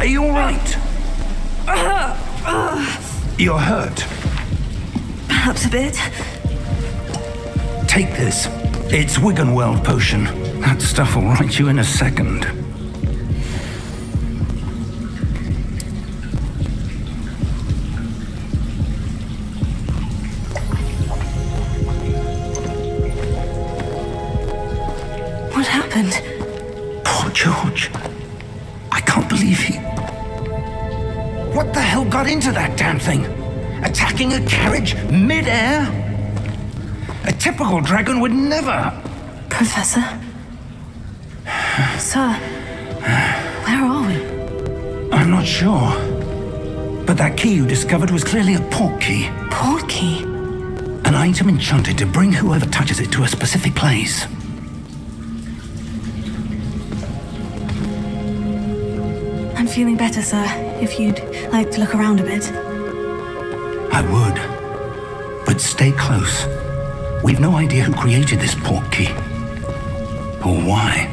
Are you all right? You're hurt. Perhaps a bit. Take this. It's Wiggenweld potion. That stuff will right you in a second. What happened? Poor George. I can't believe he... What the hell got into that damn thing? Attacking a carriage mid-air? A typical dragon would never... Professor? Sir? Where are we? I'm not sure. But that key you discovered was clearly a port key. Port key? An item enchanted to bring whoever touches it to a specific place. I'm feeling better, sir. If you'd like to look around a bit. I would. But stay close. We've no idea who created this port key. Or why.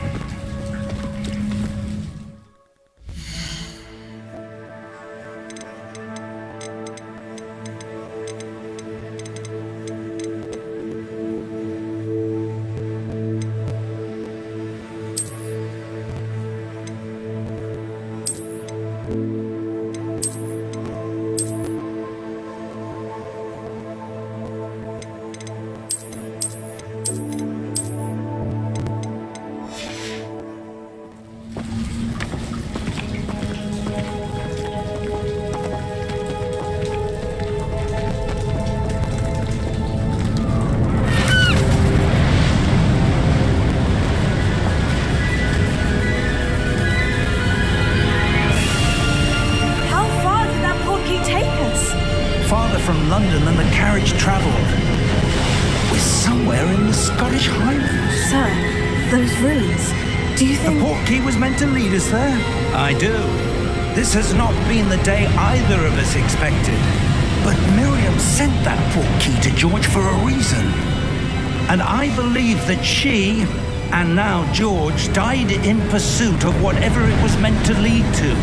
From London than the carriage travelled. We're somewhere in the Scottish Highlands. Sir, those ruins. Do you think... The port key was meant to lead us there? I do. This has not been the day either of us expected. But Miriam sent that port key to George for a reason. And I believe that she, and now George, died in pursuit of whatever it was meant to lead to.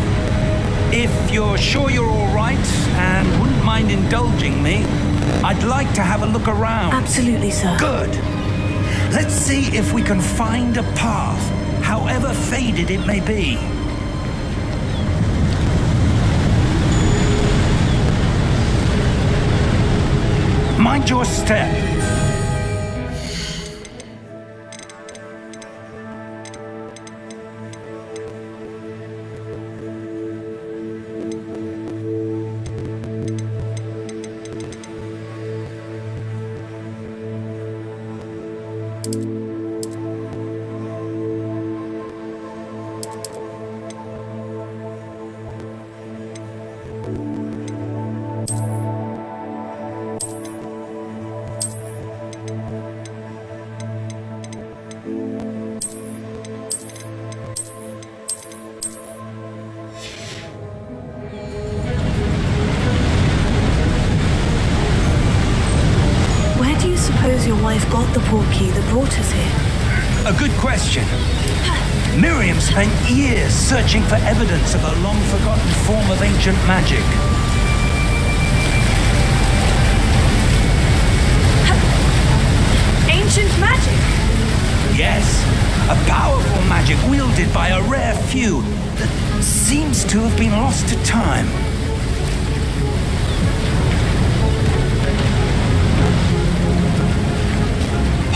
If you're sure you're all right and wouldn't mind indulging me, I'd like to have a look around. Absolutely, sir. Good. Let's see if we can find a path, however faded it may be. Mind your step. Your wife got the port key that brought us here? A good question. Miriam spent years searching for evidence of a long-forgotten form of ancient magic. Ancient magic? Yes, a powerful magic wielded by a rare few that seems to have been lost to time.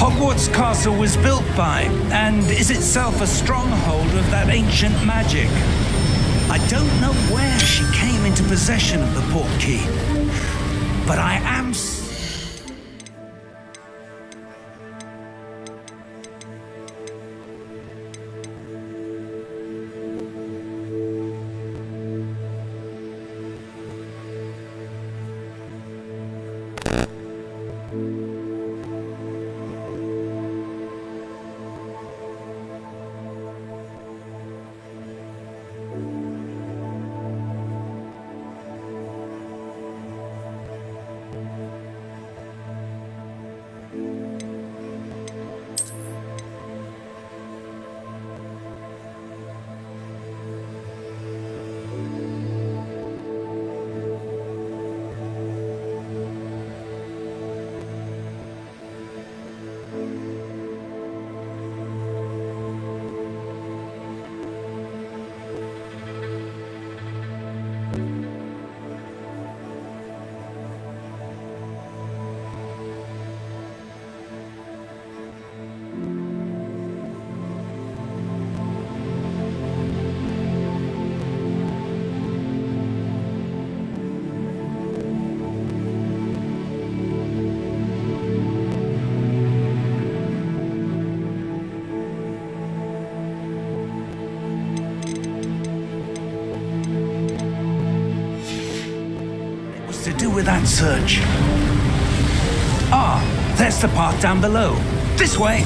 Hogwarts Castle was built by, and is itself a stronghold of that ancient magic. I don't know where she came into possession of the port key, but I am... with that search? Ah, there's the path down below. This way.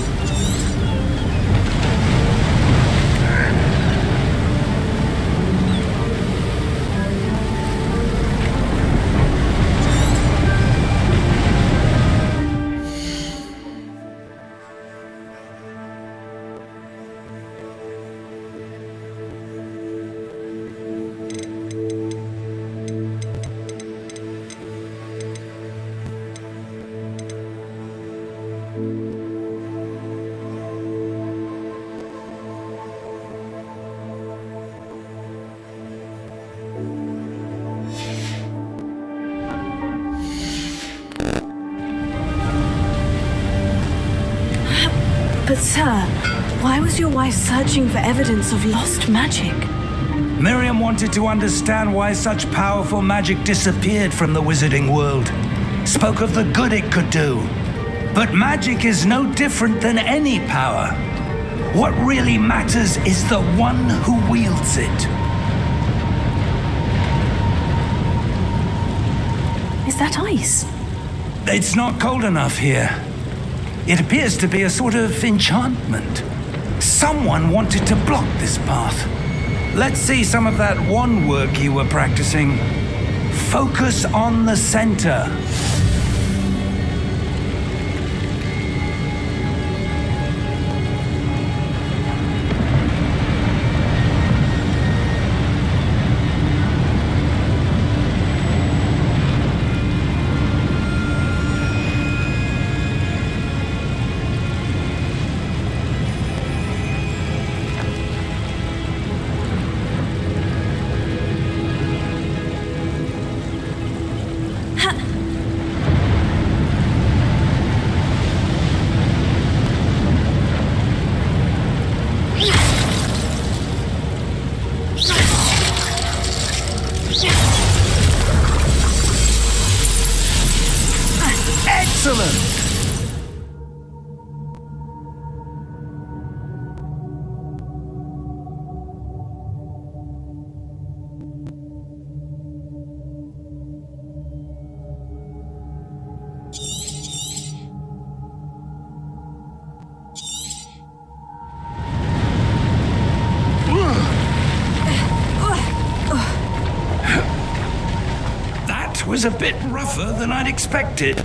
But sir, why was your wife searching for evidence of lost magic? Miriam wanted to understand why such powerful magic disappeared from the wizarding world. Spoke of the good it could do. But magic is no different than any power. What really matters is the one who wields it. Is that ice? It's not cold enough here. It appears to be a sort of enchantment. Someone wanted to block this path. Let's see some of that wand work you were practicing. Focus on the center. Excellent! That was a bit rougher than I'd expected.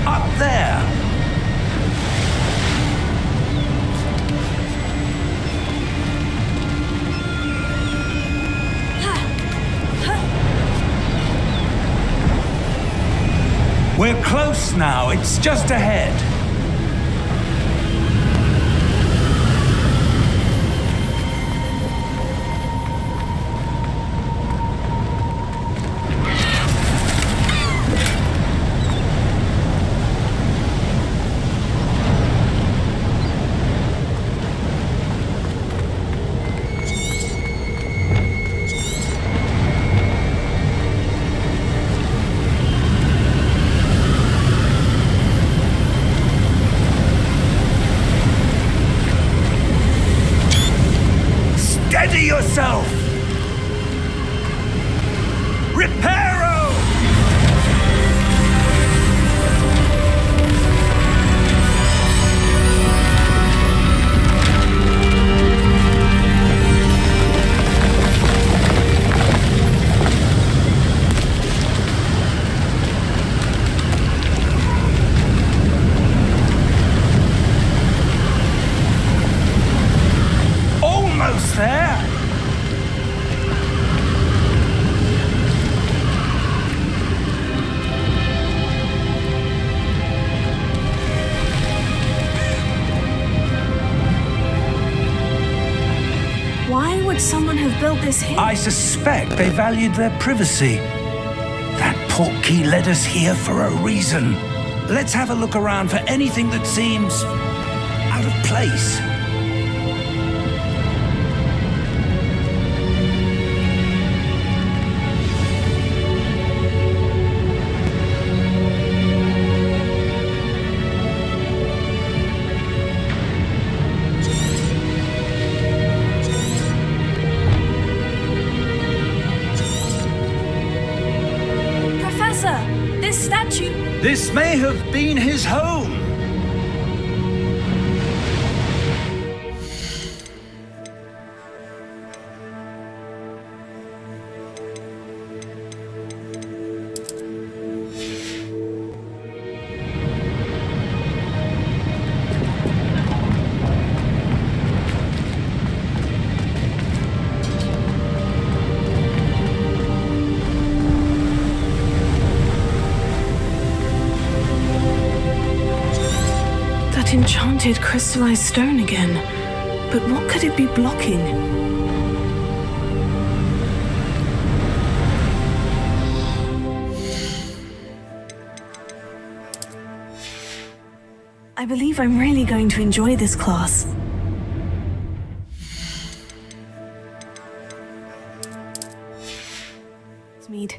Up there. We're close now. It's just ahead. Steady yourself! Reparo! Almost there! Why would someone have built this here? I suspect they valued their privacy. That portkey led us here for a reason. Let's have a look around for anything that seems out of place. This may have been his home. Enchanted crystallized stone again. But what could it be blocking? I believe I'm really going to enjoy this class. Mead.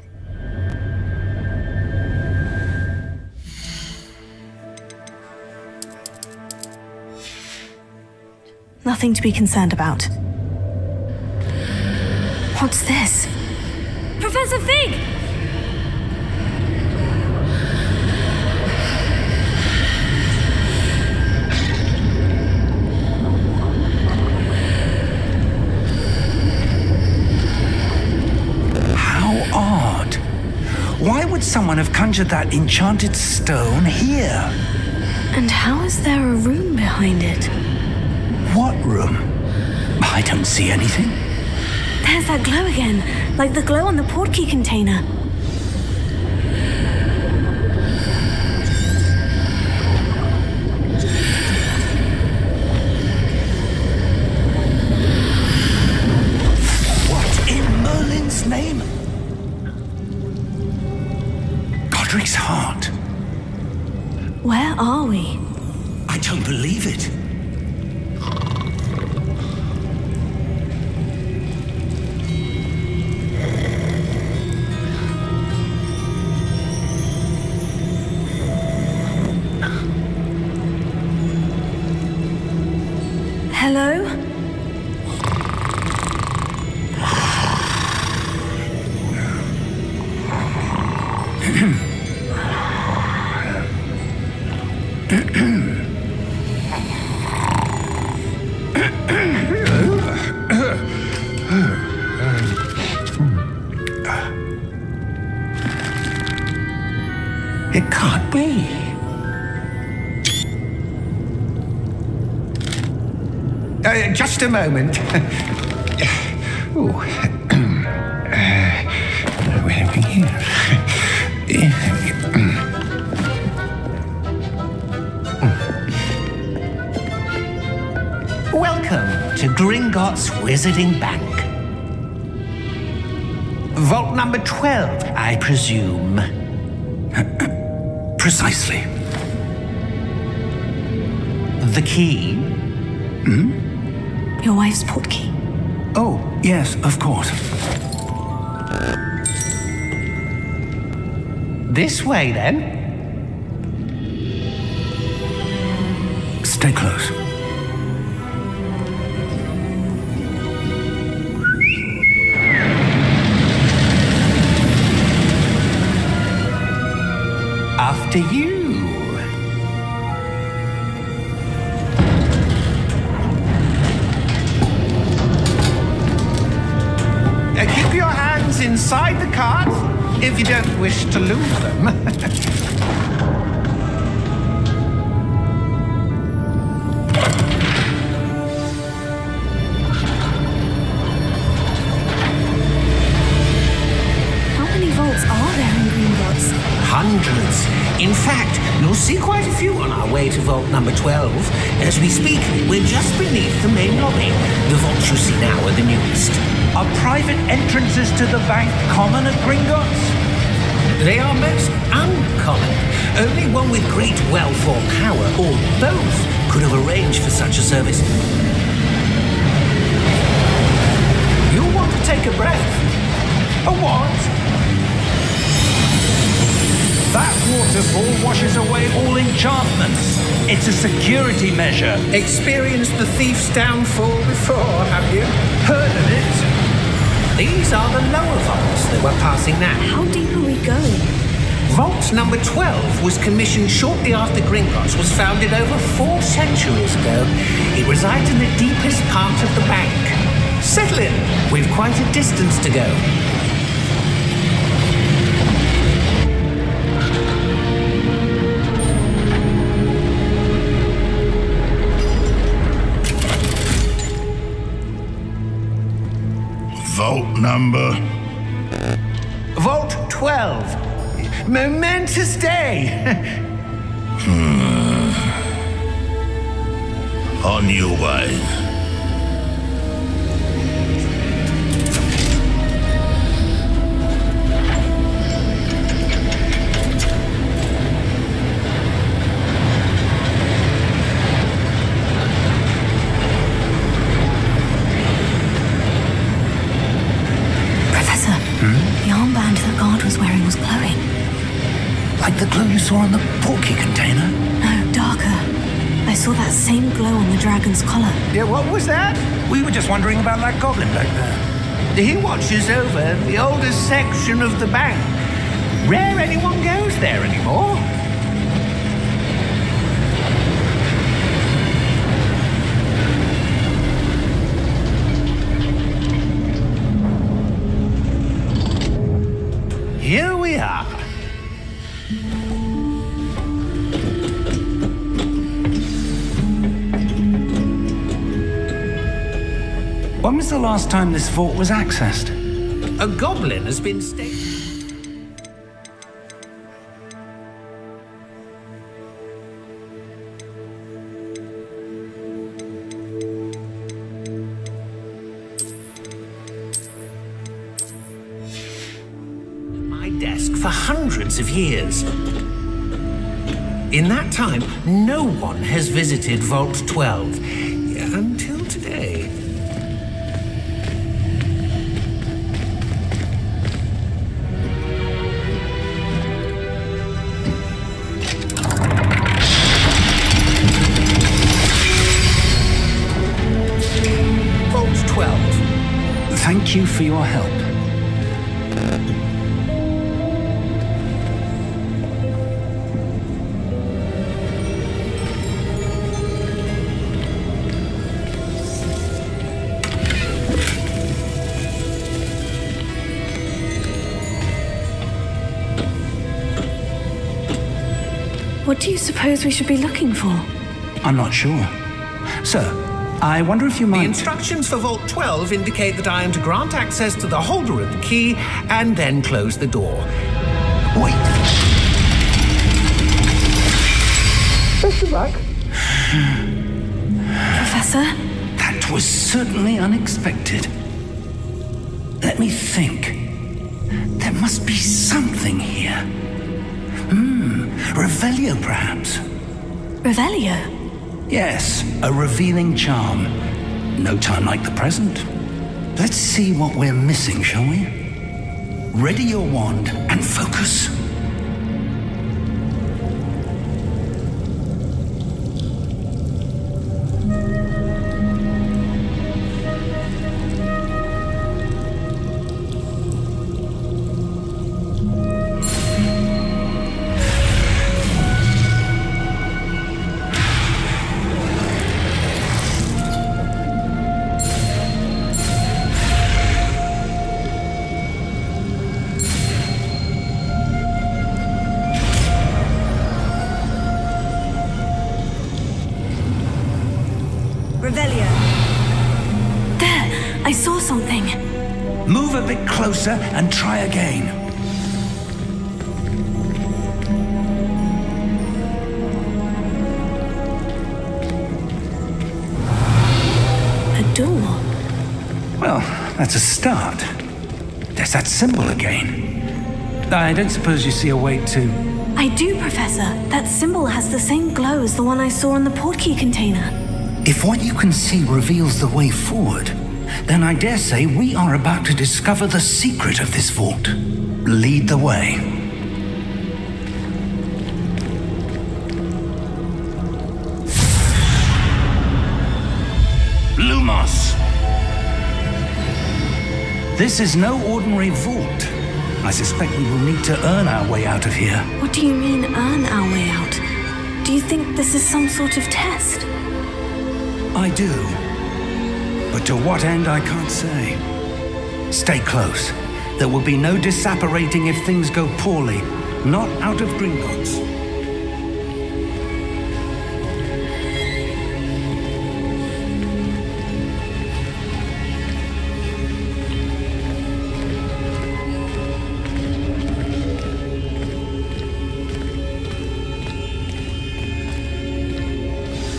Nothing to be concerned about. What's this? Professor Fig! How odd. Why would someone have conjured that enchanted stone here? And how is there a room behind it? What room? I don't see anything. There's that glow again, like the glow on the portkey container. What in Merlin's name? Godric's heart. Where are we? I don't believe it. Hello? It can't be. Just a moment. Welcome to Gringotts Wizarding Bank. Vault number 12, I presume. Precisely. The key? Your wife's portkey. Oh, yes, of course. This way, then. Stay close. After you. Keep your hands inside the cart if you don't wish to lose them. How many vaults are there in Gringotts? Hundreds. In fact, you'll see quite a few on our way to vault number 12. As we speak, we're just beneath the main lobby. The vaults you see now are the newest. Are private entrances to the bank common at Gringotts? They are most uncommon. Only one with great wealth or power, or both, could have arranged for such a service. You'll want to take a breath. A what? That waterfall washes away all enchantments. It's a security measure. Experienced the thief's downfall before, have you? Heard of it? These are the lower vaults that we're passing now. How deep are we going? Vault number 12 was commissioned shortly after Gringotts was founded over 4 centuries ago. It resides in the deepest part of the bank. Settle in. We've quite a distance to go. Vault number? Vault 12. Momentous day. On your way. Professor, the armband that guard was wearing was glowing. Like the glow you saw on the portkey container? No, darker. I saw that same glow on the dragon's collar. Yeah, what was that? We were just wondering about that goblin back there. He watches over the oldest section of the bank. Rare anyone goes there anymore. Here we are. When was the last time this vault was accessed? A goblin has been stationed. My desk for hundreds of years. In that time, no one has visited Vault 12 until today. Vault 12. Thank you for your help. What do you suppose we should be looking for? I'm not sure. Sir, I wonder if you The might... instructions for Vault 12 indicate that I am to grant access to the holder of the key and then close the door. Wait. Best of luck. Professor? That was certainly unexpected. Let me think. There must be something here. Revelio, perhaps? Revelio? Yes, a revealing charm. No time like the present. Let's see what we're missing, shall we? Ready your wand and focus. Revelio. There! I saw something. Move a bit closer and try again. A door. Well, that's a start. There's that symbol again. I don't suppose you see a way to... I do, Professor. That symbol has the same glow as the one I saw in the portkey container. If what you can see reveals the way forward, then I dare say we are about to discover the secret of this vault. Lead the way. Lumos! This is no ordinary vault. I suspect we will need to earn our way out of here. What do you mean, earn our way out? Do you think this is some sort of test? I do. But to what end, I can't say. Stay close. There will be no disapparating if things go poorly. Not out of Gringotts.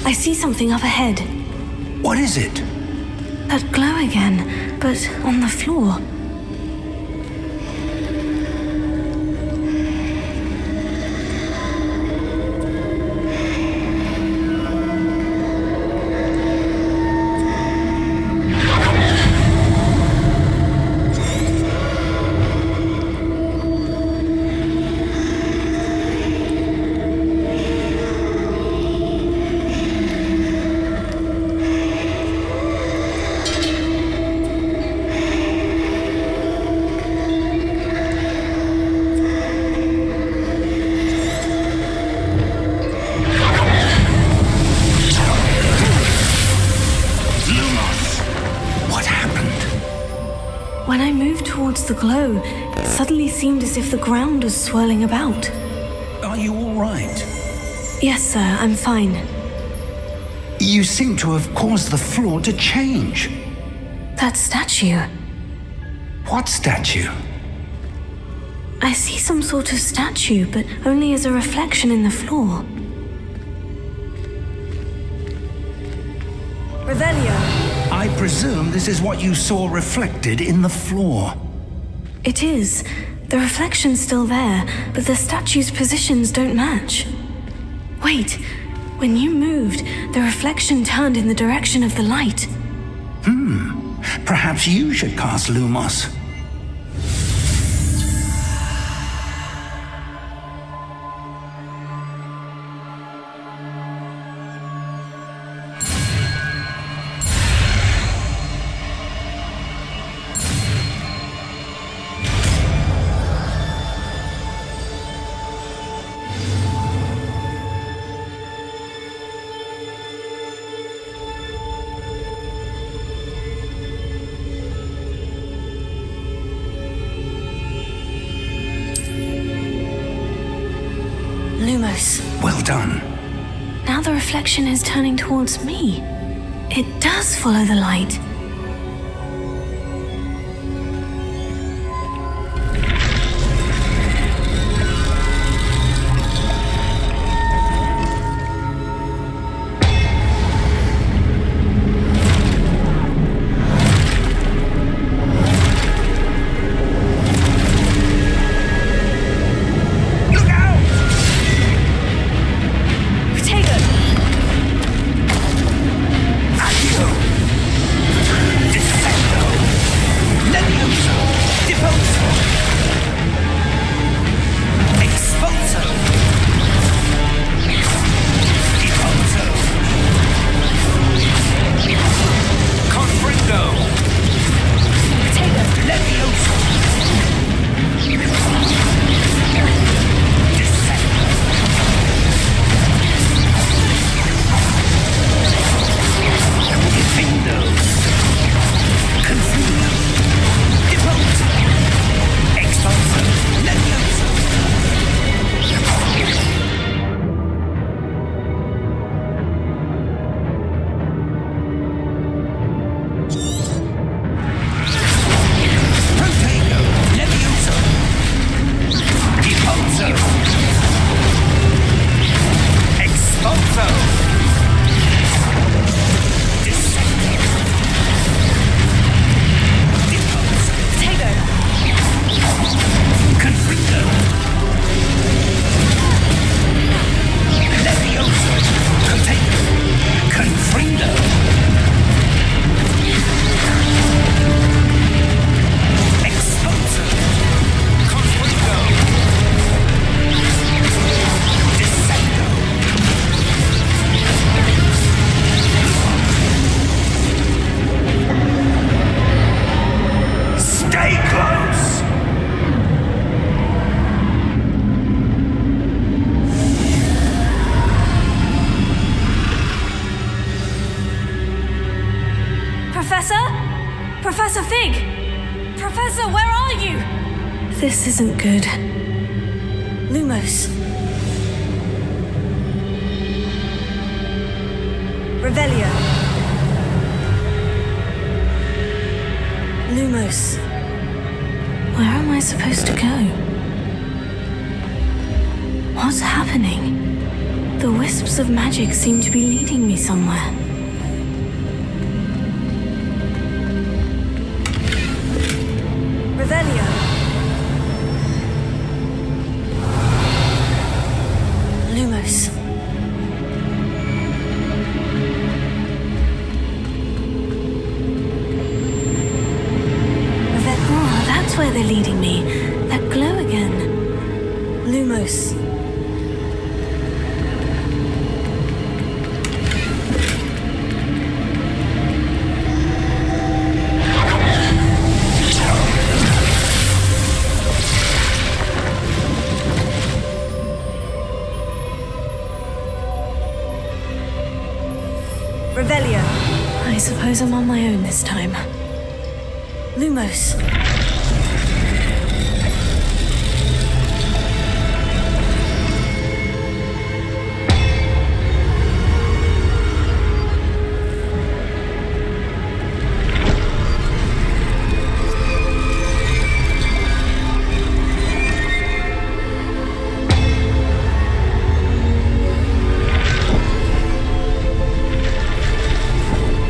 I see something up ahead. What is it? That glow again, but on the floor. When I moved towards the glow, it suddenly seemed as if the ground was swirling about. Are you all right? Yes, sir, I'm fine. You seem to have caused the floor to change. That statue. What statue? I see some sort of statue, but only as a reflection in the floor. Revelio. I presume this is what you saw reflected in the floor. It is. The reflection's still there, but the statue's positions don't match. Wait, when you moved, the reflection turned in the direction of the light. Perhaps you should cast Lumos. Lumos. Well done. Now the reflection is turning towards me. It does follow the light. Professor? Professor Fig? Professor, where are you? This isn't good. Lumos. Revelio. Lumos. Where am I supposed to go? What's happening? The wisps of magic seem to be leading me somewhere. Revelio. Lumos. That's where they're leading me. That glow again. Lumos. Revelio. I suppose I'm on my own this time. Lumos.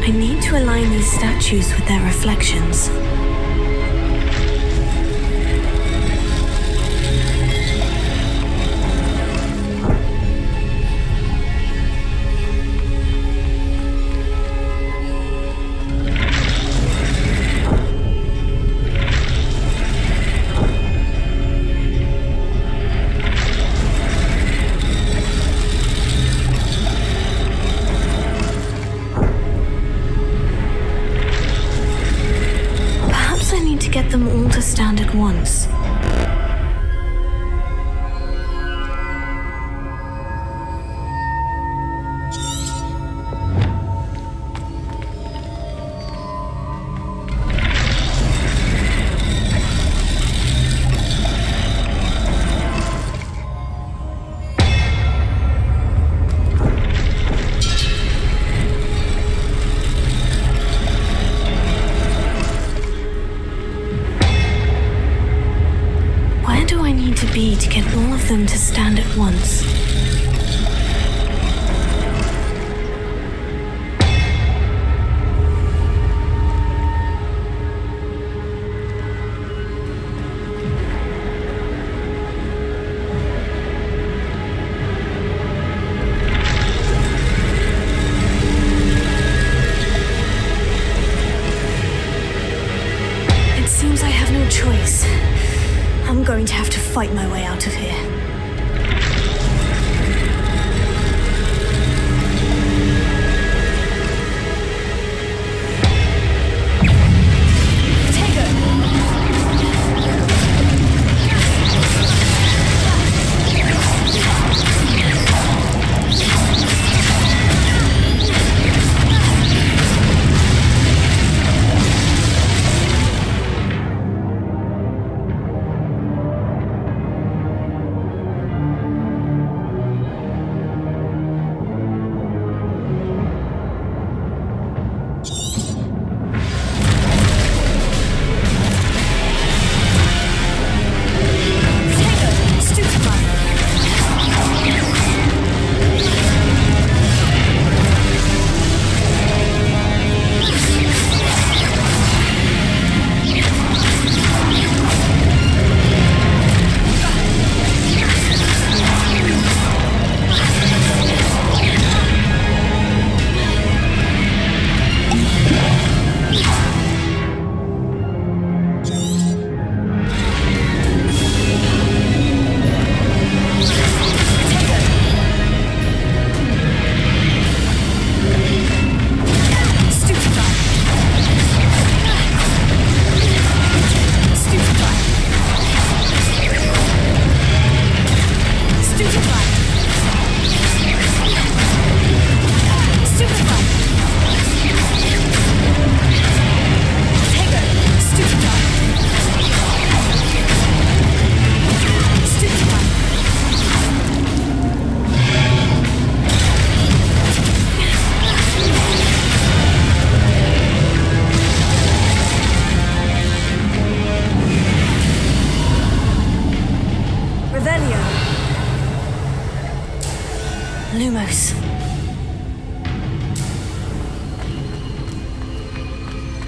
I need to align these statues with their reflections. Get them all to stand at once. To get all of them to stand at once. It seems I have no choice. I'm going to have to fight my way out of here.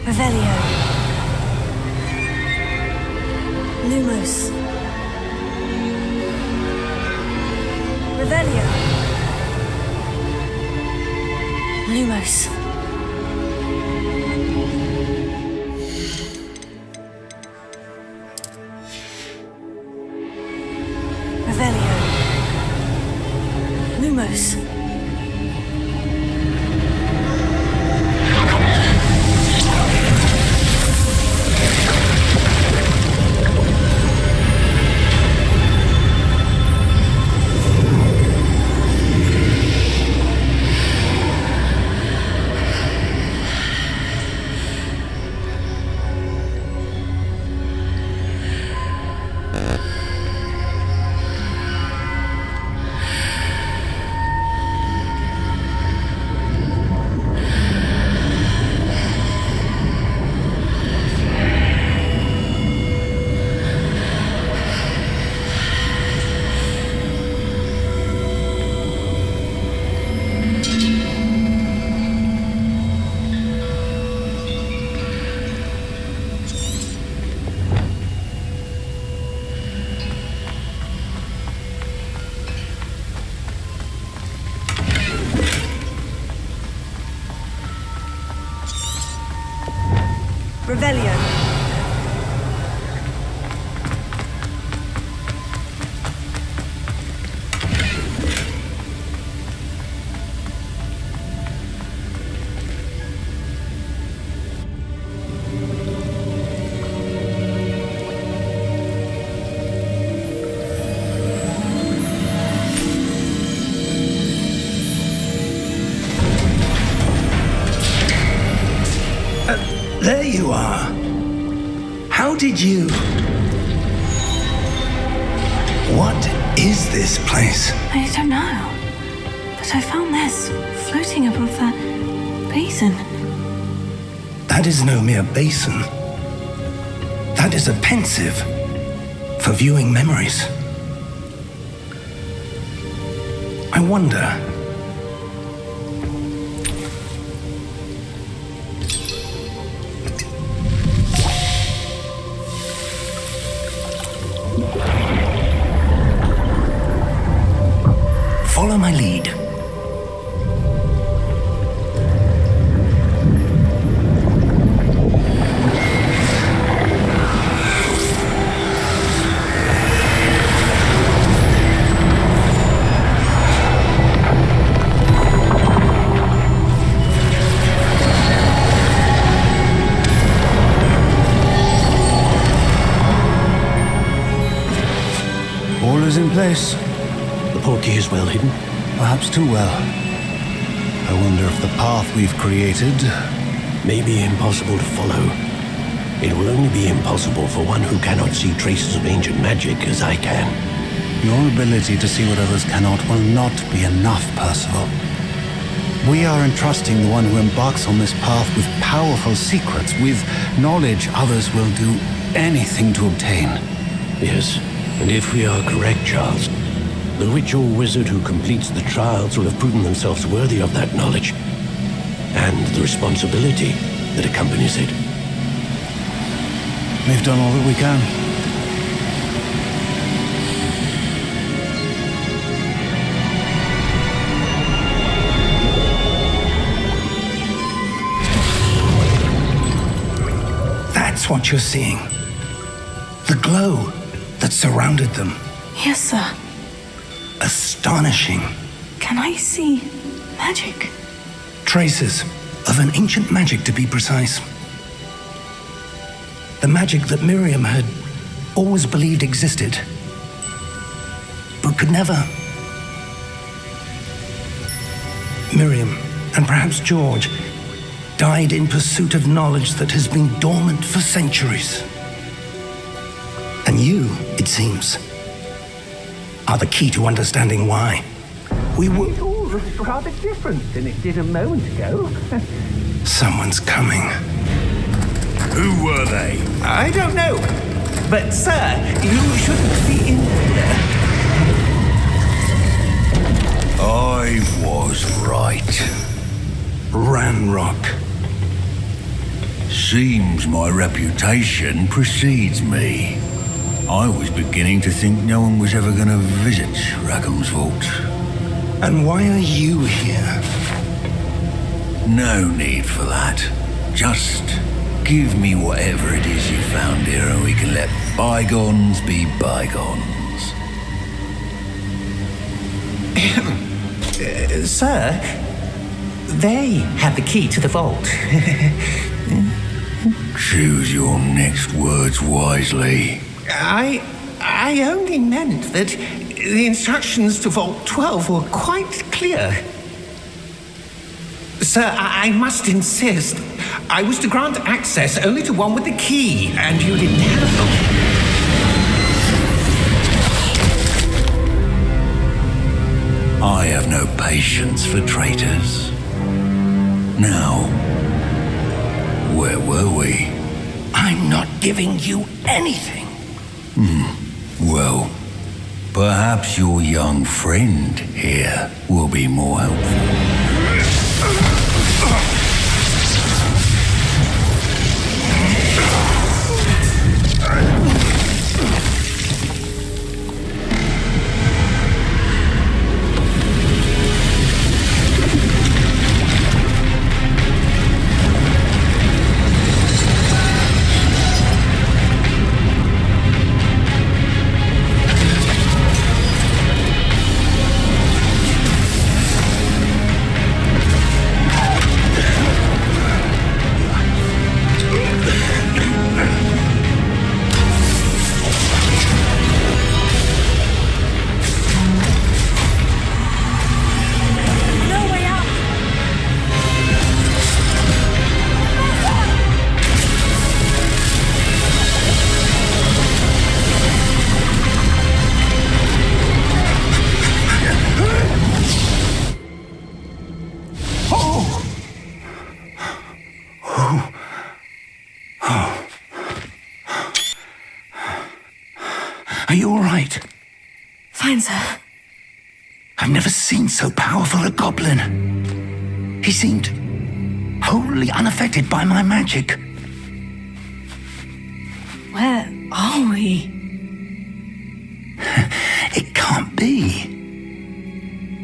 Revelio. Lumos. Revelio. Lumos. Revelio. Lumos. Revelio. There you are. How did you... What is this place? I don't know. But I found this floating above that basin. That is no mere basin. That is a pensive for viewing memories. I wonder... Follow my lead. All is in place. The portkey is well hidden. Perhaps too well. I wonder if the path we've created... May be impossible to follow. It will only be impossible for one who cannot see traces of ancient magic as I can. Your ability to see what others cannot will not be enough, Percival. We are entrusting the one who embarks on this path with powerful secrets, with knowledge others will do anything to obtain. Yes, and if we are correct, Charles, the witch or wizard who completes the trials will have proven themselves worthy of that knowledge, and the responsibility that accompanies it. We've done all that we can. That's what you're seeing. The glow that surrounded them. Yes, sir. Astonishing. Can I see magic? Traces of an ancient magic, to be precise. The magic that Miriam had always believed existed, but could never. Miriam, and perhaps George, died in pursuit of knowledge that has been dormant for centuries. And you, it seems, are the key to understanding why. We were... It all looks rather different than it did a moment ago. Someone's coming. Who were they? I don't know. But, sir, you shouldn't be in here. I was right. Ranrock. Seems my reputation precedes me. I was beginning to think no one was ever going to visit Rackham's vault. And why are you here? No need for that. Just give me whatever it is you found here and we can let bygones be bygones. Sir, they have the key to the vault. Choose your next words wisely. I only meant that the instructions to Vault 12 were quite clear. Sir, I must insist. I was to grant access only to one with the key, and you didn't have them. I have no patience for traitors. Now, where were we? I'm not giving you anything. Well, perhaps your young friend here will be more helpful. Are you all right? Fine, sir. I've never seen so powerful a goblin. He seemed wholly unaffected by my magic. Where are we? It can't be.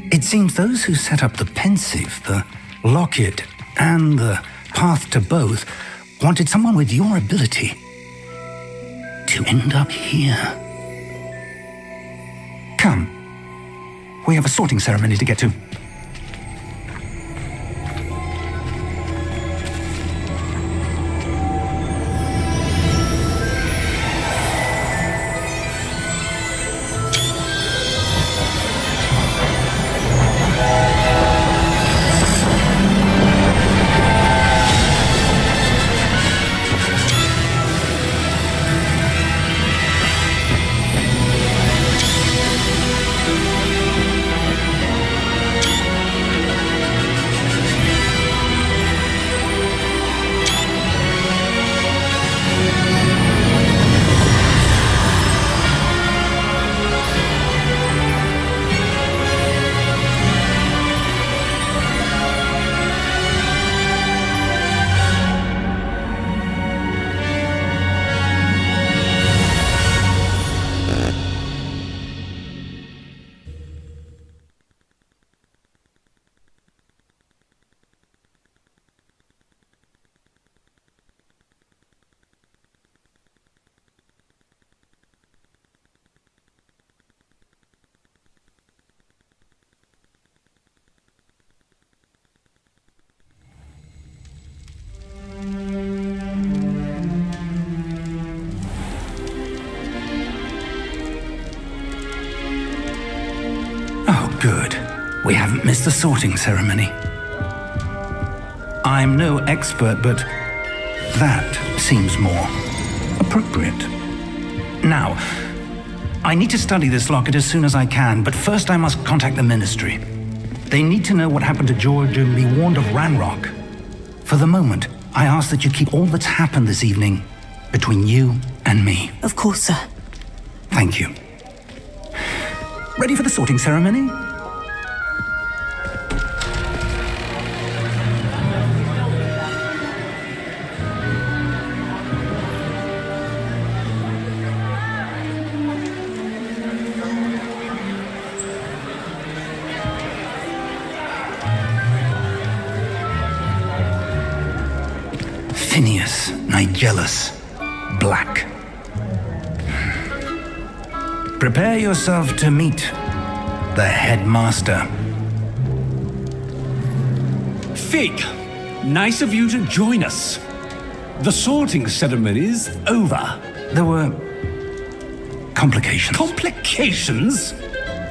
It seems those who set up the pensive, the locket, and the path to both wanted someone with your ability to end up here. Come. We have a sorting ceremony to get to. Good. We haven't missed the sorting ceremony. I'm no expert, but that seems more appropriate. Now, I need to study this locket as soon as I can, but first I must contact the Ministry. They need to know what happened to George and be warned of Ranrock. For the moment, I ask that you keep all that's happened this evening between you and me. Of course, sir. Thank you. Ready for the sorting ceremony? Phineas, Nigellus, Black. Prepare yourself to meet the headmaster. Fig, nice of you to join us. The sorting ceremony's over. There were complications. Complications?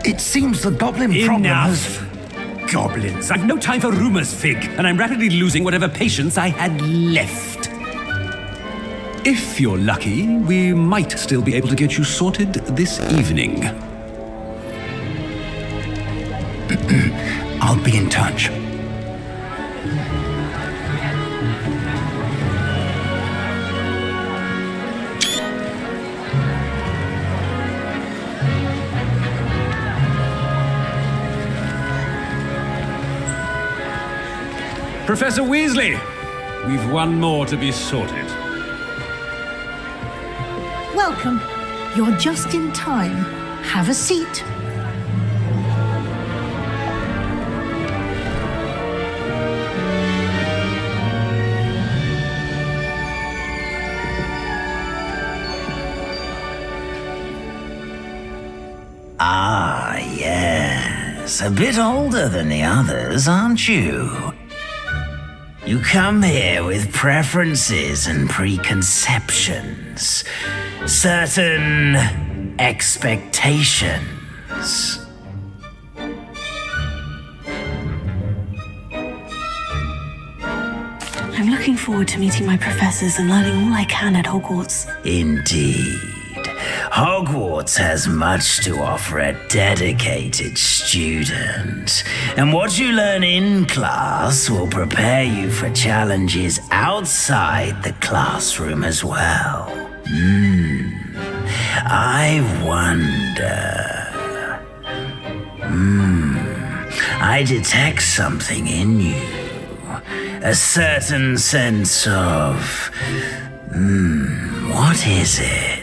It seems the goblin problem has... Enough! Goblins. I've no time for rumors, Fig, and I'm rapidly losing whatever patience I had left. If you're lucky, we might still be able to get you sorted this evening. I'll be in touch. Professor Weasley, we've one more to be sorted. Welcome. You're just in time. Have a seat. Ah, yes. A bit older than the others, aren't you? You come here with preferences and preconceptions, certain expectations. I'm looking forward to meeting my professors and learning all I can at Hogwarts. Indeed. Hogwarts has much to offer a dedicated student, and what you learn in class will prepare you for challenges outside the classroom as well. I wonder... I detect something in you. A certain sense of... what is it?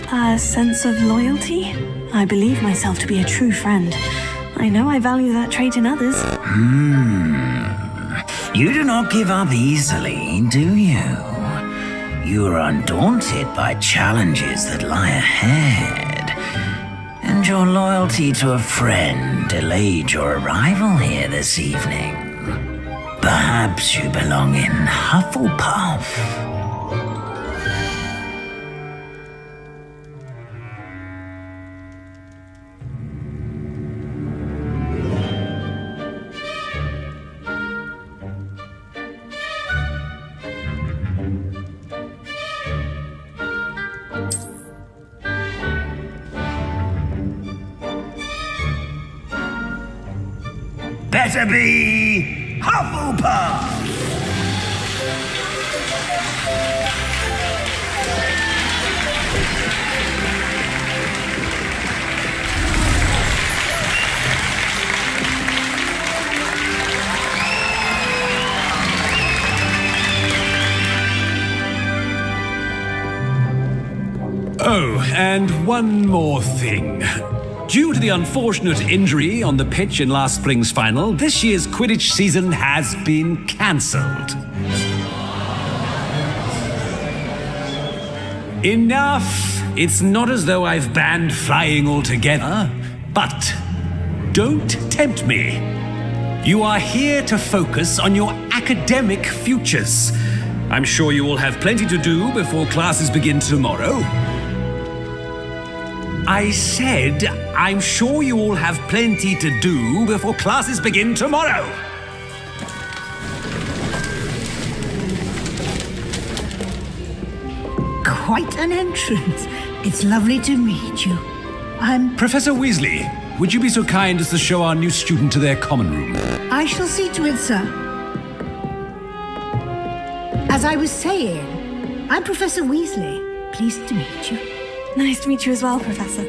A sense of loyalty? I believe myself to be a true friend. I know I value that trait in others. You do not give up easily, do you? You are undaunted by challenges that lie ahead. And your loyalty to a friend delayed your arrival here this evening. Perhaps you belong in Hufflepuff. Better be Hufflepuff! Oh, and one more thing. Due to the unfortunate injury on the pitch in last spring's final, this year's Quidditch season has been cancelled. Enough! It's not as though I've banned flying altogether, but don't tempt me. You are here to focus on your academic futures. I'm sure you will have plenty to do before classes begin tomorrow. I said, I'm sure you all have plenty to do before classes begin tomorrow. Quite an entrance. It's lovely to meet you. Professor Weasley, would you be so kind as to show our new student to their common room? I shall see to it, sir. As I was saying, I'm Professor Weasley. Pleased to meet you. Nice to meet you as well, Professor.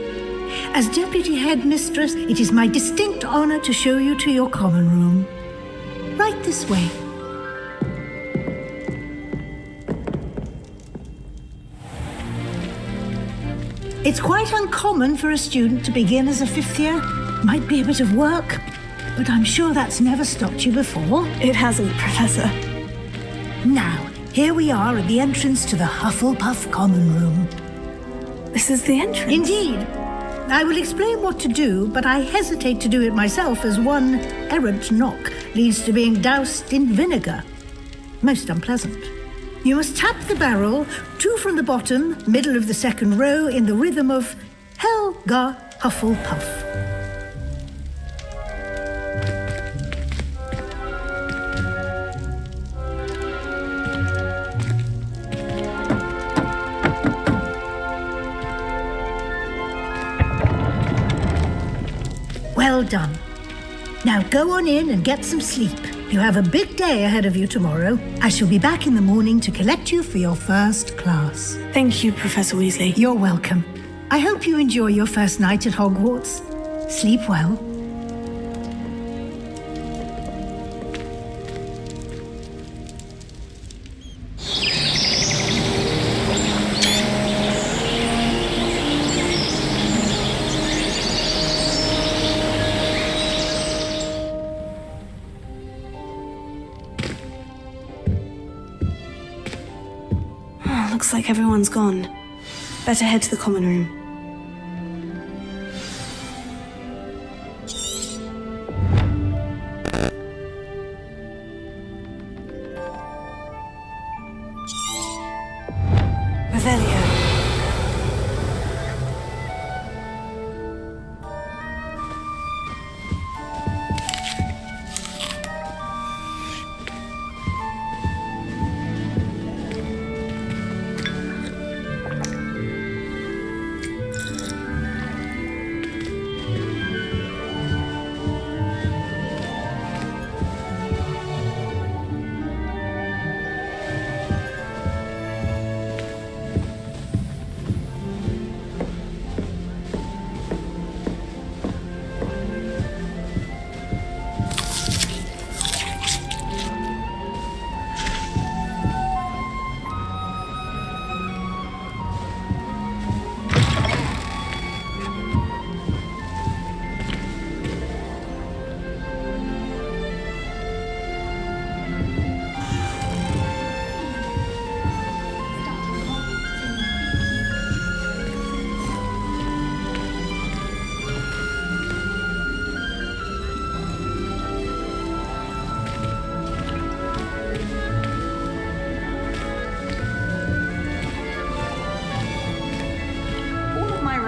As Deputy Headmistress, it is my distinct honor to show you to your common room. Right this way. It's quite uncommon for a student to begin as a fifth year. Might be a bit of work, but I'm sure that's never stopped you before. It hasn't, Professor. Now, here we are at the entrance to the Hufflepuff Common Room. This is the entrance? Indeed. I will explain what to do, but I hesitate to do it myself as one errant knock leads to being doused in vinegar. Most unpleasant. You must tap the barrel, 2 from the bottom, middle of the second row, in the rhythm of Helga Hufflepuff. Well done. Now go on in and get some sleep. You have a big day ahead of you tomorrow. I shall be back in the morning to collect you for your first class. Thank you, Professor Weasley. You're welcome. I hope you enjoy your first night at Hogwarts. Sleep well. Looks like everyone's gone. Better head to the common room. Revelio.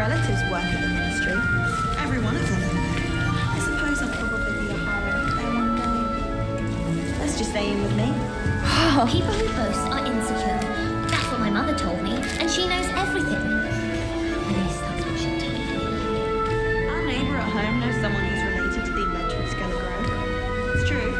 relatives work at the ministry. Every one of them. I suppose I'll probably be a higher up there one day. Let's just stay in with me. People who boast are insecure. That's what my mother told me, and she knows everything. At least that's what she told me. Our neighbour at home knows someone who's related to the inventor of Skelegrow. It's true.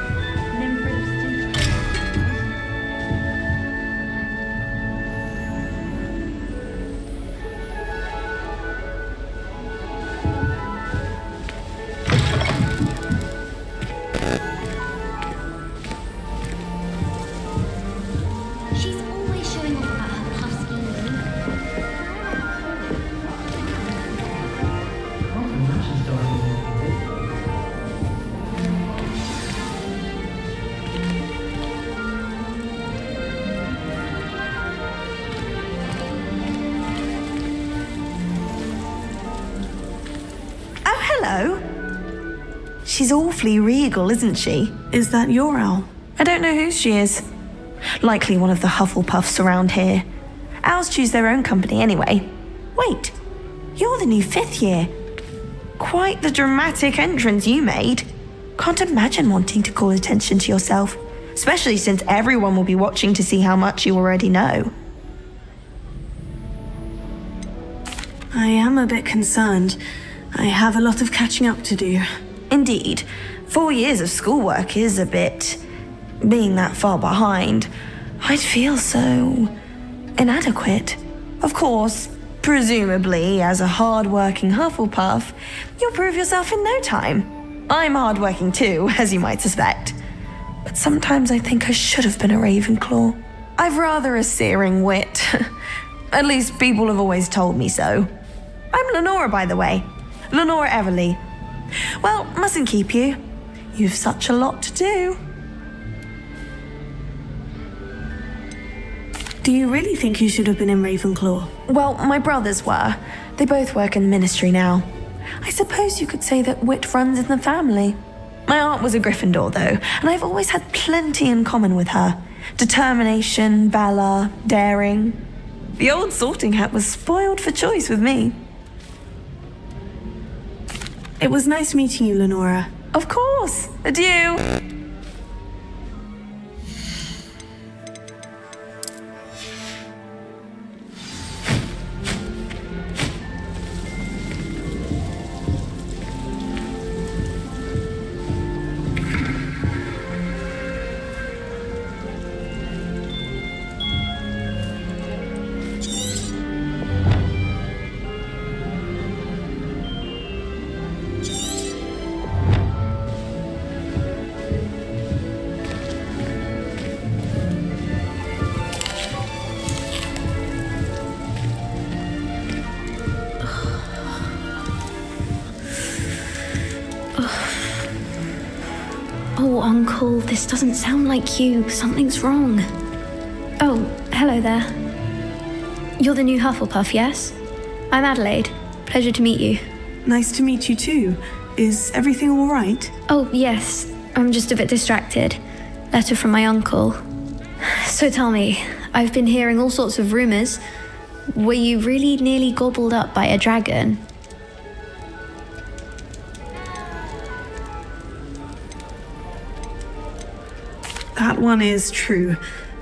Hello? She's awfully regal, isn't she? Is that your owl? I don't know whose she is. Likely one of the Hufflepuffs around here. Owls choose their own company anyway. Wait, you're the new 5th year. Quite the dramatic entrance you made. Can't imagine wanting to call attention to yourself, especially since everyone will be watching to see how much you already know. I am a bit concerned. I have a lot of catching up to do. Indeed. 4 years of schoolwork is a bit... being that far behind. I'd feel so... inadequate. Of course, presumably, as a hard-working Hufflepuff, you'll prove yourself in no time. I'm hard-working too, as you might suspect. But sometimes I think I should have been a Ravenclaw. I've rather a searing wit. At least people have always told me so. I'm Lenora, by the way. Lenora Everly. Well, mustn't keep you. You've such a lot to do. Do you really think you should have been in Ravenclaw? Well, my brothers were. They both work in the ministry now. I suppose you could say that wit runs in the family. My aunt was a Gryffindor, though, and I've always had plenty in common with her. Determination, valor, daring. The old sorting hat was spoiled for choice with me. It was nice meeting you, Lenora. Of course. Adieu. Oh, Uncle, this doesn't sound like you. Something's wrong. Oh, hello there. You're the new Hufflepuff, yes? I'm Adelaide. Pleasure to meet you. Nice to meet you too. Is everything all right? Oh, yes. I'm just a bit distracted. Letter from my uncle. So tell me, I've been hearing all sorts of rumors. Were you really nearly gobbled up by a dragon? That one is true.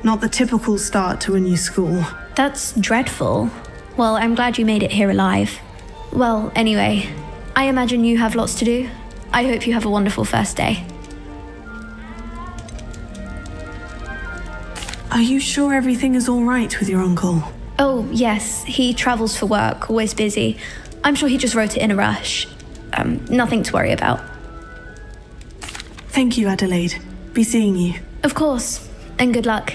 Not the typical start to a new school. That's dreadful. Well, I'm glad you made it here alive. Well, anyway, I imagine you have lots to do. I hope you have a wonderful first day. Are you sure everything is all right with your uncle? Oh, yes. He travels for work, always busy. I'm sure he just wrote it in a rush. Nothing to worry about. Thank you, Adelaide. Be seeing you. Of course. And good luck.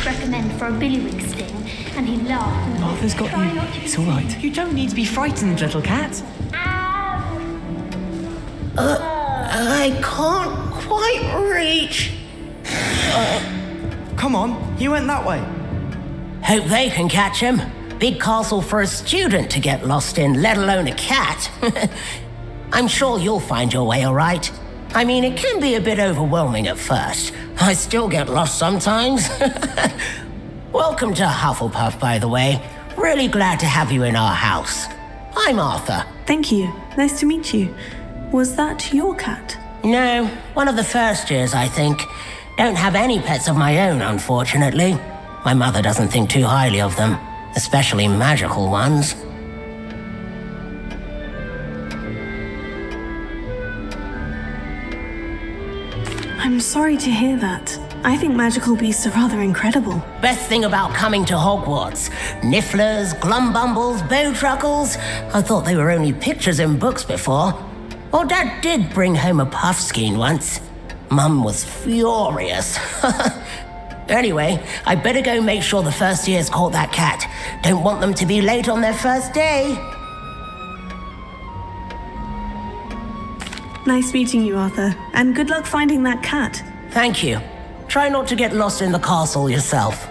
Recommend for a billywig sting, and he laughed. And Arthur's got you. It's all right. You don't need to be frightened, little cat. I can't quite reach. Come on, you went that way. Hope they can catch him. Big castle for a student to get lost in, let alone a cat. I'm sure you'll find your way all right. I mean, it can be a bit overwhelming at first. I still get lost sometimes. Welcome to Hufflepuff, by the way. Really glad to have you in our house. I'm Arthur. Thank you. Nice to meet you. Was that your cat? No, one of the first years, I think. Don't have any pets of my own, unfortunately. My mother doesn't think too highly of them, especially magical ones. I'm sorry to hear that. I think magical beasts are rather incredible. Best thing about coming to Hogwarts. Nifflers, glumbumbles, bowtruckles. I thought they were only pictures in books before. Well, Dad did bring home a puffskein once. Mum was furious. Anyway, I better go make sure the first years caught that cat. Don't want them to be late on their first day. Nice meeting you, Arthur. And good luck finding that cat. Thank you. Try not to get lost in the castle yourself.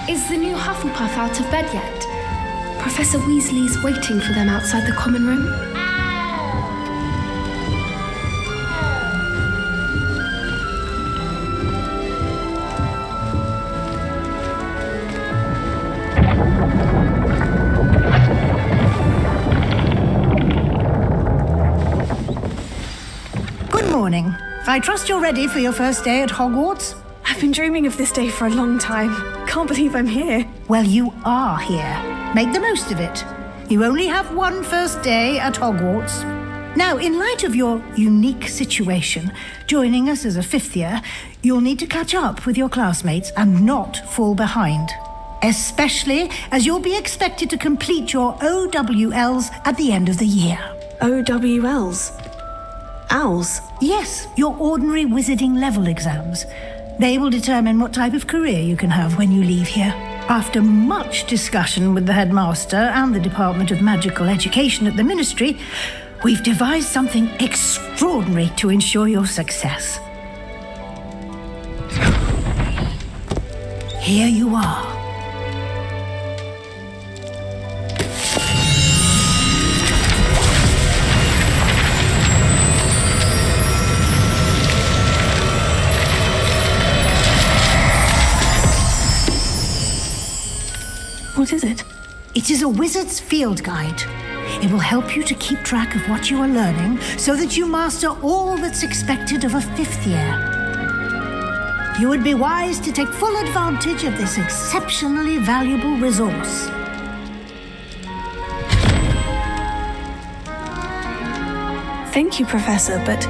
Is the new Hufflepuff out of bed yet? Professor Weasley's waiting for them outside the common room. Good morning. I trust you're ready for your first day at Hogwarts? I've been dreaming of this day for a long time. Can't believe I'm here. Well, you are here. Make the most of it. You only have one first day at Hogwarts. Now, in light of your unique situation, joining us as a fifth year, you'll need to catch up with your classmates and not fall behind. especially as you'll be expected to complete your OWLs at the end of the year. OWLs? Owls? Yes, your ordinary wizarding level exams. They will determine what type of career you can have when you leave here. After much discussion with the headmaster and the Department of Magical Education at the Ministry, we've devised something extraordinary to ensure your success. Here you are. What is it? It is a wizard's field guide. It will help you to keep track of what you are learning so that you master all that's expected of a fifth year. You would be wise to take full advantage of this exceptionally valuable resource. Thank you, Professor, but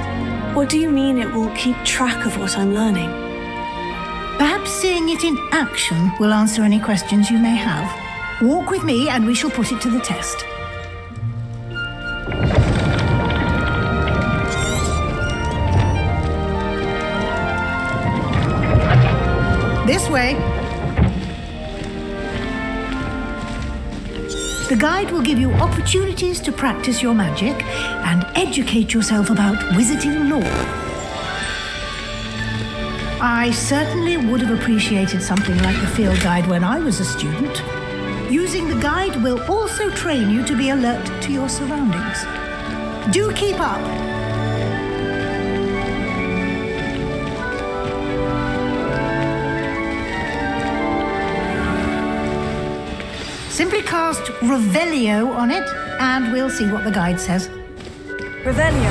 what do you mean it will keep track of what I'm learning? Perhaps seeing it in action will answer any questions you may have. Walk with me and we shall put it to the test. This way. The guide will give you opportunities to practice your magic and educate yourself about wizarding lore. I certainly would have appreciated something like the field guide when I was a student. Using the guide will also train you to be alert to your surroundings. Do keep up! Simply cast Revelio on it, and we'll see what the guide says. Revelio.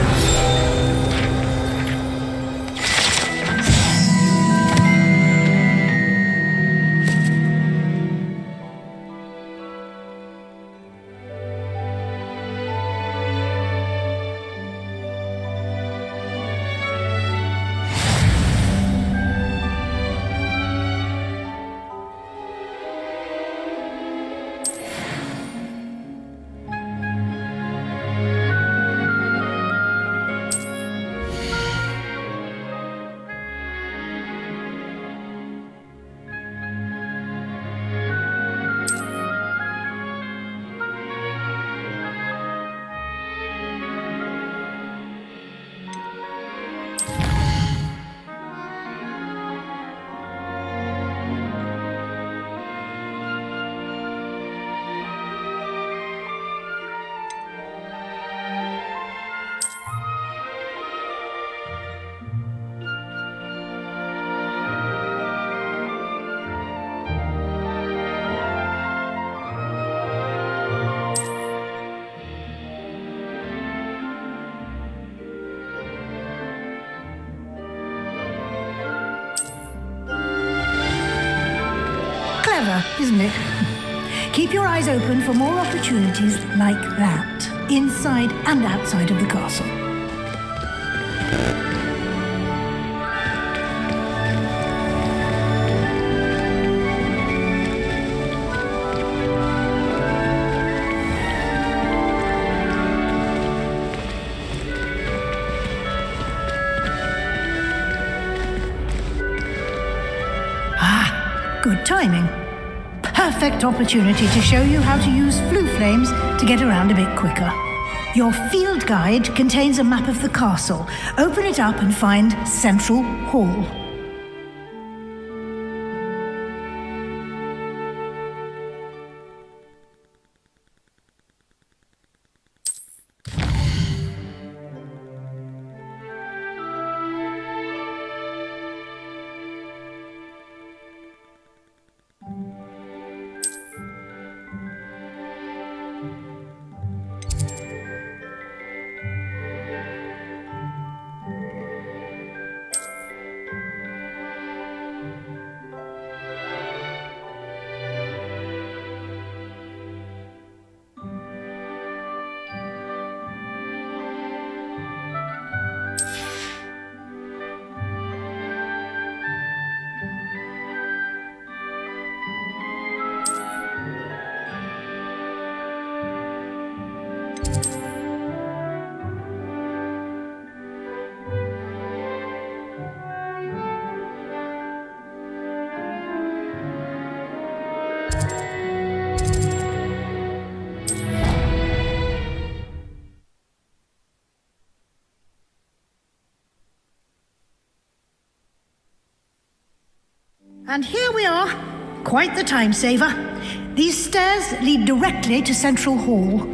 Clever, isn't it? Keep your eyes open for more opportunities like that, inside and outside of the castle. Ah, good timing. Perfect opportunity to show you how to use flue flames to get around a bit quicker. Your field guide contains a map of the castle. Open it up and find Central Hall. And here we are. Quite the time saver. These stairs lead directly to Central Hall.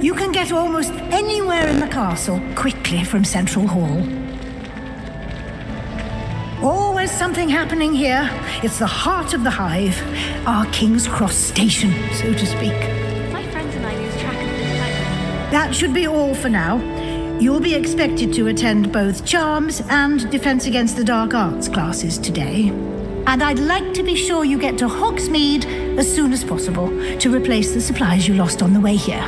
You can get almost anywhere in the castle quickly from Central Hall. Always something happening here. It's the heart of the hive, our King's Cross station, so to speak. My friends and I lose track of the time. That should be all for now. You'll be expected to attend both Charms and Defense Against the Dark Arts classes today. And I'd like to be sure you get to Hogsmeade as soon as possible to replace the supplies you lost on the way here.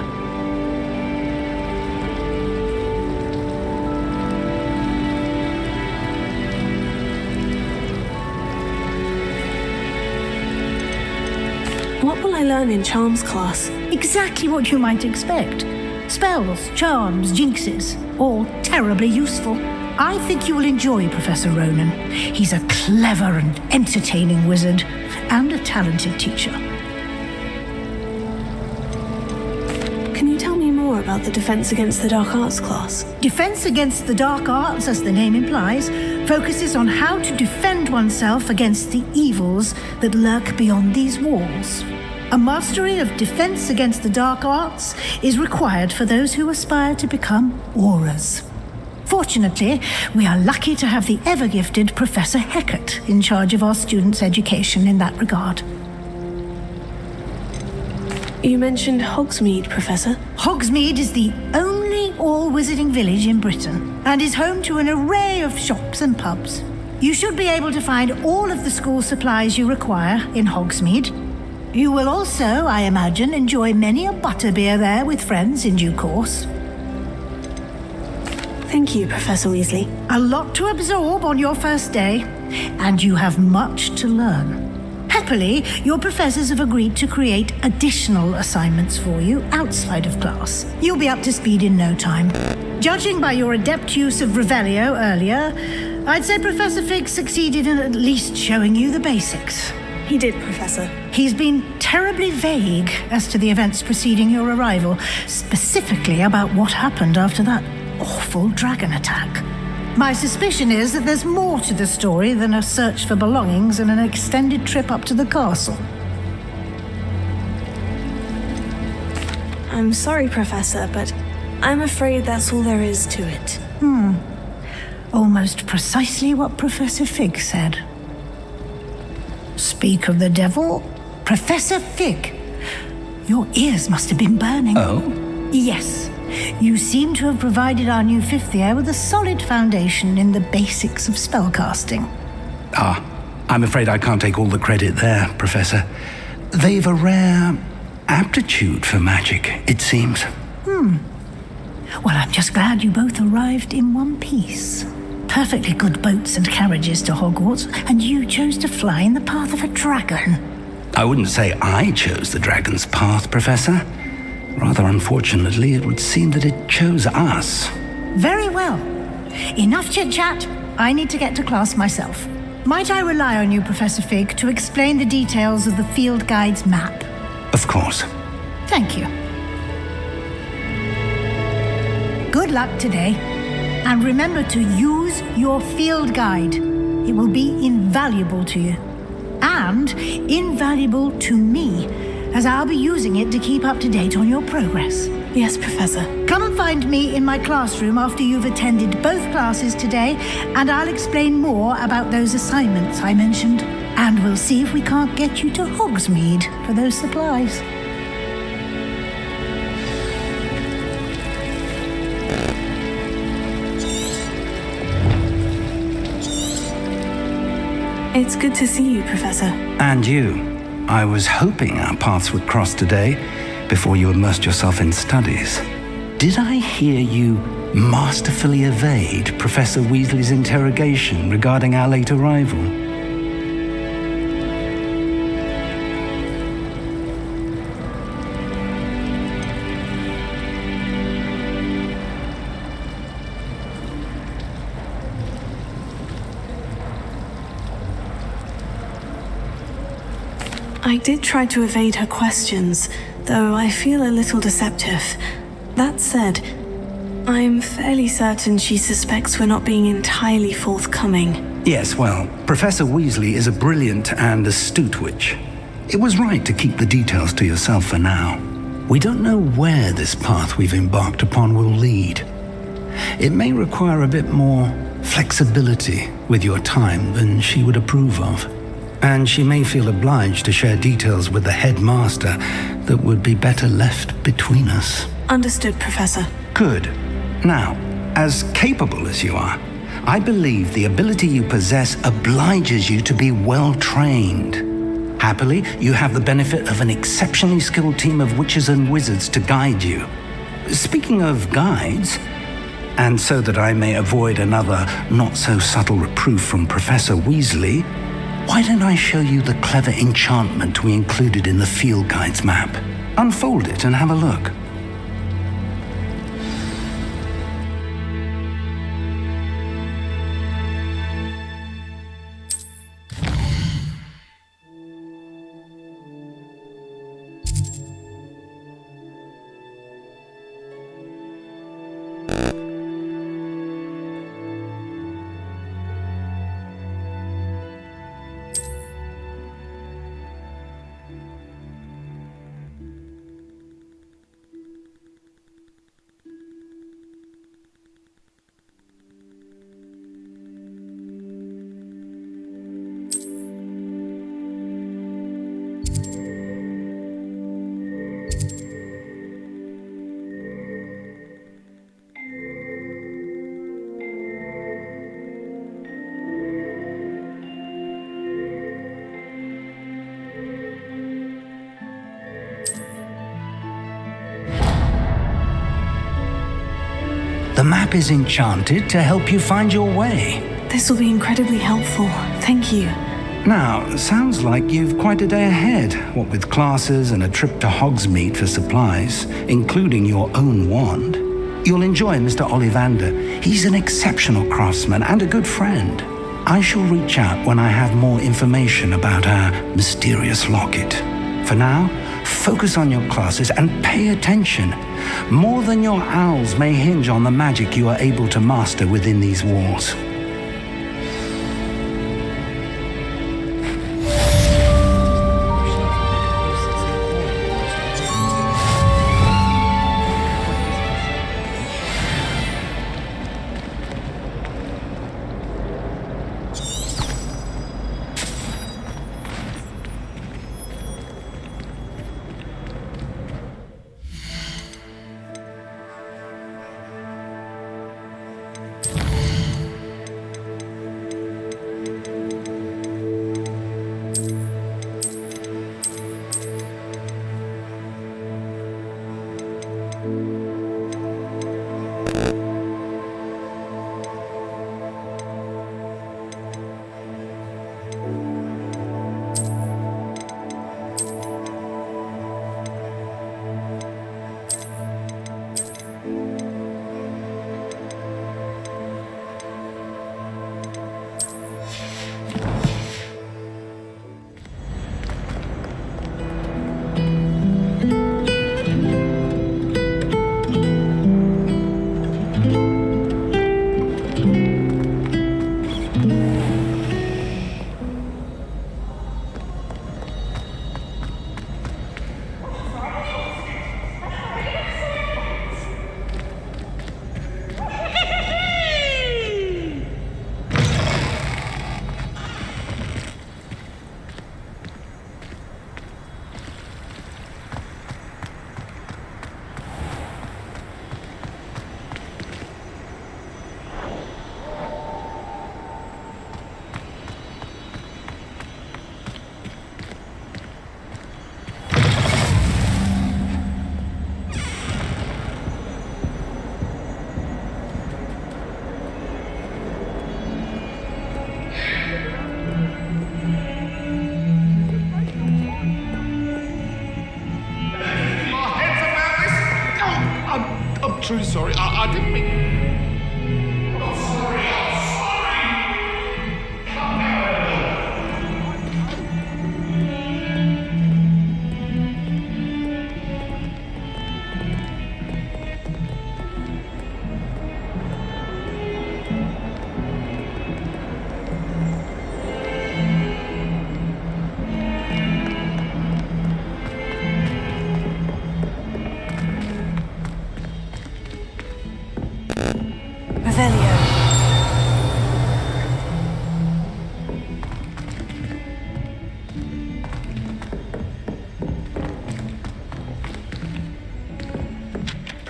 What will I learn in Charms class? Exactly what you might expect. Spells, charms, jinxes, all terribly useful. I think you will enjoy Professor Ronan. He's a clever and entertaining wizard, and a talented teacher. Can you tell me more about the Defense Against the Dark Arts class? Defense Against the Dark Arts, as the name implies, focuses on how to defend oneself against the evils that lurk beyond these walls. A mastery of Defense Against the Dark Arts is required for those who aspire to become auras. Fortunately, we are lucky to have the ever-gifted Professor Heckert in charge of our students' education in that regard. You mentioned Hogsmeade, Professor. Hogsmeade is the only all-wizarding village in Britain and is home to an array of shops and pubs. You should be able to find all of the school supplies you require in Hogsmeade. You will also, I imagine, enjoy many a butterbeer there with friends in due course. Thank you, Professor Weasley. A lot to absorb on your first day, and you have much to learn. Happily, your professors have agreed to create additional assignments for you outside of class. You'll be up to speed in no time. Judging by your adept use of Revelio earlier, I'd say Professor Fig succeeded in at least showing you the basics. He did, Professor. He's been terribly vague as to the events preceding your arrival, specifically about what happened after that awful dragon attack. My suspicion is that there's more to the story than a search for belongings and an extended trip up to the castle. I'm sorry, Professor, but I'm afraid that's all there is to it. Almost precisely what Professor Fig said. Speak of the devil, Professor Fig. Your ears must have been burning. Oh? Yes. You seem to have provided our new fifth year with a solid foundation in the basics of spellcasting. I'm afraid I can't take all the credit there, Professor. They've a rare aptitude for magic, it seems. Well, I'm just glad you both arrived in one piece. Perfectly good boats and carriages to Hogwarts, and you chose to fly in the path of a dragon. I wouldn't say I chose the dragon's path, Professor. Rather unfortunately, it would seem that it chose us. Very well. Enough chit-chat. I need to get to class myself. Might I rely on you, Professor Fig, to explain the details of the field guide's map? Of course. Thank you. Good luck today. And remember to use your field guide. It will be invaluable to you. And invaluable to me, as I'll be using it to keep up to date on your progress. Yes, Professor. Come and find me in my classroom after you've attended both classes today, and I'll explain more about those assignments I mentioned. And we'll see if we can't get you to Hogsmeade for those supplies. It's good to see you, Professor. And you. I was hoping our paths would cross today before you immersed yourself in studies. Did I hear you masterfully evade Professor Weasley's interrogation regarding our late arrival? I did try to evade her questions, though I feel a little deceptive. That said, I'm fairly certain she suspects we're not being entirely forthcoming. Yes, well, Professor Weasley is a brilliant and astute witch. It was right to keep the details to yourself for now. We don't know where this path we've embarked upon will lead. It may require a bit more flexibility with your time than she would approve of. And she may feel obliged to share details with the headmaster that would be better left between us. Understood, Professor. Good. Now, as capable as you are, I believe the ability you possess obliges you to be well trained. Happily, you have the benefit of an exceptionally skilled team of witches and wizards to guide you. Speaking of guides, and so that I may avoid another not-so-subtle reproof from Professor Weasley, why don't I show you the clever enchantment we included in the field guide's map? Unfold it and have a look. The map is enchanted to help you find your way. This will be incredibly helpful. Thank you. Now, sounds like you've quite a day ahead, what with classes and a trip to Hogsmeade for supplies, including your own wand. You'll enjoy Mr. Ollivander. He's an exceptional craftsman and a good friend. I shall reach out when I have more information about our mysterious locket. For now, focus on your classes and pay attention. More than your owls may hinge on the magic you are able to master within these walls. Truly sorry. I didn't mean. I'm sorry.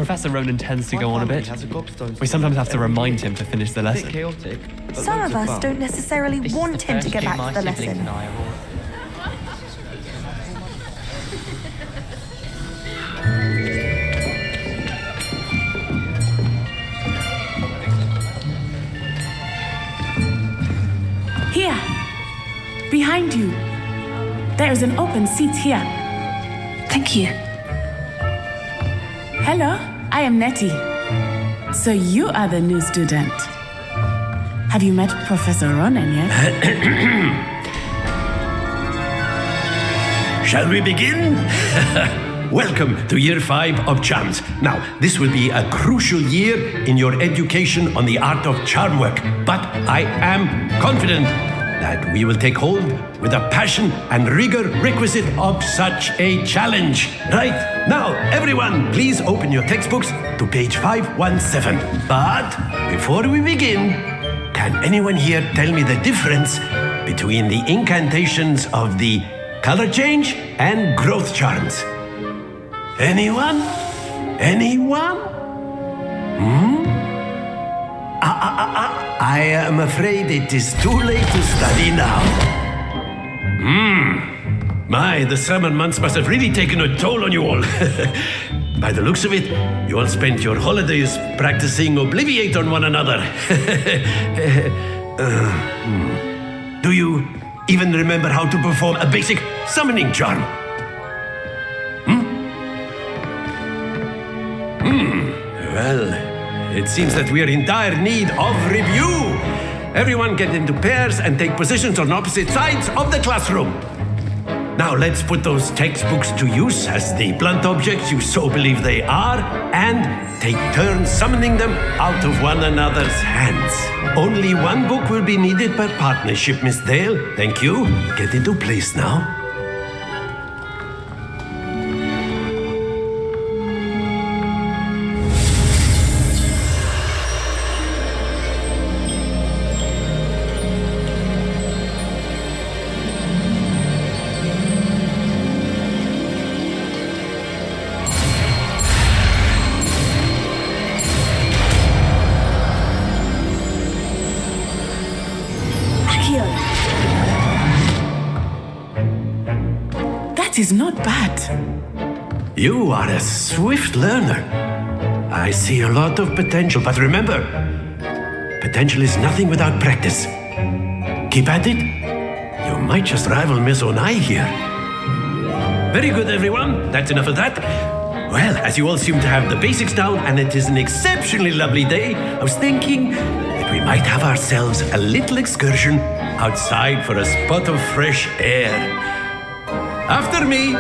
Professor Ronan tends to go on a bit. We sometimes have to remind him to finish the lesson. Some of us don't necessarily want him to get back to the lesson. Here, behind you. There is an open seat here. Thank you. Hello, I am Nettie. So you are the new student. Have you met Professor Ronan yet? Shall we begin? Welcome to Year 5 of Charms. Now, this will be a crucial year in your education on the art of charm work, but I am confident that we will take hold with the passion and rigor requisite of such a challenge. Right, now, everyone, please open your textbooks to page 517. But before we begin, can anyone here tell me the difference between the incantations of the color change and growth charms? Anyone? Anyone? I am afraid it is too late to study now. My, the summer months must have really taken a toll on you all. By the looks of it, you all spent your holidays practicing Obliviate on one another. Do you even remember how to perform a basic summoning charm? Well, it seems that we are in dire need of review. Everyone get into pairs and take positions on opposite sides of the classroom. Now let's put those textbooks to use as the blunt objects you so believe they are, and take turns summoning them out of one another's hands. Only one book will be needed per partnership, Miss Dale. Thank you. Get into place now. That is not bad. You are a swift learner. I see a lot of potential, but remember, potential is nothing without practice. Keep at it. You might just rival Miss Onai here. Very good, everyone. That's enough of that. Well, as you all seem to have the basics down, and it is an exceptionally lovely day, I was thinking that we might have ourselves a little excursion outside for a spot of fresh air. After me.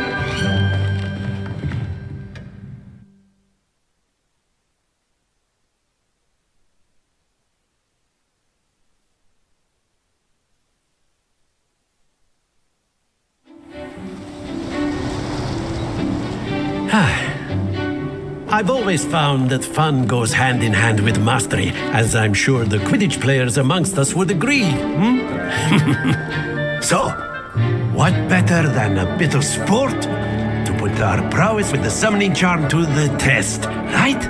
I've always found that fun goes hand in hand with mastery, as I'm sure the Quidditch players amongst us would agree. So, what better than a bit of sport to put our prowess with the summoning charm to the test, right?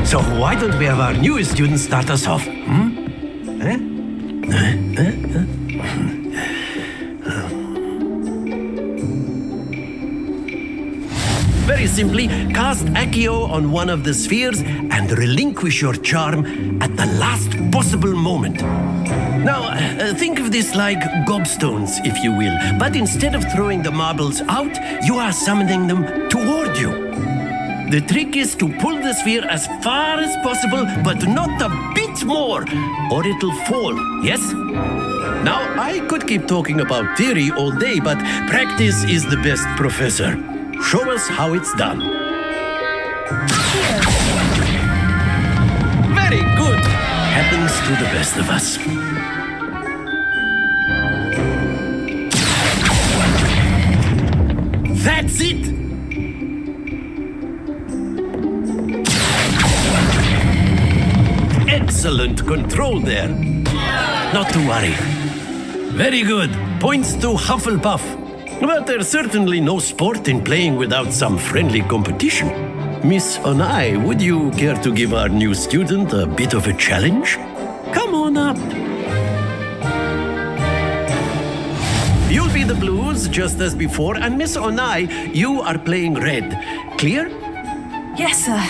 So why don't we have our newest student start us off? Very simply, cast Accio on one of the spheres and relinquish your charm at the last possible moment. Now, think of this like gobstones, if you will, but instead of throwing the marbles out, you are summoning them toward you. The trick is to pull the sphere as far as possible, but not a bit more, or it'll fall, yes? Now, I could keep talking about theory all day, but practice is the best professor. Show us how it's done. Very good. Happens to the best of us. That's it! excellent control there. Not to worry. Very good. Points to Hufflepuff. But there's certainly no sport in playing without some friendly competition. Miss Onai, would you care to give our new student a bit of a challenge? Come on up. You'll be the blues just as before, and Miss Onai, you are playing red. Clear? Yes, sir.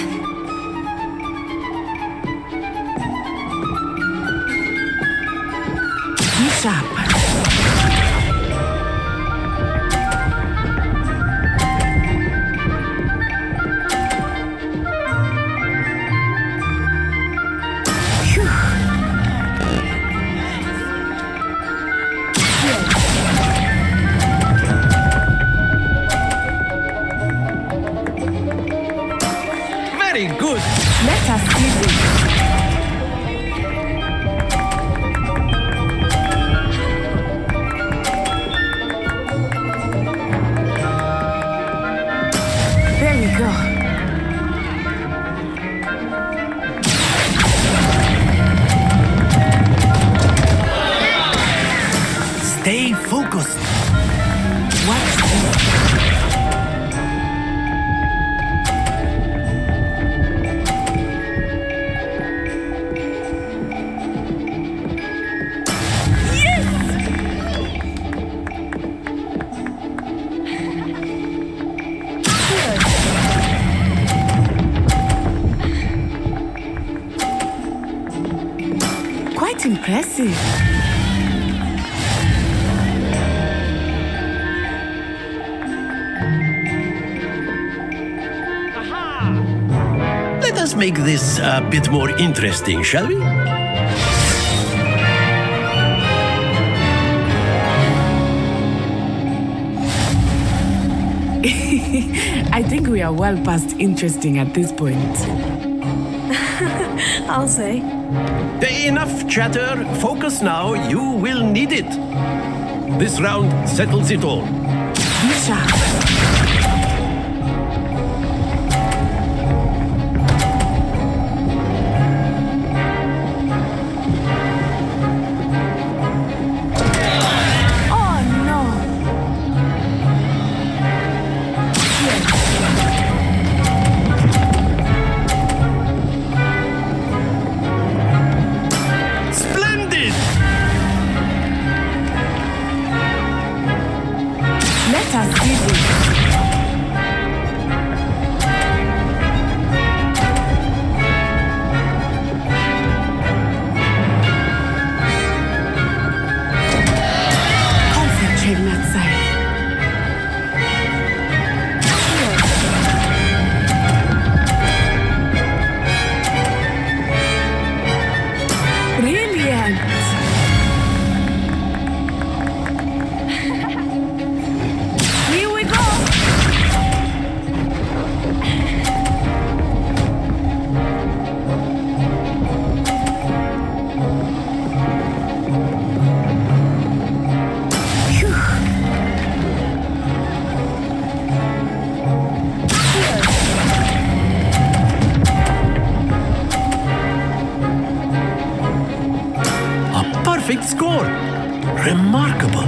Be sharp. Very good. Let us see this. There we go. Stay focused. Watch this. Quite impressive. Let us make this a bit more interesting, shall we? I think we are well past interesting at this point. I'll say. Enough chatter. Focus now. You will need it. This round settles it all. Be sharp. Oh no! Splendid! Let us see this. Concentrate, that side. Brilliant! Here we go! A perfect score. Remarkable.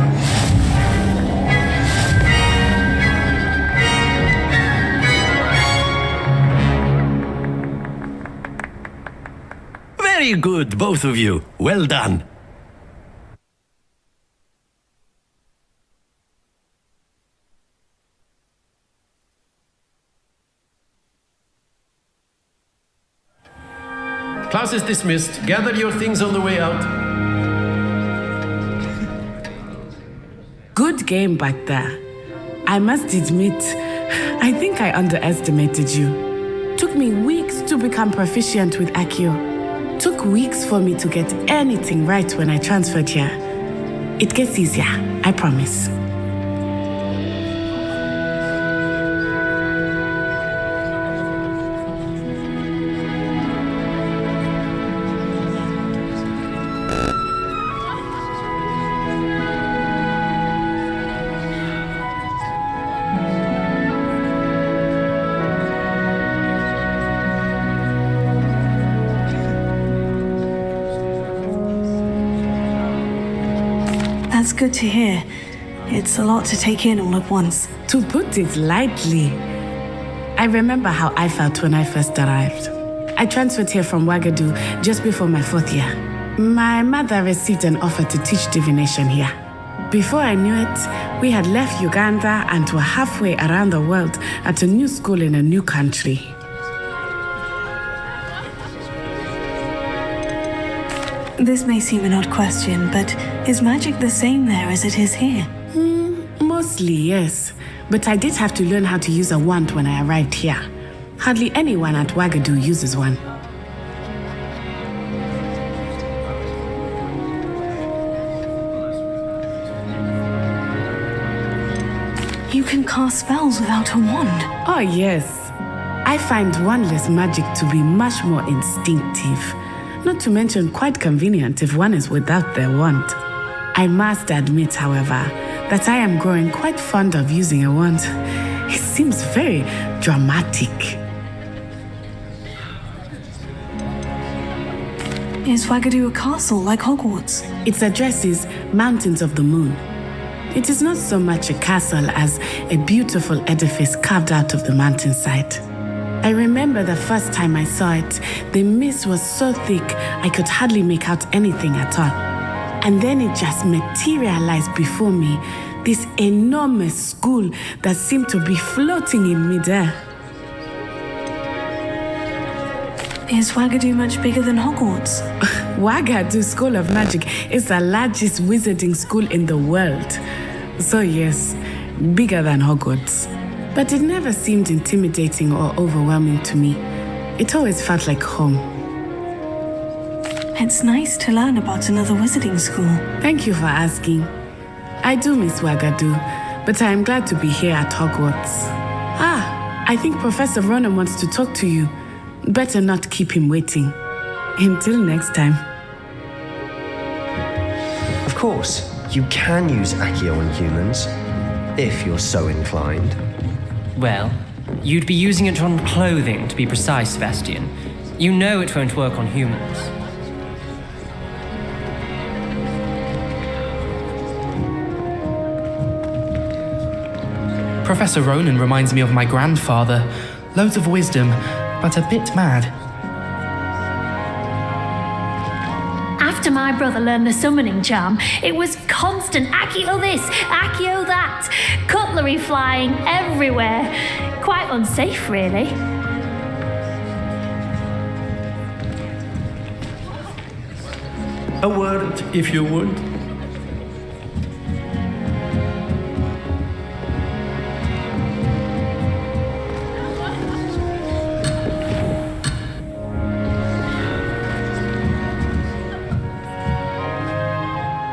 Very good, both of you. Well done. Class is dismissed. Gather your things on the way out. Good game back there. I must admit, I think I underestimated you. Took me weeks to become proficient with Accio. Took weeks for me to get anything right when I transferred here. It gets easier, I promise. That's good to hear. It's a lot to take in all at once. To put it lightly, I remember how I felt when I first arrived. I transferred here from Ouagadougou just before my 4th year. My mother received an offer to teach divination here. Before I knew it, we had left Uganda and were halfway around the world at a new school in a new country. This may seem an odd question, but is magic the same there as it is here? Mostly, yes. But I did have to learn how to use a wand when I arrived here. Hardly anyone at Ouagadougou uses one. You can cast spells without a wand. Oh, yes. I find wandless magic to be much more instinctive. Not to mention quite convenient if one is without their wand. I must admit, however, that I am growing quite fond of using a wand. It seems very dramatic. Is Ouagadougou a castle like Hogwarts? Its address is Mountains of the Moon. It is not so much a castle as a beautiful edifice carved out of the mountainside. I remember the first time I saw it, the mist was so thick I could hardly make out anything at all. And then it just materialized before me, this enormous school that seemed to be floating in midair. Is Ouagadougou much bigger than Hogwarts? Ouagadougou School of Magic is the largest wizarding school in the world. So yes, bigger than Hogwarts. But it never seemed intimidating or overwhelming to me. It always felt like home. It's nice to learn about another wizarding school. Thank you for asking. I do miss Ouagadougou, but I am glad to be here at Hogwarts. I think Professor Ronan wants to talk to you. Better not keep him waiting. Until next time. Of course, you can use Accio on humans, if you're so inclined. Well, you'd be using it on clothing, to be precise, Sebastian. You know it won't work on humans. Professor Ronan reminds me of my grandfather. Loads of wisdom, but a bit mad. After my brother learned the summoning charm, it was constant Accio this, Accio that, cutlery flying everywhere. Quite unsafe, really. A word, if you would.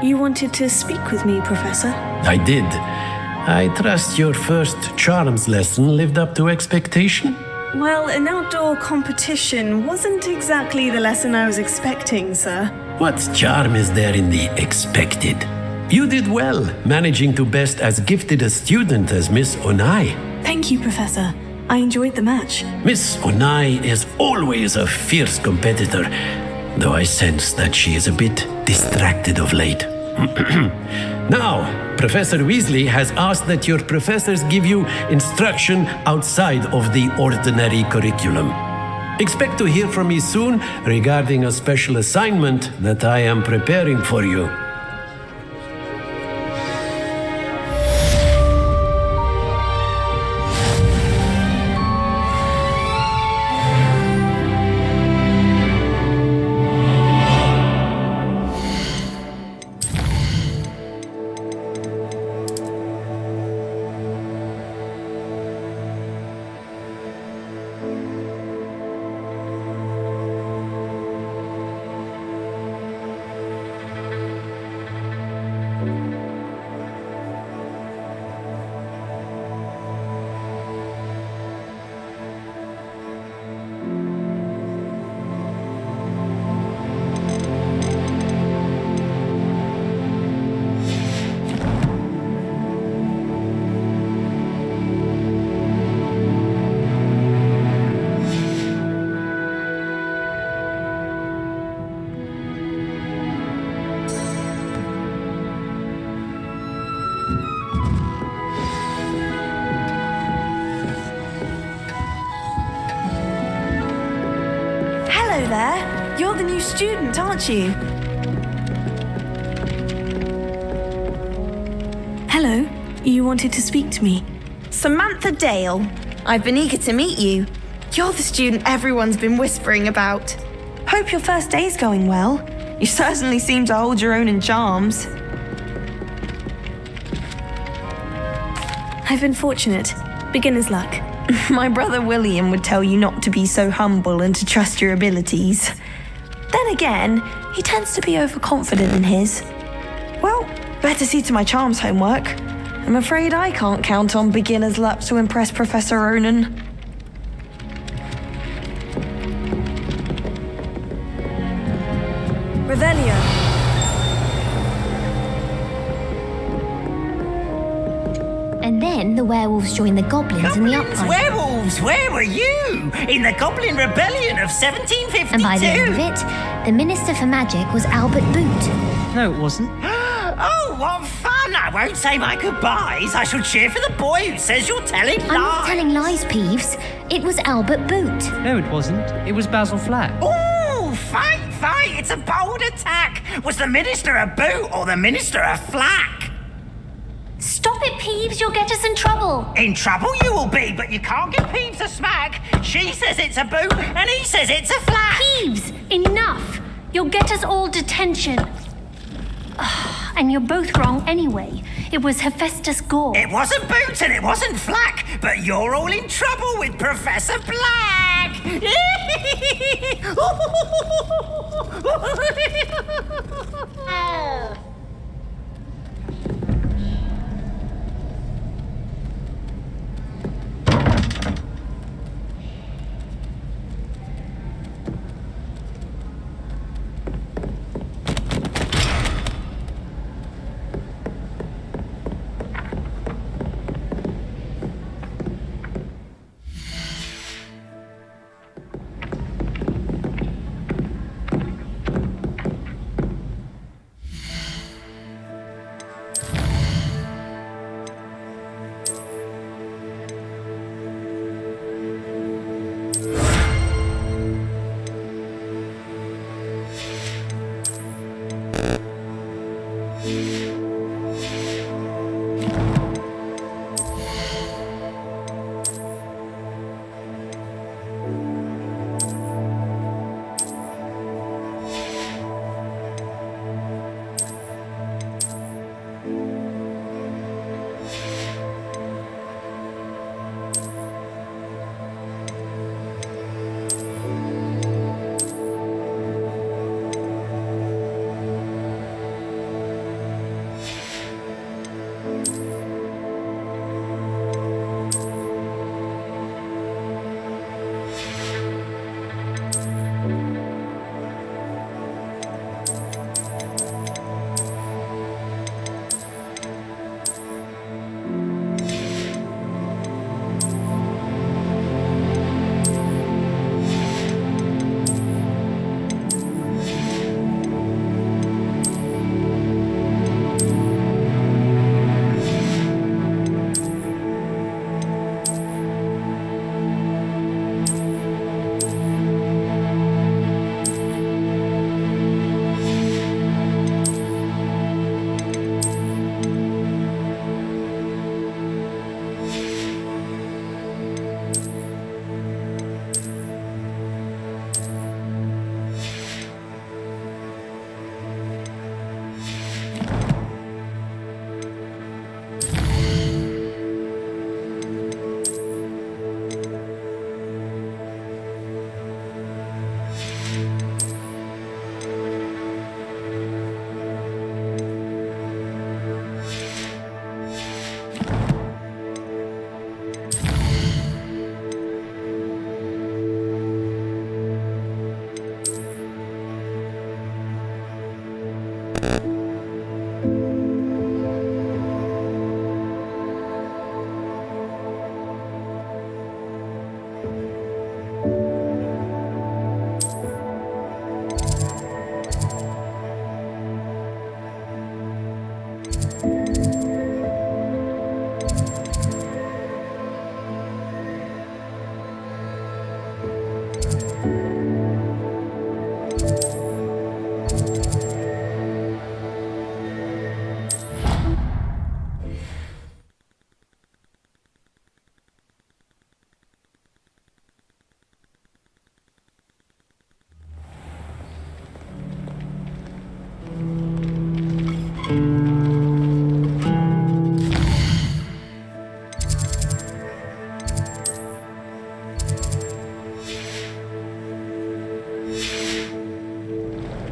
You wanted to speak with me, Professor? I did. I trust your first charms lesson lived up to expectation? Well, an outdoor competition wasn't exactly the lesson I was expecting, sir. What charm is there in the expected? You did well, managing to best as gifted a student as Miss Onai. Thank you, Professor. I enjoyed the match. Miss Onai is always a fierce competitor, though I sense that she is a bit distracted of late. Now, Professor Weasley has asked that your professors give you instruction outside of the ordinary curriculum. Expect to hear from me soon regarding a special assignment that I am preparing for you. Hello there. You're the new student, aren't you? Hello. You wanted to speak to me. Samantha Dale. I've been eager to meet you. You're the student everyone's been whispering about. Hope your first day's going well. You certainly seem to hold your own in charms. I've been fortunate. Beginner's luck. My brother William would tell you not to be so humble and to trust your abilities. Then again, he tends to be overconfident in his. Well, better see to my charms homework. I'm afraid I can't count on beginner's luck to impress Professor Ronan. Revelio. And then the werewolves joined the goblins in the uprising. Werewolves, where were you? In the Goblin Rebellion of 1752? And by the end of it, the Minister for Magic was Albert Boot. No, it wasn't. Oh, what fun! I won't say my goodbyes. I shall cheer for the boy who says you're telling lies. I'm not telling lies, Peeves. It was Albert Boot. No, it wasn't. It was Basil Flack. Ooh, fight! It's a bold attack. Was the Minister a Boot or the Minister a Flack? Stop it, Peeves. You'll get us in trouble. In trouble you will be, but you can't give Peeves a smack. She says it's a Boot and he says it's a Flack. Peeves, enough. You'll get us all detention. And you're both wrong anyway. It was Hephaestus Gore. It wasn't Boot and it wasn't Flack, but you're all in trouble with Professor Black.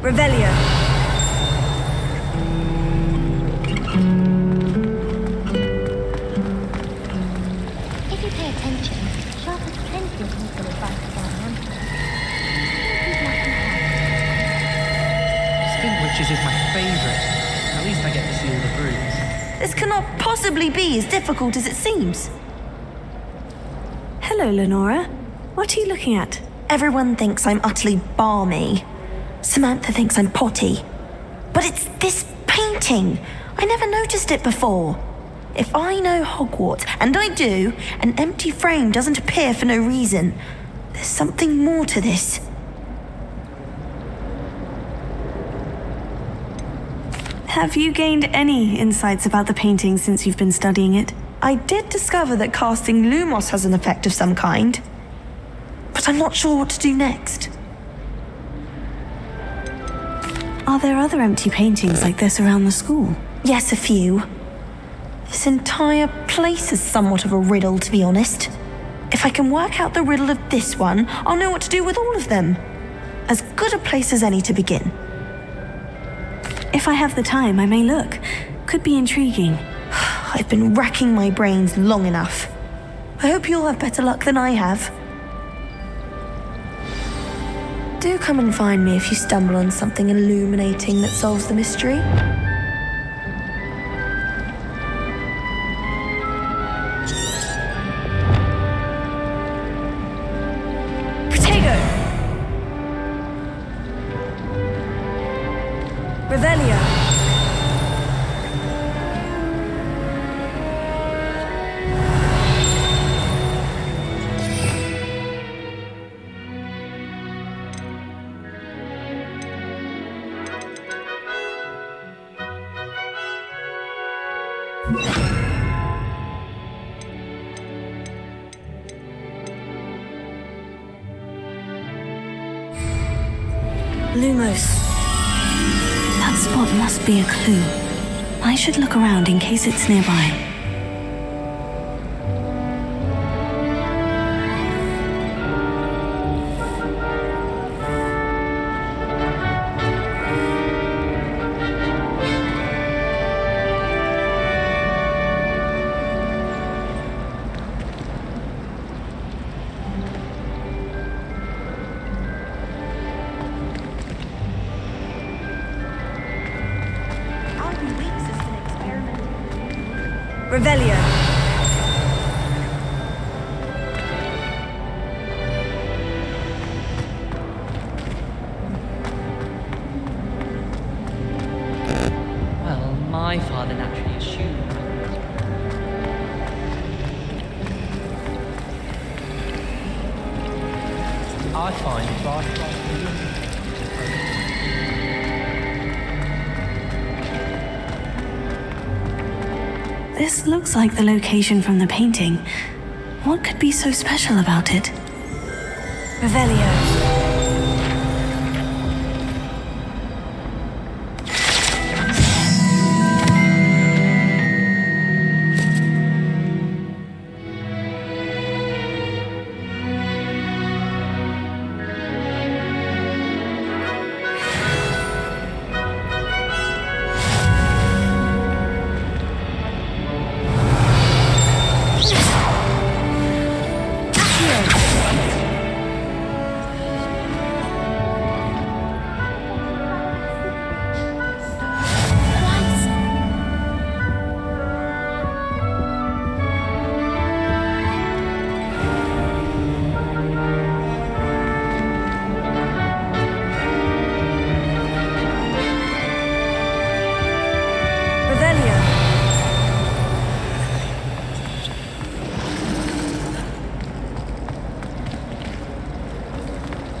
Revelio. If you pay attention, Sharp has plenty of useful advice about the Emperor. Witches is my favourite. At least I get to see all the brooms. This cannot possibly be as difficult as it seems. Hello, Lenora. What are you looking at? Everyone thinks I'm utterly balmy. Samantha thinks I'm potty. But it's this painting. I never noticed it before. If I know Hogwarts, and I do, an empty frame doesn't appear for no reason. There's something more to this. Have you gained any insights about the painting since you've been studying it? I did discover that casting Lumos has an effect of some kind. But I'm not sure what to do next. Are there other empty paintings like this around the school? Yes, a few. This entire place is somewhat of a riddle, to be honest. If I can work out the riddle of this one, I'll know what to do with all of them. As good a place as any to begin. If I have the time, I may look. Could be intriguing. I've been racking my brains long enough. I hope you'll have better luck than I have. Do come and find me if you stumble on something illuminating that solves the mystery. Revelio. Lumos. That spot must be a clue. I should look around in case it's nearby. Revelio. Well, my father naturally assumed. I find This looks like the location from the painting. What could be so special about it? Revelio.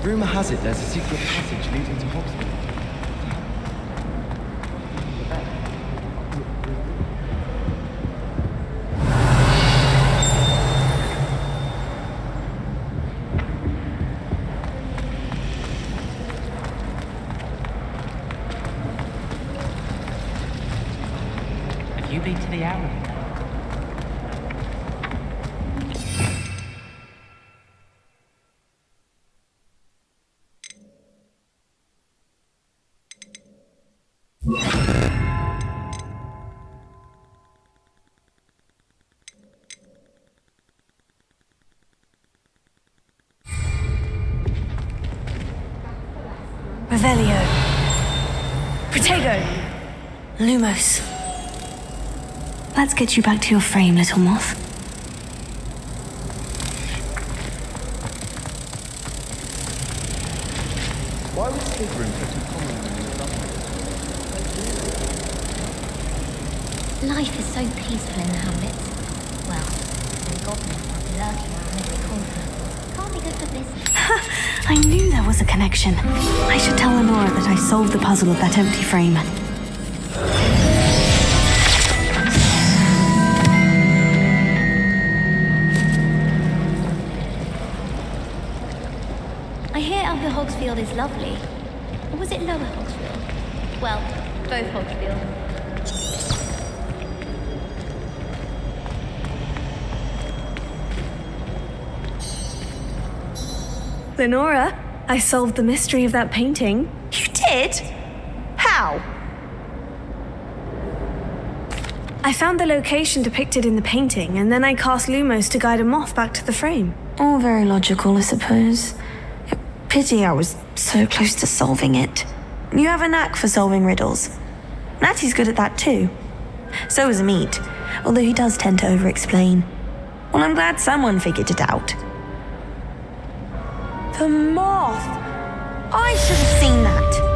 Rumour has it there's a secret passage leading to Hogwarts. Have you been to the Arrow? Revelio. Protego. Lumos. Let's get you back to your frame, little moth. Why was Slytherin such a common Life is so peaceful in the hamlets. Well, the goblins are lurking around every corner. Can't be good for business. I knew there was a connection. I should tell Lenora that I solved the puzzle of that empty frame. I hear Upper Hogsfield is lovely. Or was it Lower Hogsfield? Well, both Hogsfield. Lenora, I solved the mystery of that painting. You did? How? I found the location depicted in the painting, and then I cast Lumos to guide a moth back to the frame. All very logical, I suppose. Pity I was so close to solving it. You have a knack for solving riddles. Natty's good at that too. So is Amit, although he does tend to over-explain. Well, I'm glad someone figured it out. The moth! I should have seen that.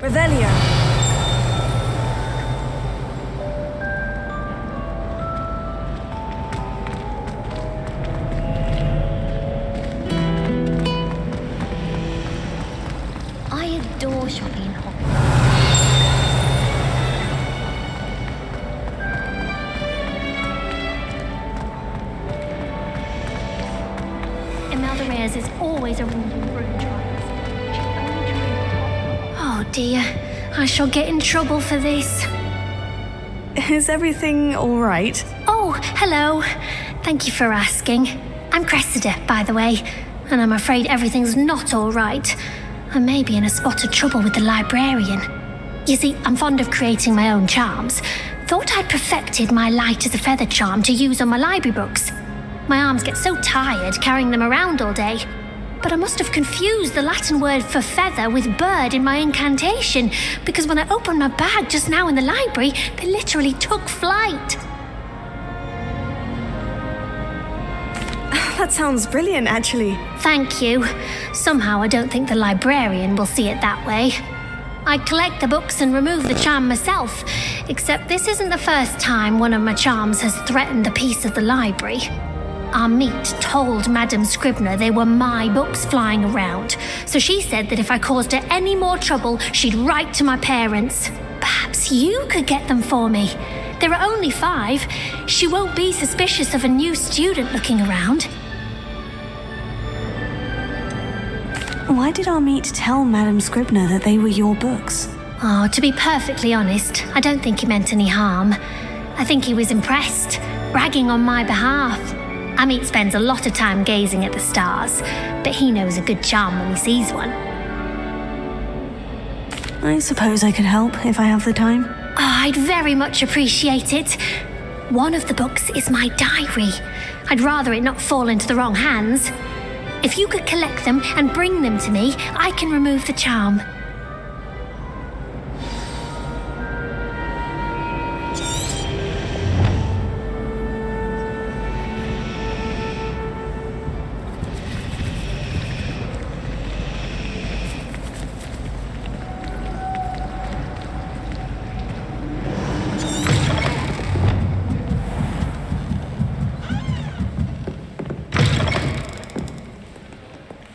Revelio. I adore shopping in Hogwarts. Imelda Reyes is always a room trials. Oh dear, I shall get in trouble for this. Is everything all right? Oh, hello. Thank you for asking. I'm Cressida, by the way, and I'm afraid everything's not all right. I may be in a spot of trouble with the librarian. You see, I'm fond of creating my own charms. Thought I'd perfected my light as a feather charm to use on my library books. My arms get so tired carrying them around all day. But I must have confused the Latin word for feather with bird in my incantation, because when I opened my bag just now in the library, they literally took flight. That sounds brilliant, actually. Thank you. Somehow I don't think the librarian will see it that way. I collect the books and remove the charm myself, except this isn't the first time one of my charms has threatened the peace of the library. Amit told Madame Scribner they were my books flying around, so she said that if I caused her any more trouble, she'd write to my parents. Perhaps you could get them for me. There are only 5. She won't be suspicious of a new student looking around. Why did Amit tell Madame Scribner that they were your books? Oh, to be perfectly honest, I don't think he meant any harm. I think he was impressed, bragging on my behalf. Amit spends a lot of time gazing at the stars, but he knows a good charm when he sees one. I suppose I could help if I have the time. Oh, I'd very much appreciate it. One of the books is my diary. I'd rather it not fall into the wrong hands. If you could collect them and bring them to me, I can remove the charm.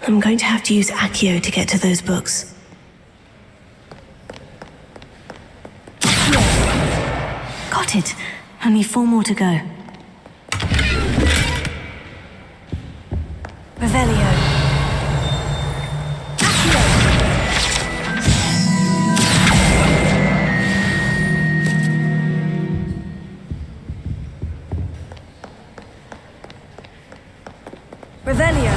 I'm going to have to use Accio to get to those books. Got it. Only 4 more to go. Revelio. Revelio.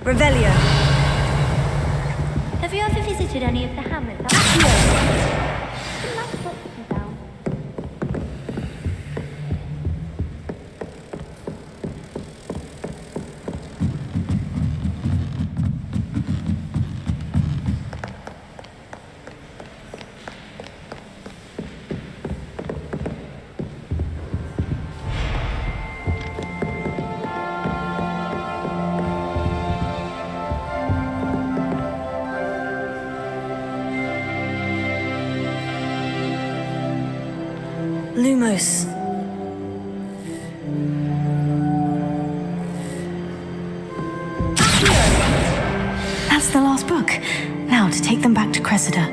Revelio. Have you ever visited any of the hamlets? Lumos. That's the last book. Now to take them back to Cressida.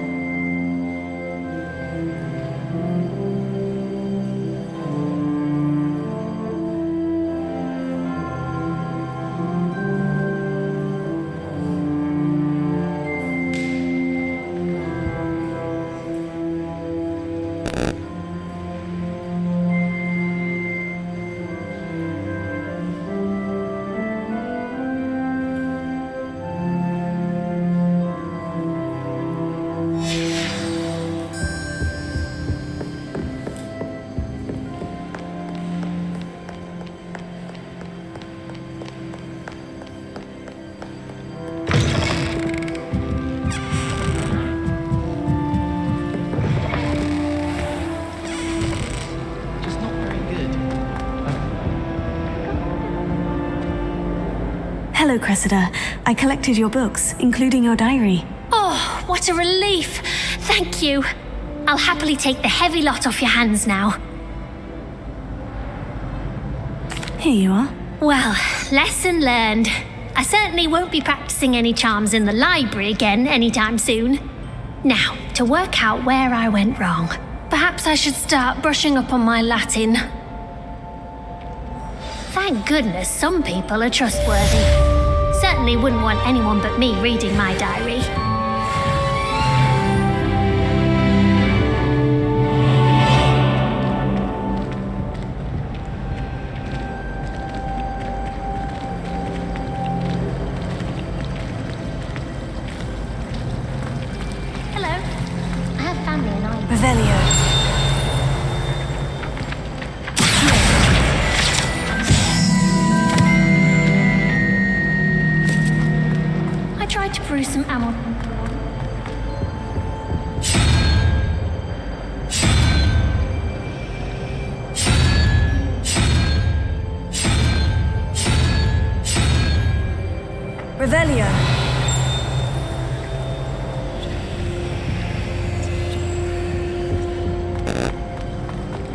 Hello, Cressida. I collected your books, including your diary. Oh, what a relief. Thank you. I'll happily take the heavy lot off your hands now. Here you are. Well, lesson learned. I certainly won't be practicing any charms in the library again anytime soon. Now, to work out where I went wrong. Perhaps I should start brushing up on my Latin. Thank goodness some people are trustworthy. Certainly wouldn't want anyone but me reading my diary. Hello. I have family in Ireland. Revelio. Tried to brew some ammo. Revelio.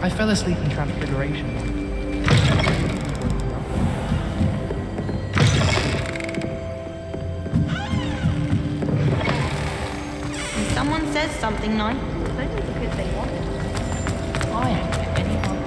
I fell asleep in Transfiguration. Someone says something nice, it's only because they want it. I ain't get anyone.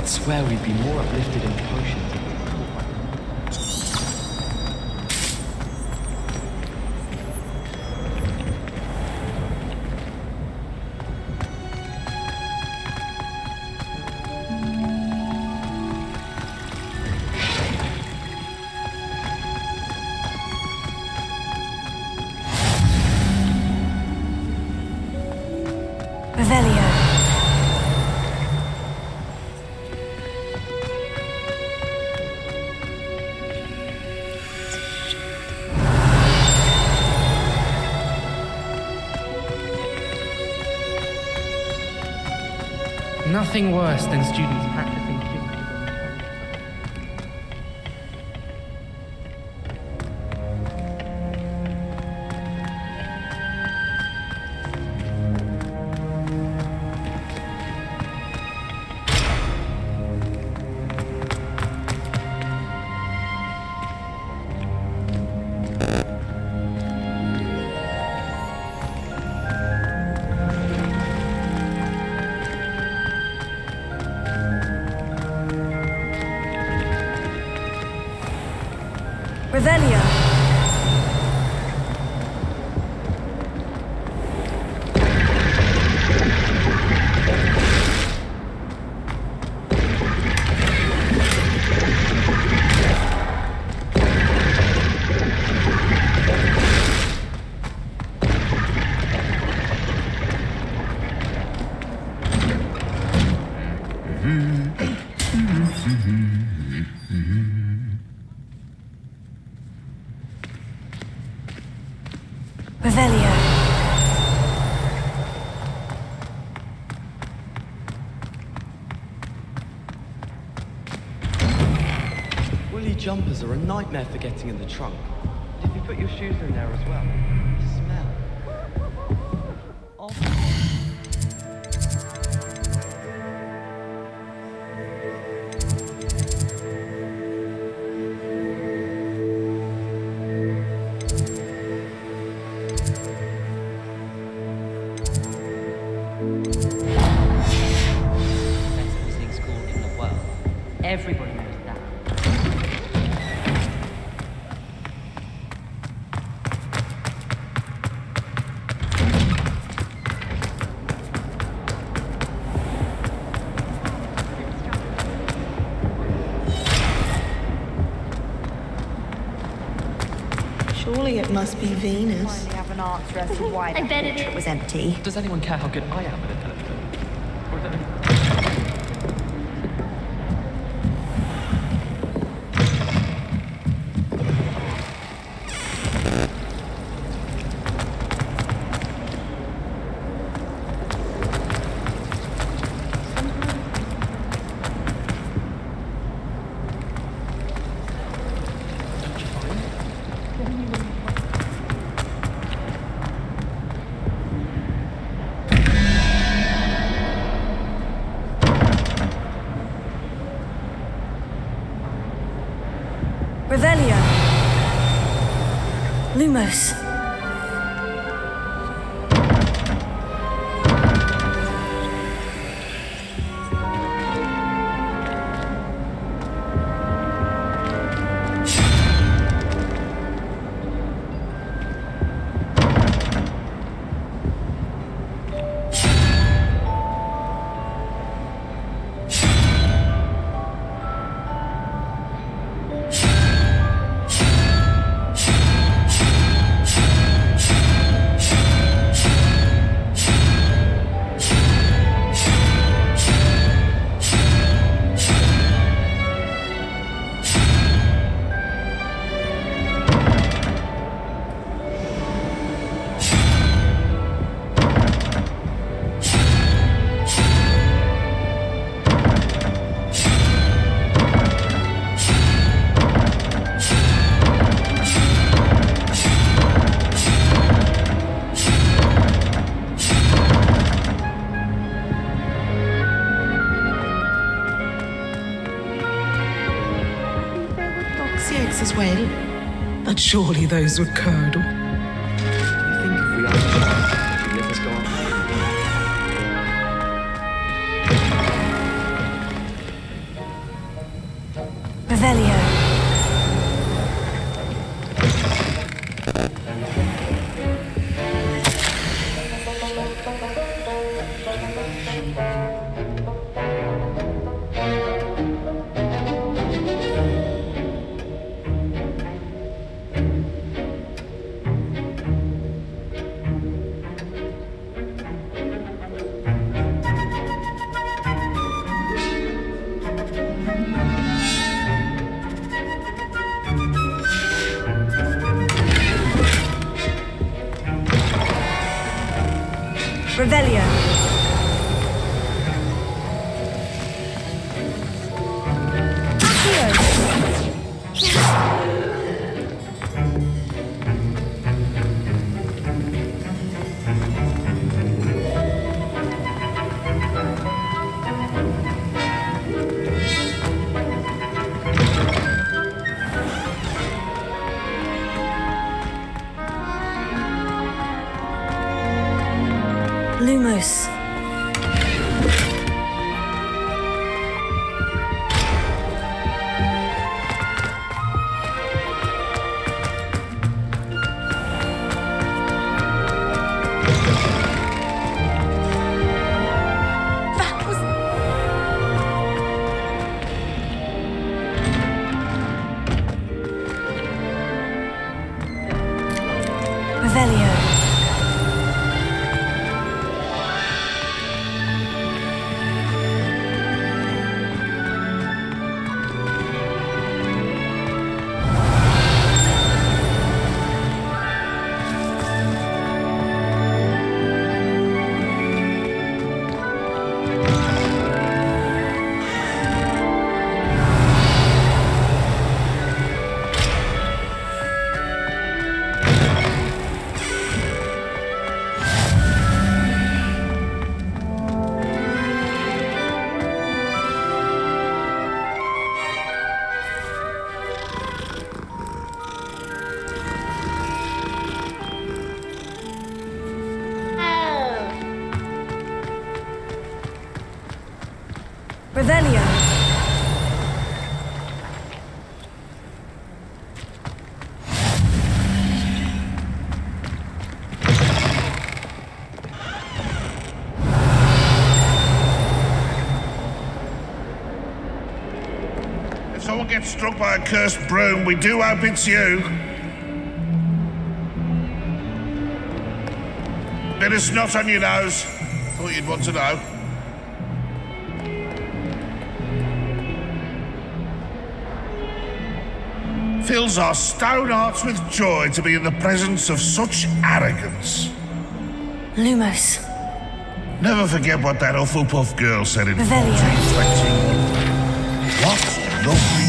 I'd swear we'd be more uplifted in potions if we were caught by them. Revelio. Nothing worse than students practicing physical. Revelio. Revelio. Woolly jumpers are a nightmare for getting in the trunk. And if you put your shoes in there as well, the smell. Everybody knows that. Surely it must be Venus. Finally have an answer as to why I that bet it portrait was empty. Does anyone care how good I am at a telescope? Or is it... Revelio. Lumos. As well, but surely those would curdle. Do you think if we asked them, she'd let us go on? Revelio. Revelio. Lumos. Revelio. Revelio. If someone gets struck by a cursed broom, we do hope it's you. Bit of snot on your nose. Thought you'd want to know. Fills our stone hearts with joy to be in the presence of such arrogance. Lumos. Never forget what that Hufflepuff girl said in Revelio. 1420. What lovely.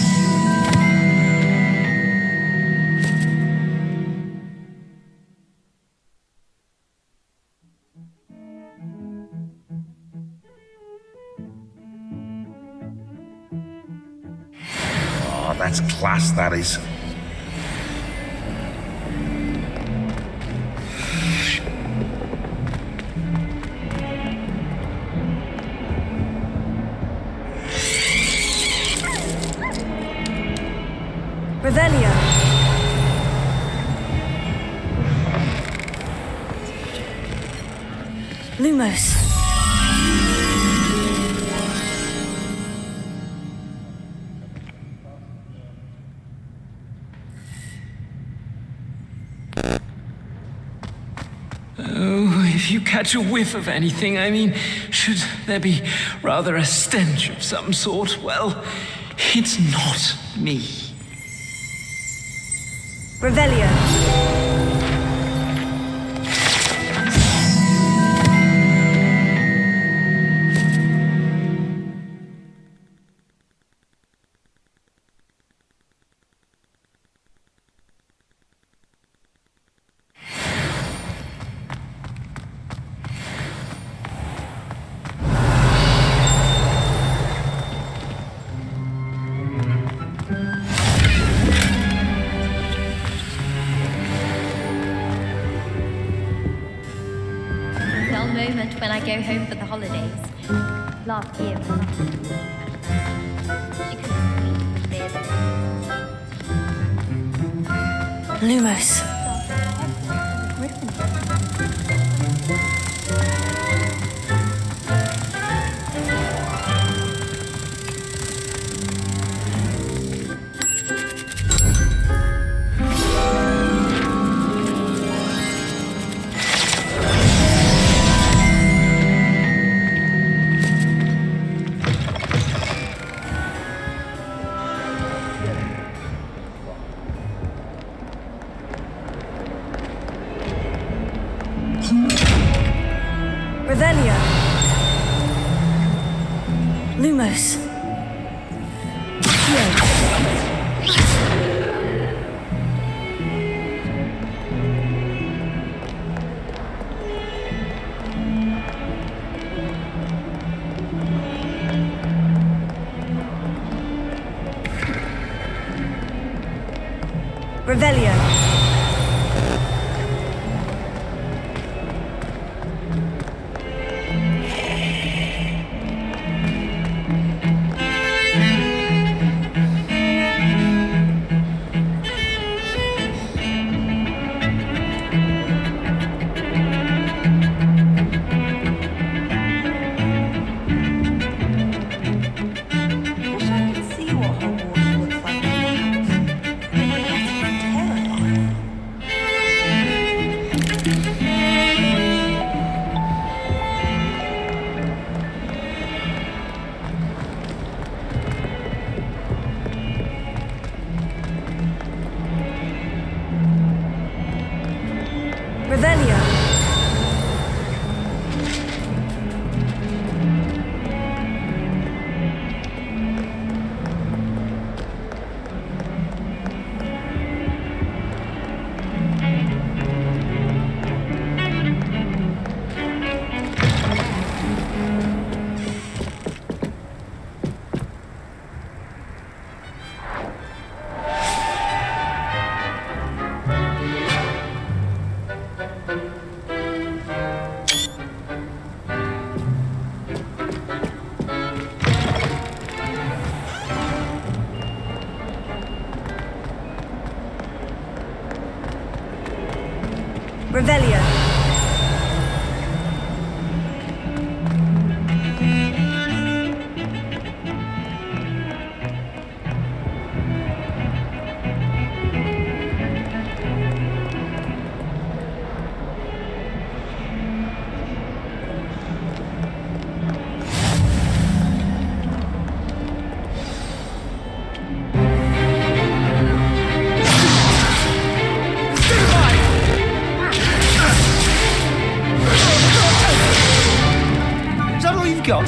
Oh, that's class, that is. Revelio. Lumos. Oh, if you catch a whiff of anything, I mean, should there be rather a stench of some sort, well, it's not me. Revelio. Moment when I go home for the holidays. Last year, she couldn't sleep for fear Lumos. Revelio. Lumos. Revelio. See what Hogwarts looks like. Terrifying. Revelio. Revelio. Is that all you've got?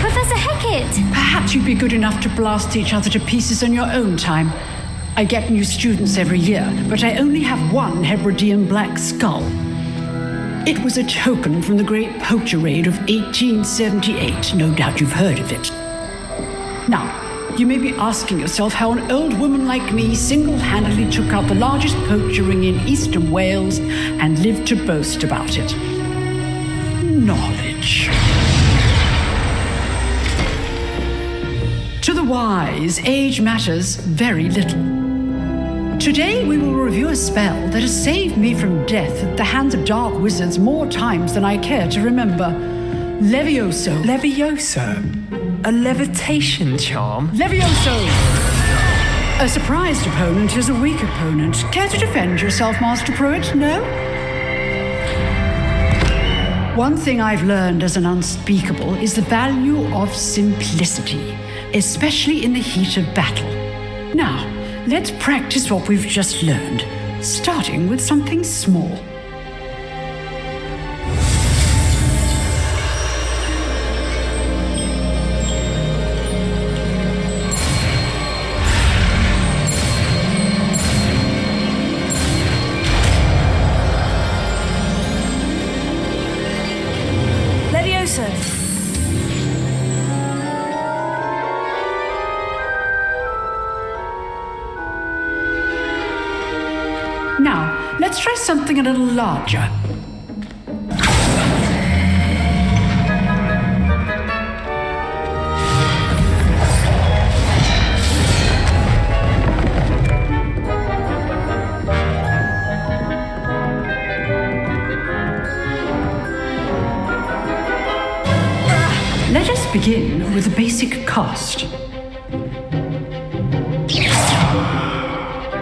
Professor Hecat! Perhaps you'd be good enough to blast each other to pieces on your own time. I get new students every year, but I only have one Hebridean black skull. It was a token from the Great Poacher Raid of 1878. No doubt you've heard of it. Now, you may be asking yourself how an old woman like me single-handedly took out the largest poacher ring in eastern Wales and lived to boast about it. Knowledge. To the wise, age matters very little. Today we will review a spell that has saved me from death at the hands of dark wizards more times than I care to remember. Levioso. Levioso? A levitation charm? Levioso! A surprised opponent is a weak opponent. Care to defend yourself, Master Pruitt? No? One thing I've learned as an unspeakable is the value of simplicity, especially in the heat of battle. Now, let's practice what we've just learned, starting with something small. Levioso. Now, let's try something a little larger. begin with the basic cast.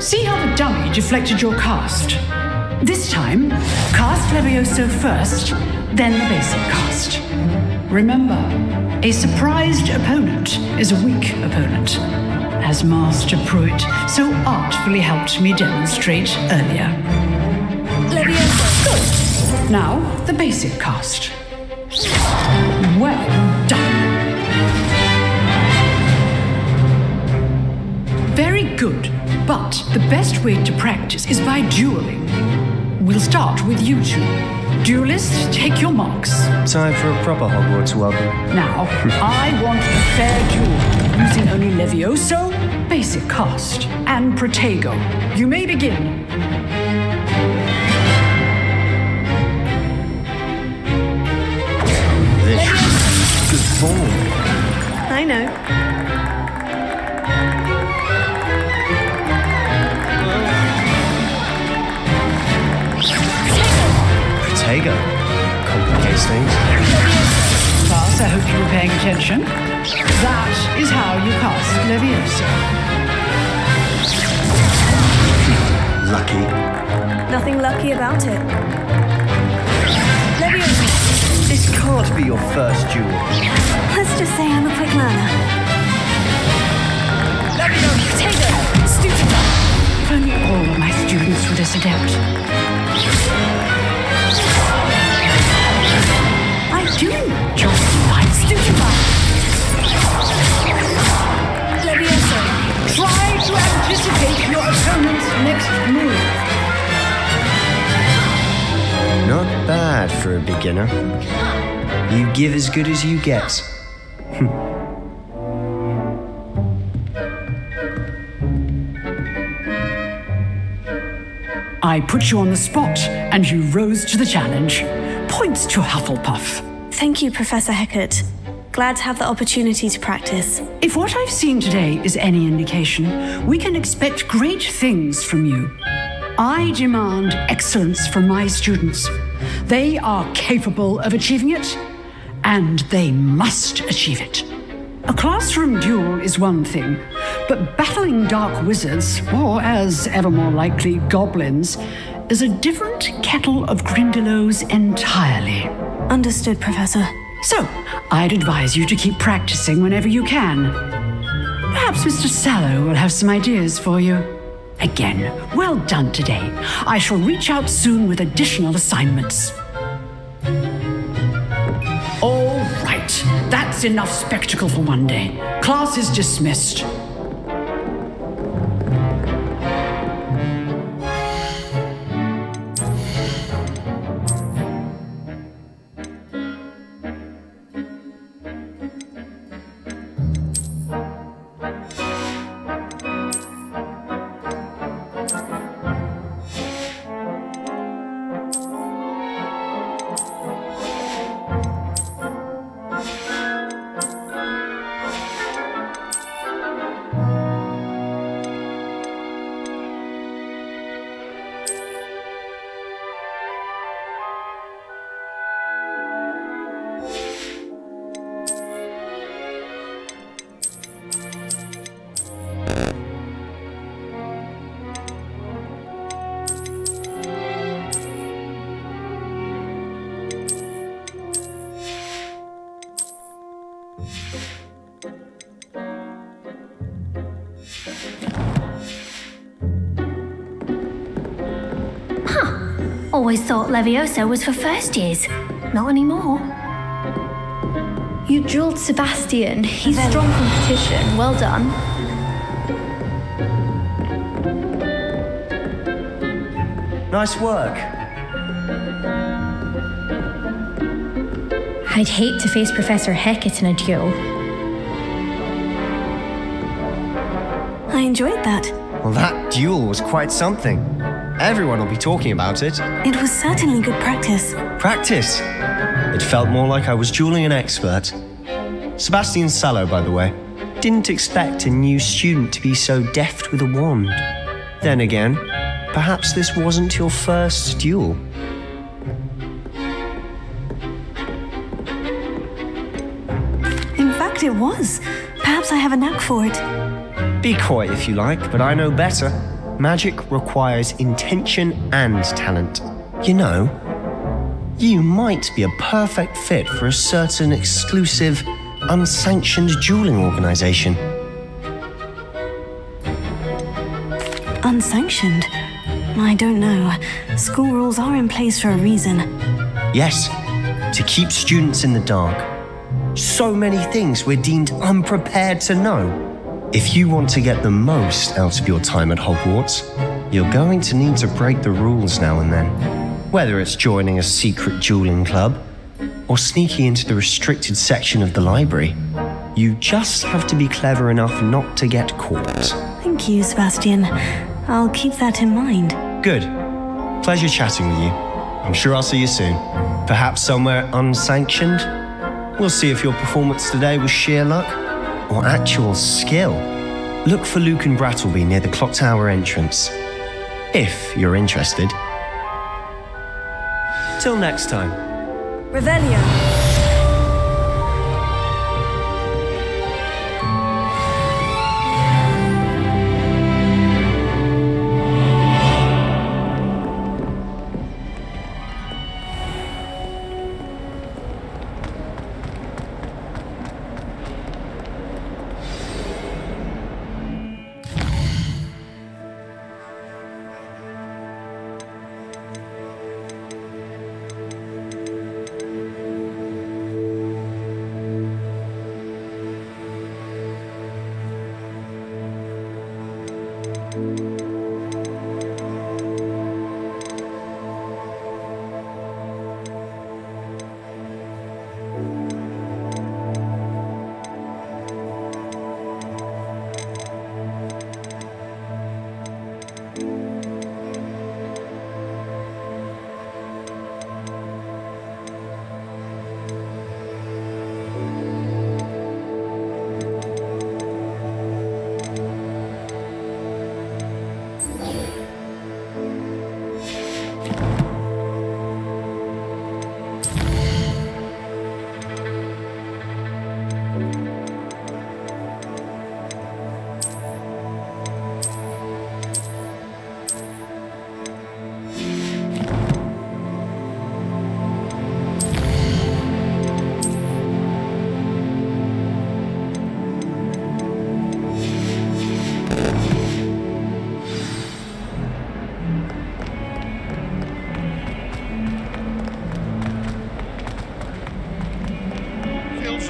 See how the dummy deflected your cast? This time, cast Levioso first, then the basic cast. Remember, a surprised opponent is a weak opponent, as Master Pruitt so artfully helped me demonstrate earlier. Levioso. Good. Now, the basic cast. Well done. Very good, but the best way to practice is by dueling. We'll start with you two. Duelists, take your marks. Time for a proper Hogwarts welcome. Now, I want a fair duel, using only Levioso, basic cast, and Protego. You may begin. Good form. I know. Protego. Complicates things. Class, I hope you were paying attention. That is how you cast Levioso. Lucky. Nothing lucky about it. Levioso. This can't be your first duel. Let's just say I'm a quick learner. Levioso. Protego. Stupid. If only all of my students were this adept. I do just like stupefy. Levioso. Try to anticipate your opponent's next move. Not bad for a beginner. You give as good as you get. I put you on the spot, and you rose to the challenge. Points to Hufflepuff. Thank you, Professor Hecat. Glad to have the opportunity to practice. If what I've seen today is any indication, we can expect great things from you. I demand excellence from my students. They are capable of achieving it, and they must achieve it. A classroom duel is one thing, but battling dark wizards, or as ever more likely, goblins, is a different kettle of Grindylows entirely. Understood, Professor. So, I'd advise you to keep practicing whenever you can. Perhaps Mr. Sallow will have some ideas for you. Again, well done today. I shall reach out soon with additional assignments. All right, that's enough spectacle for one day. Class is dismissed. Always thought Levioso was for first years. Not anymore. You dueled Sebastian. He's strong competition. Well done. Nice work. I'd hate to face Professor Hecat in a duel. I enjoyed that. Well, that duel was quite something. Everyone will be talking about it. It was certainly good practice. Practice? It felt more like I was dueling an expert. Sebastian Sallow, by the way. Didn't expect a new student to be so deft with a wand. Then again, perhaps this wasn't your first duel. suspect it was. Perhaps I have a knack for it. Be quiet if you like, but I know better. Magic requires intention and talent. You know, you might be a perfect fit for a certain exclusive, unsanctioned dueling organization. Unsanctioned? I don't know. School rules are in place for a reason. Yes, to keep students in the dark. So many things we're deemed unprepared to know. If you want to get the most out of your time at Hogwarts, you're going to need to break the rules now and then. Whether it's joining a secret dueling club or sneaking into the restricted section of the library, you just have to be clever enough not to get caught. Thank you, Sebastian. I'll keep that in mind. Good. Pleasure chatting with you. I'm sure I'll see you soon. Perhaps somewhere unsanctioned? We'll see if your performance today was sheer luck or actual skill. Look for Luke and Brattleby near the clock tower entrance, if you're interested. Till next time. Revelio.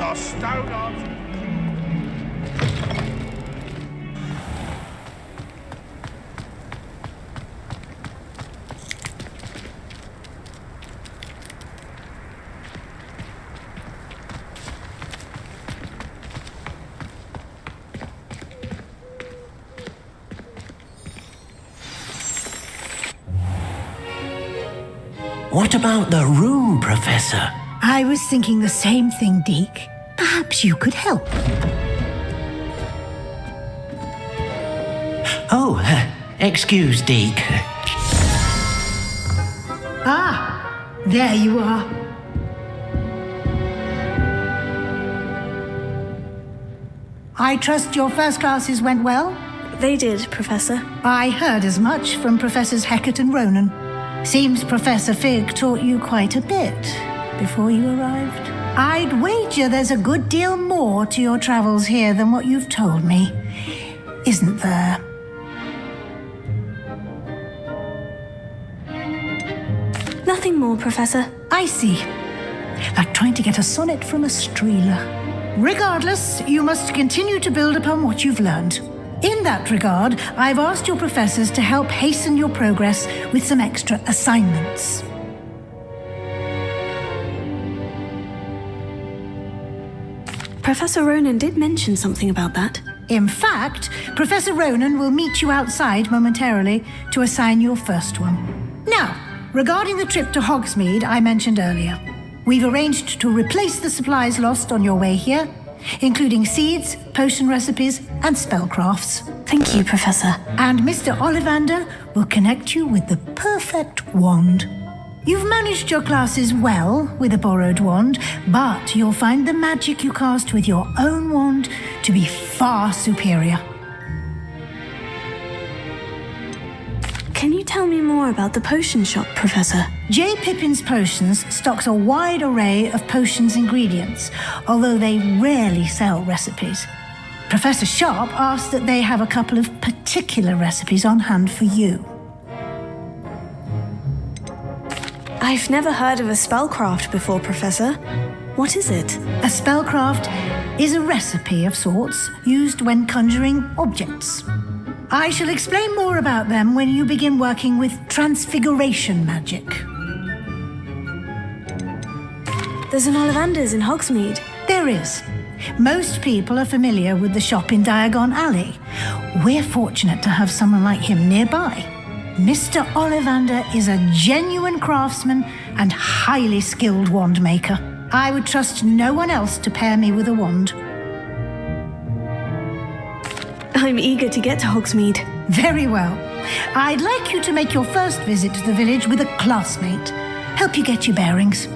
Are stout on. What about the room, Professor? I was thinking the same thing, Deke. Perhaps you could help. Oh, excuse, Deke. Ah, there you are. I trust your first classes went well? They did, Professor. I heard as much from Professors Hecat and Ronan. Seems Professor Fig taught you quite a bit before you arrived. I'd wager there's a good deal more to your travels here than what you've told me, isn't there? Nothing more, Professor. I see. Like trying to get a sonnet from a streeler. Regardless, you must continue to build upon what you've learned. In that regard, I've asked your professors to help hasten your progress with some extra assignments. Professor Ronan did mention something about that. In fact, Professor Ronan will meet you outside momentarily to assign your first one. Now, regarding the trip to Hogsmeade I mentioned earlier, we've arranged to replace the supplies lost on your way here, including seeds, potion recipes, and spellcrafts. Thank you, Professor. And Mr. Ollivander will connect you with the perfect wand. You've managed your classes well with a borrowed wand, but you'll find the magic you cast with your own wand to be far superior. Can you tell me more about the potion shop, Professor? J. Pippin's Potions stocks a wide array of potions ingredients, although they rarely sell recipes. Professor Sharp asked that they have a couple of particular recipes on hand for you. I've never heard of a spellcraft before, Professor. What is it? A spellcraft is a recipe of sorts used when conjuring objects. I shall explain more about them when you begin working with transfiguration magic. There's an Ollivander's in Hogsmeade. There is. Most people are familiar with the shop in Diagon Alley. We're fortunate to have someone like him nearby. Mr. Ollivander is a genuine craftsman and highly skilled wand maker. I would trust no one else to pair me with a wand. I'm eager to get to Hogsmeade. Very well. I'd like you to make your first visit to the village with a classmate. Help you get your bearings.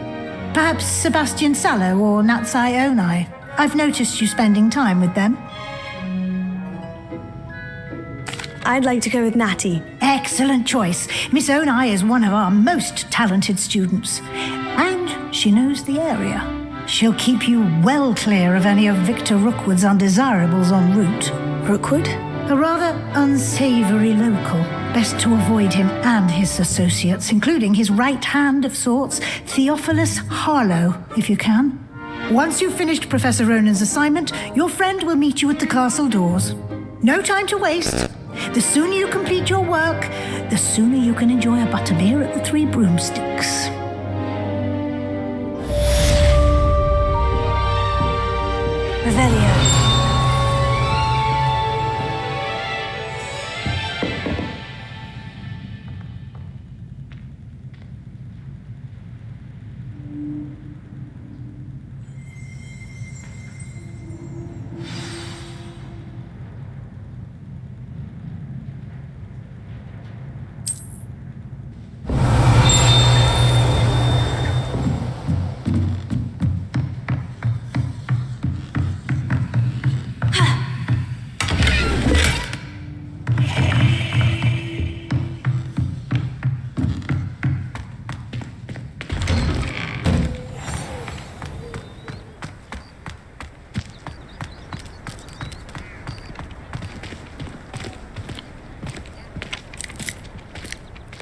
Perhaps Sebastian Sallow or Natsai Onai. I've noticed you spending time with them. I'd like to go with Natty. Excellent choice. Miss Onai is one of our most talented students. And she knows the area. She'll keep you well clear of any of Victor Rookwood's undesirables en route. Rookwood? A rather unsavory local. Best to avoid him and his associates, including his right hand of sorts, Theophilus Harlow, if you can. Once you've finished Professor Ronan's assignment, your friend will meet you at the castle doors. No time to waste. The sooner you complete your work, the sooner you can enjoy a butterbeer at the Three Broomsticks. Revelio.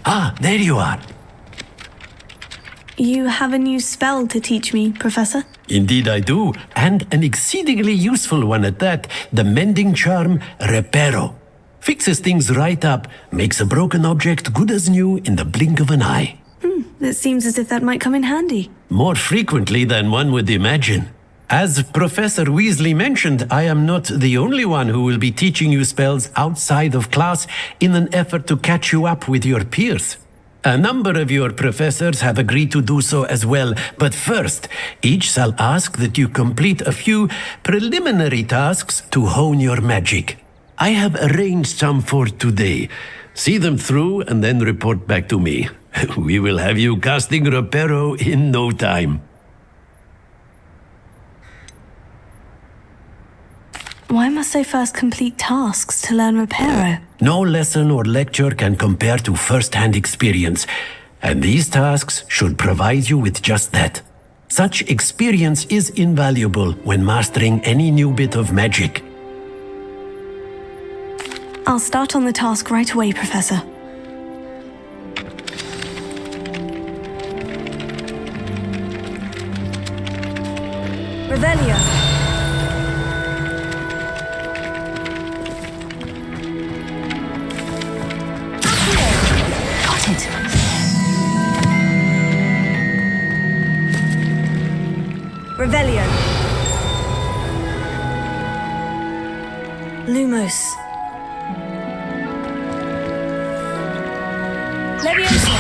Ah, there you are. You have a new spell to teach me, Professor? Indeed I do, and an exceedingly useful one at that. The mending charm, Reparo. Fixes things right up, makes a broken object good as new in the blink of an eye. It seems as if that might come in handy. More frequently than one would imagine. As Professor Weasley mentioned, I am not the only one who will be teaching you spells outside of class in an effort to catch you up with your peers. A number of your professors have agreed to do so as well, but first, each shall ask that you complete a few preliminary tasks to hone your magic. I have arranged some for today. See them through and then report back to me. We will have you casting Reparo in no time. Why must I first complete tasks to learn Reparo? No lesson or lecture can compare to first-hand experience, and these tasks should provide you with just that. Such experience is invaluable when mastering any new bit of magic. I'll start on the task right away, Professor. Revelio. Got it. Revelio. Lumos. Leviosa.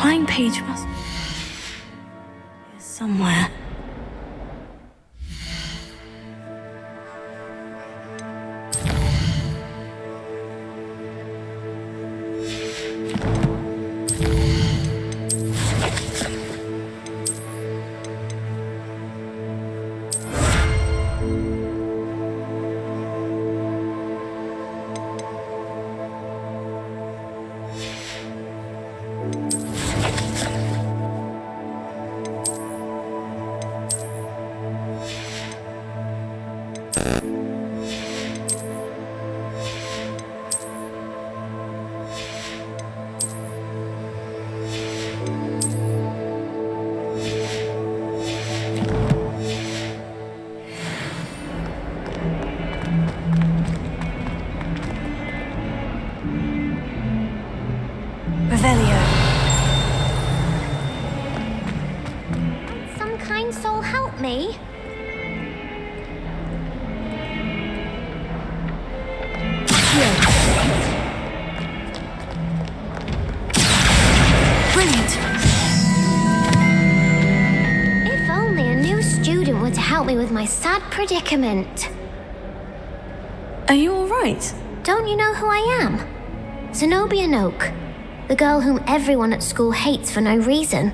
flying page must be here somewhere. Some kind soul help me? Brilliant! If only a new student were to help me with my sad predicament. Are you alright? Don't you know who I am? Zenobia Noak, the girl whom everyone at school hates for no reason.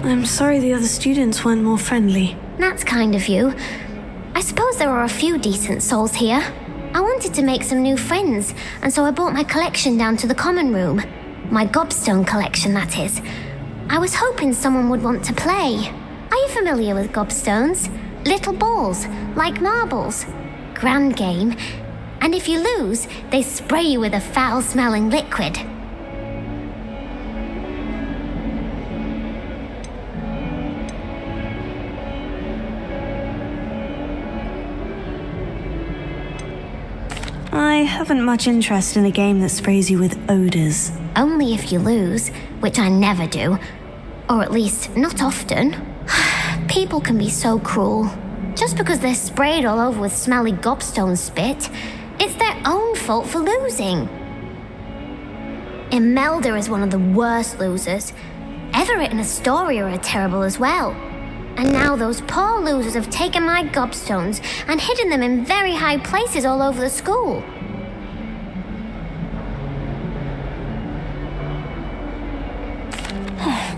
I'm sorry the other students weren't more friendly. That's kind of you. I suppose there are a few decent souls here. I wanted to make some new friends, and so I brought my collection down to the common room. My gobstone collection, that is. I was hoping someone would want to play. Are you familiar with gobstones? Little balls, like marbles. Grand game. And if you lose, they spray you with a foul-smelling liquid. I haven't much interest in a game that sprays you with odors. Only if you lose, which I never do. Or at least, not often. People can be so cruel. Just because they're sprayed all over with smelly gobstone spit, it's their own fault for losing. Imelda is one of the worst losers. Everett and Astoria are terrible as well. And now those poor losers have taken my gobstones and hidden them in very high places all over the school.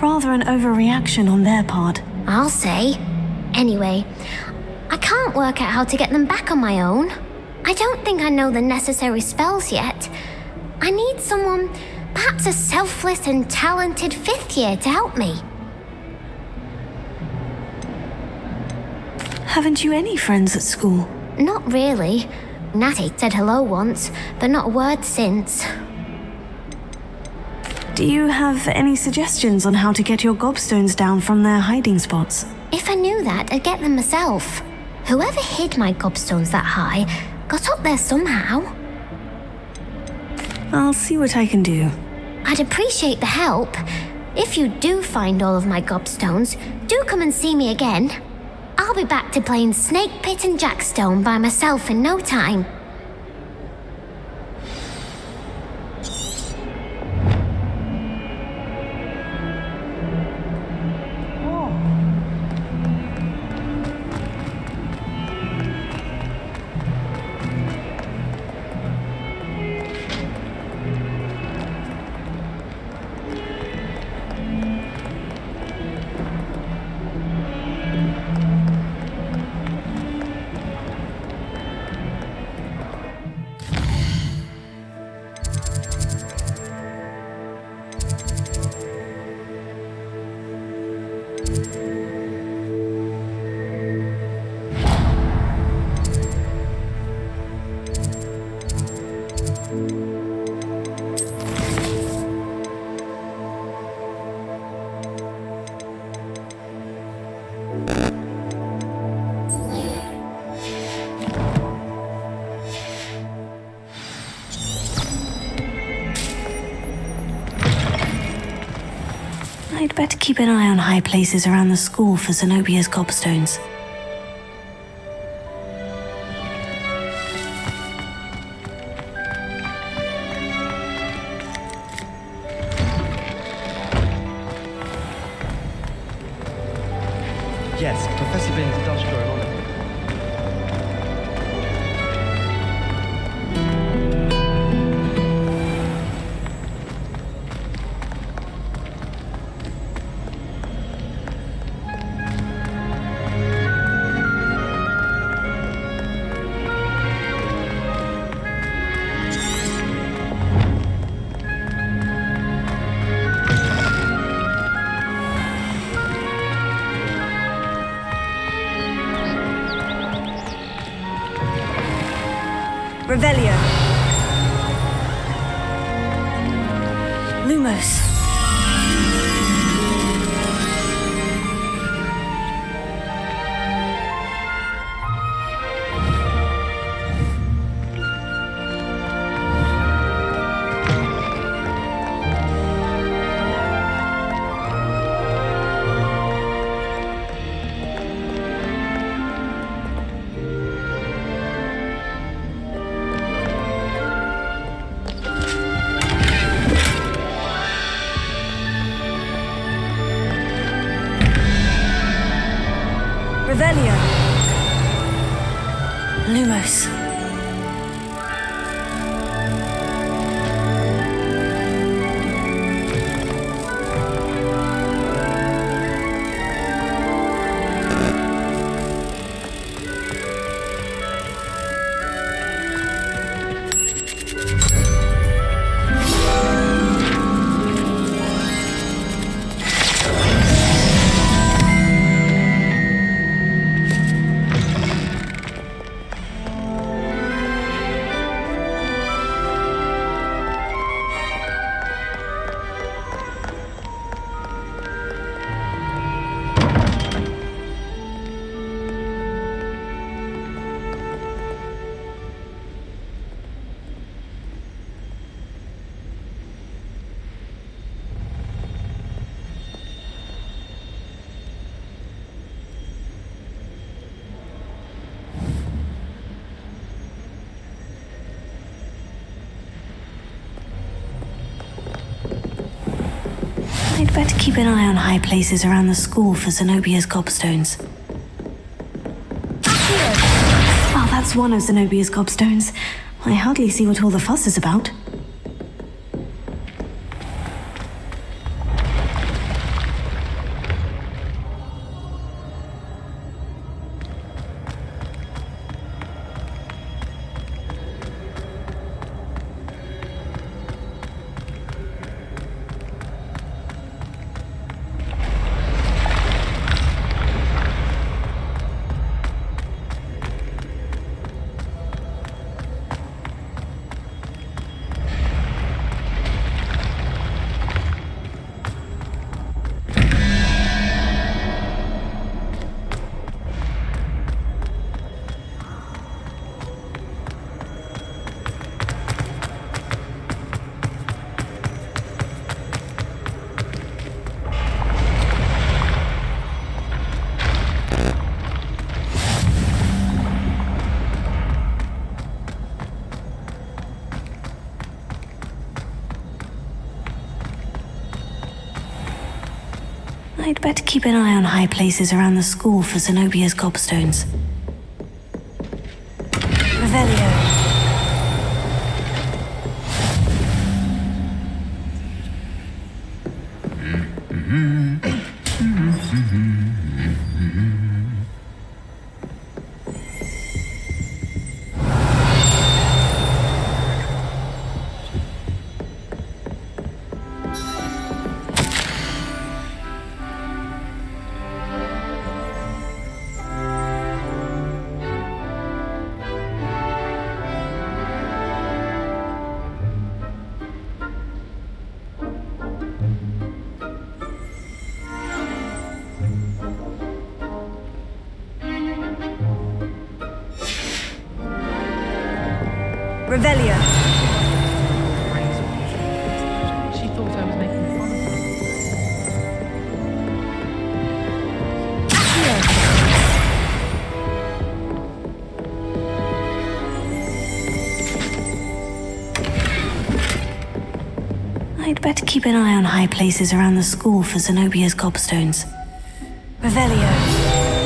Rather an overreaction on their part. I'll say. Anyway, I can't work out how to get them back on my own. I don't think I know the necessary spells yet. I need someone, perhaps a selfless and talented fifth year to help me. Haven't you any friends at school? Not really. Natty said hello once, but not a word since. Do you have any suggestions on how to get your gobstones down from their hiding spots? If I knew that, I'd get them myself. Whoever hid my gobstones that high got up there somehow. I'll see what I can do. I'd appreciate the help. If you do find all of my gobstones, do come and see me again. I'll be back to playing Snake Pit and Jackstone by myself in no time. I'd better keep an eye on high places around the school for Zenobia's gobstones. Yes, Professor Binns does grow on it. Revelio. Lumos. Revelio. Lumos. I'd better keep an eye on high places around the school for Zenobia's gobstones. Oh, that's one of Zenobia's gobstones. I hardly see what all the fuss is about. I'd better keep an eye on high places around the school for Zenobia's gobstones. Revelio. Revelio. She thought I was making fun of her. I'd better keep an eye on high places around the school for Zenobia's gobstones. Revelio.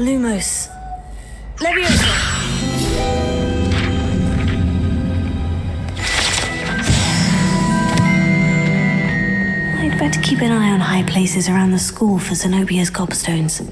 Lumos. Leviosa! I'd better keep an eye on high places around the school for Zenobia's gobstones.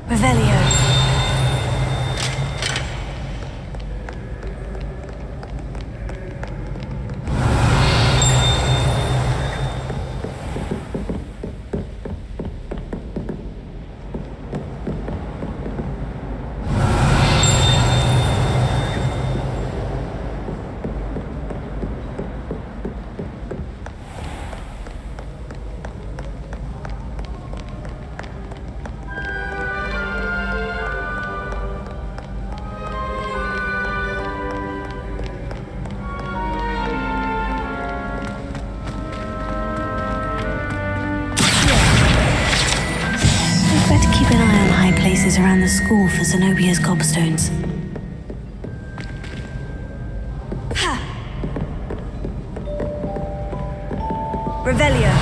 Revelio. Places around the school for Zenobia's gobstones. Revelio.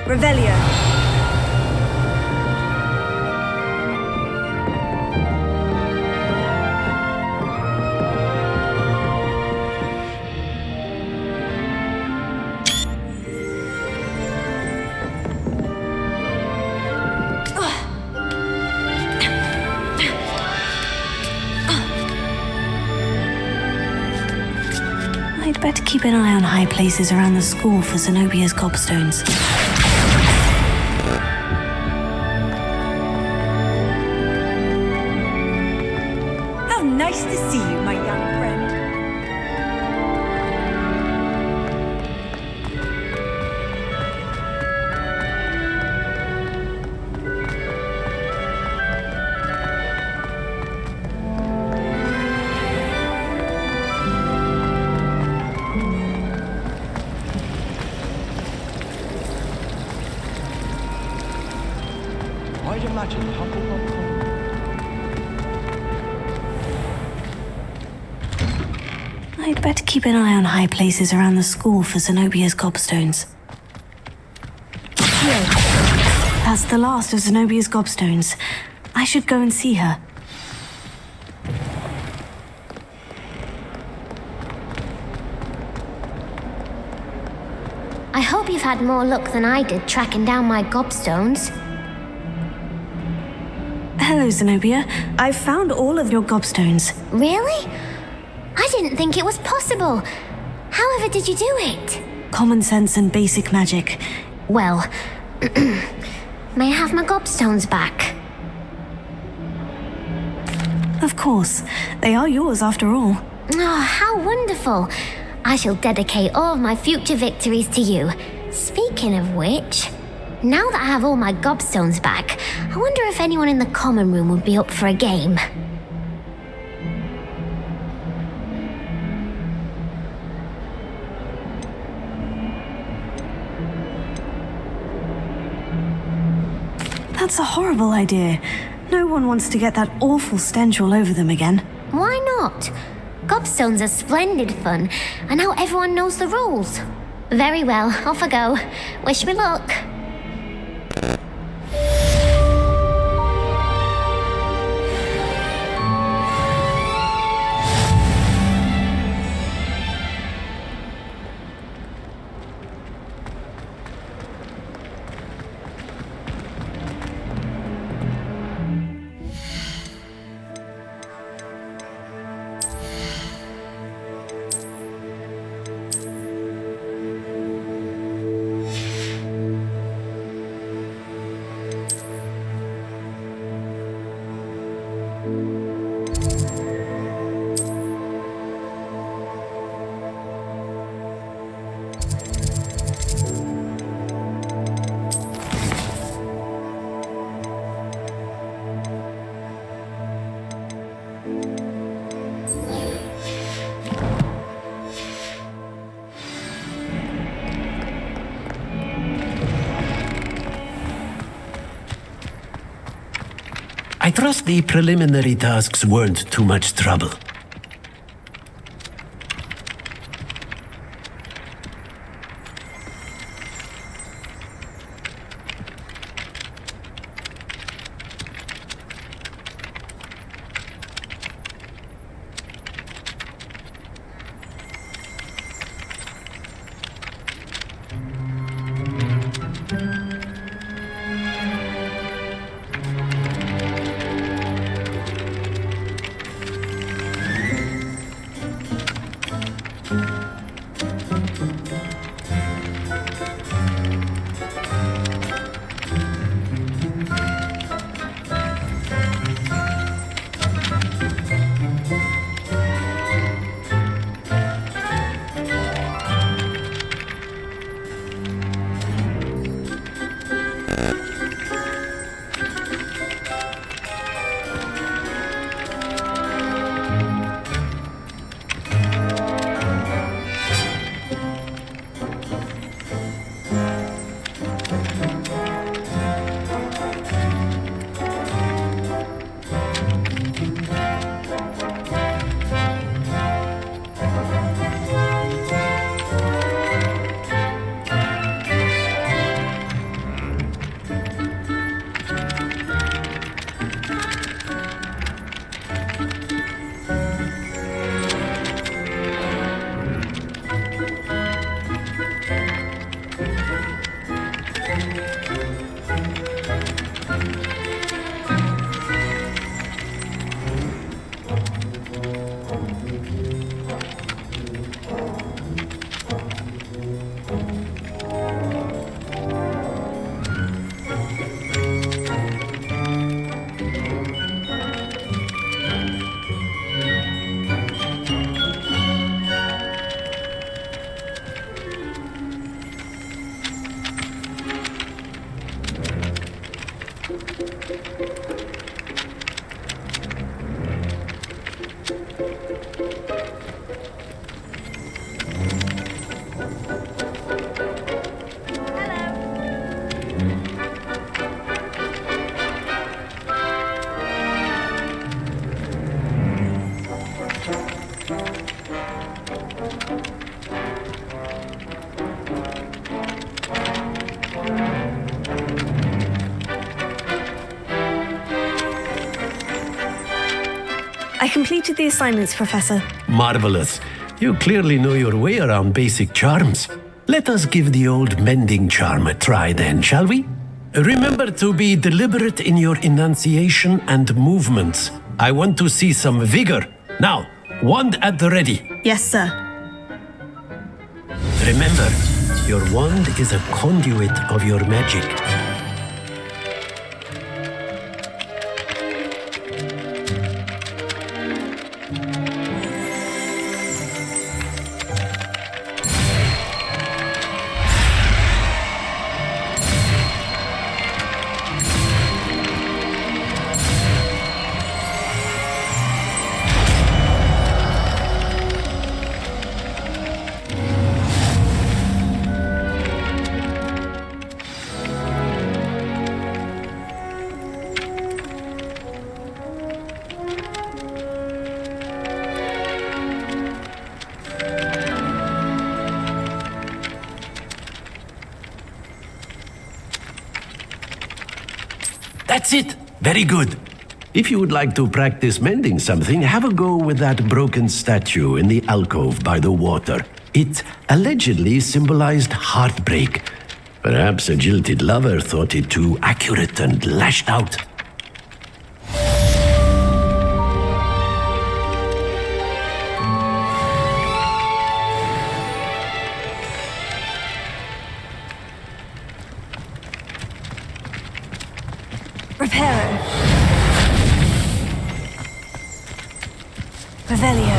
Revelio. I'd better keep an eye on high places around the school for Zenobia's gobstones. Nice to see you, my young friend. I'd imagine Hufflepuff. I'd better keep an eye on high places around the school for Zenobia's gobstones. That's the last of Zenobia's gobstones. I should go and see her. I hope you've had more luck than I did tracking down my gobstones. Hello, Zenobia. I've found all of your gobstones. Really? I didn't think it was possible. However did you do it? Common sense and basic magic. Well, may I have my gobstones back? Of course. They are yours after all. Oh, how wonderful. I shall dedicate all of my future victories to you. Speaking of which, now that I have all my gobstones back, I wonder if anyone in the common room would be up for a game. That's a horrible idea. No one wants to get that awful stench all over them again. Why not? Gobstones are splendid fun, and now everyone knows the rules. Very well, off I go. Wish me luck. I trust the preliminary tasks weren't too much trouble. I completed the assignments, Professor. Marvelous. You clearly know your way around basic charms. Let us give the old mending charm a try then, shall we? Remember to be deliberate in your enunciation and movements. I want to see some vigor. Now, wand at the ready. Yes, sir. Remember, your wand is a conduit of your magic. That's it. Very good. If you would like to practice mending something, have a go with that broken statue in the alcove by the water. It allegedly symbolized heartbreak. Perhaps a jilted lover thought it too accurate and lashed out. Reparo. Revelio.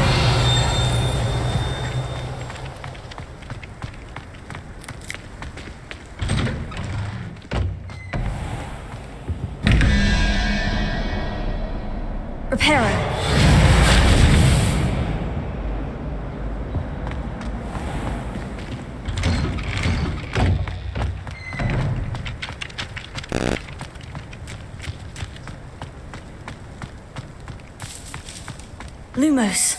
Reparo. Lumos.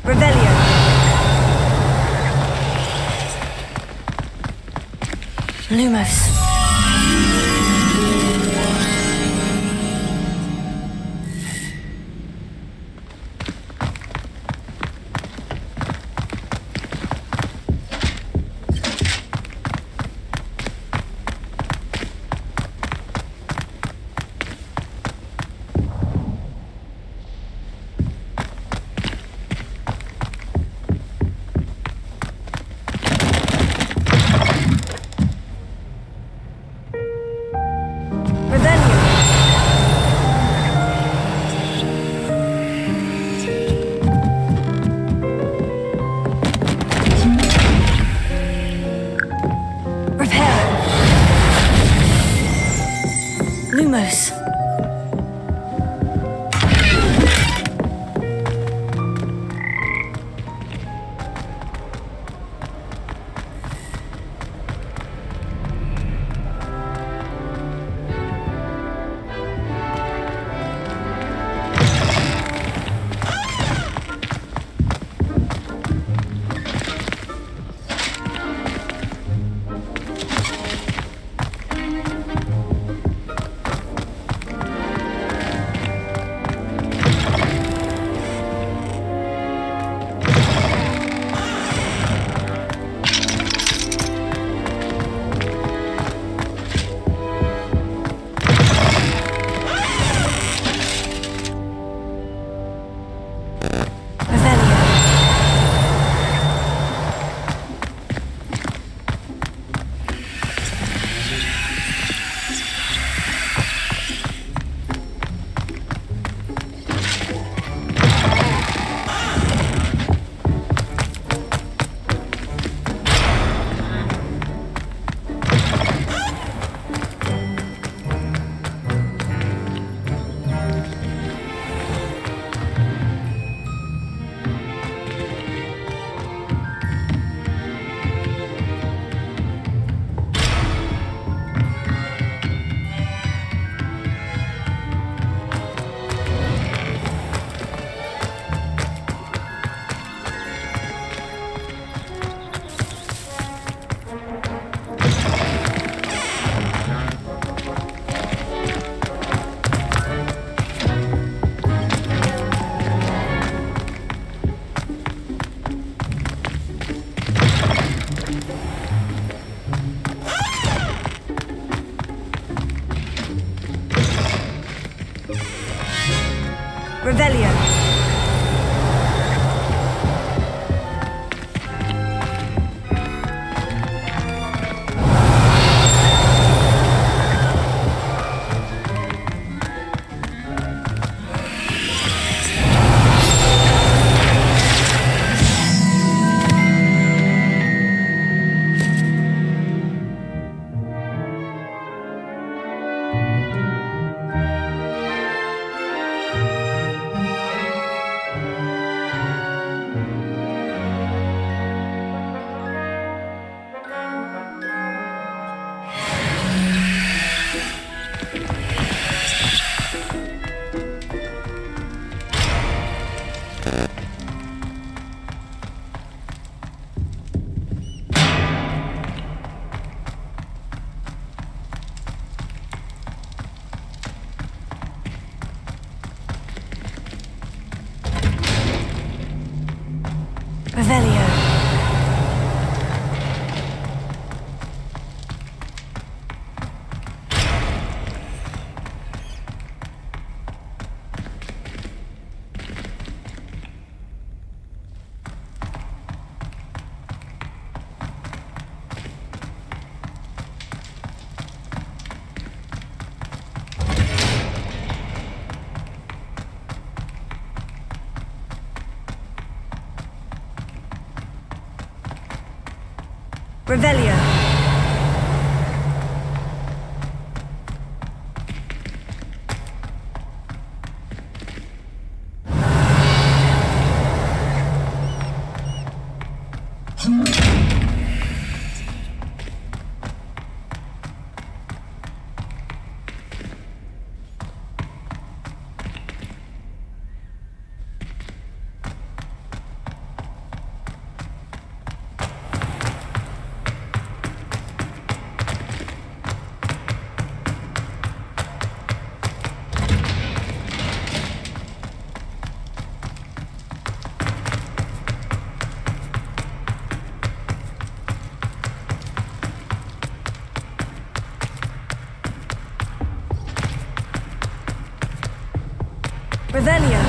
Revelio. Lumos. Lumos. Revelio. Revelio. Revelio. Revelio.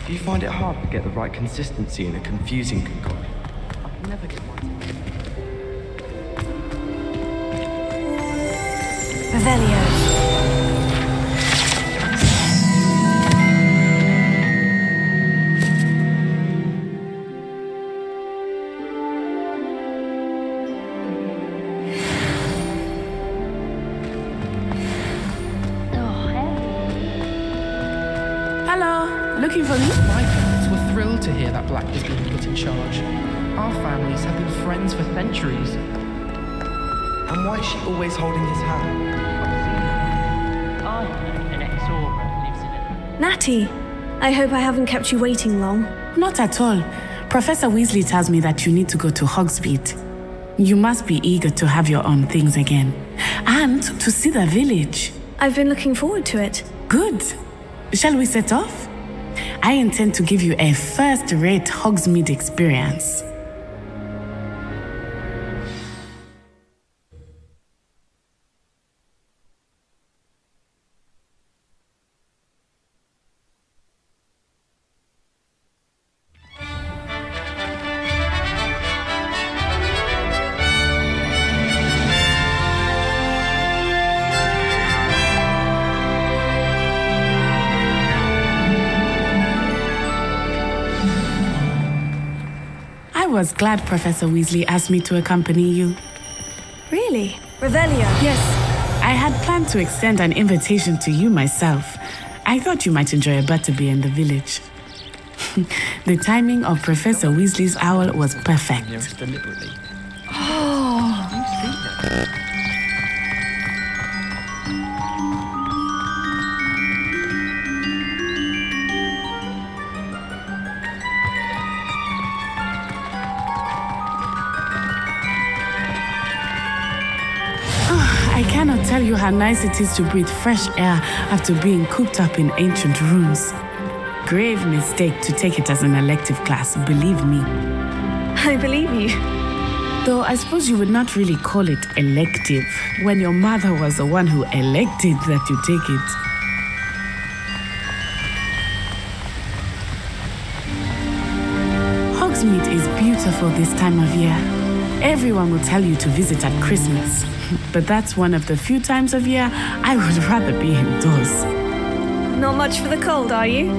Do you find it hard to get the right consistency in a confusing concoction? I can never get one. Revelio. Hello, looking for me? My parents were thrilled to hear that Black was being put in charge. Our families have been friends for centuries. And why is she always holding his hand? An ex-Aura lives in it. Natty, I hope I haven't kept you waiting long. Not at all. Professor Weasley tells me that you need to go to Hogsmeade. You must be eager to have your own things again. And to see the village. I've been looking forward to it. Good. Shall we set off? I intend to give you a first-rate Hogsmeade experience. I was glad Professor Weasley asked me to accompany you. Really? Revelio. Yes, I had planned to extend an invitation to you myself. I thought you might enjoy a butterbeer in the village. The timing of Professor Weasley's owl was perfect. Deliberately. Oh. tell you how nice it is to breathe fresh air after being cooped up in ancient rooms. Grave mistake to take it as an elective class, believe me. I believe you. Though I suppose you would not really call it elective when your mother was the one who elected that you take it. Hogsmeade is beautiful this time of year. Everyone will tell you to visit at Christmas, but that's one of the few times of year I would rather be indoors. Not much for the cold, are you?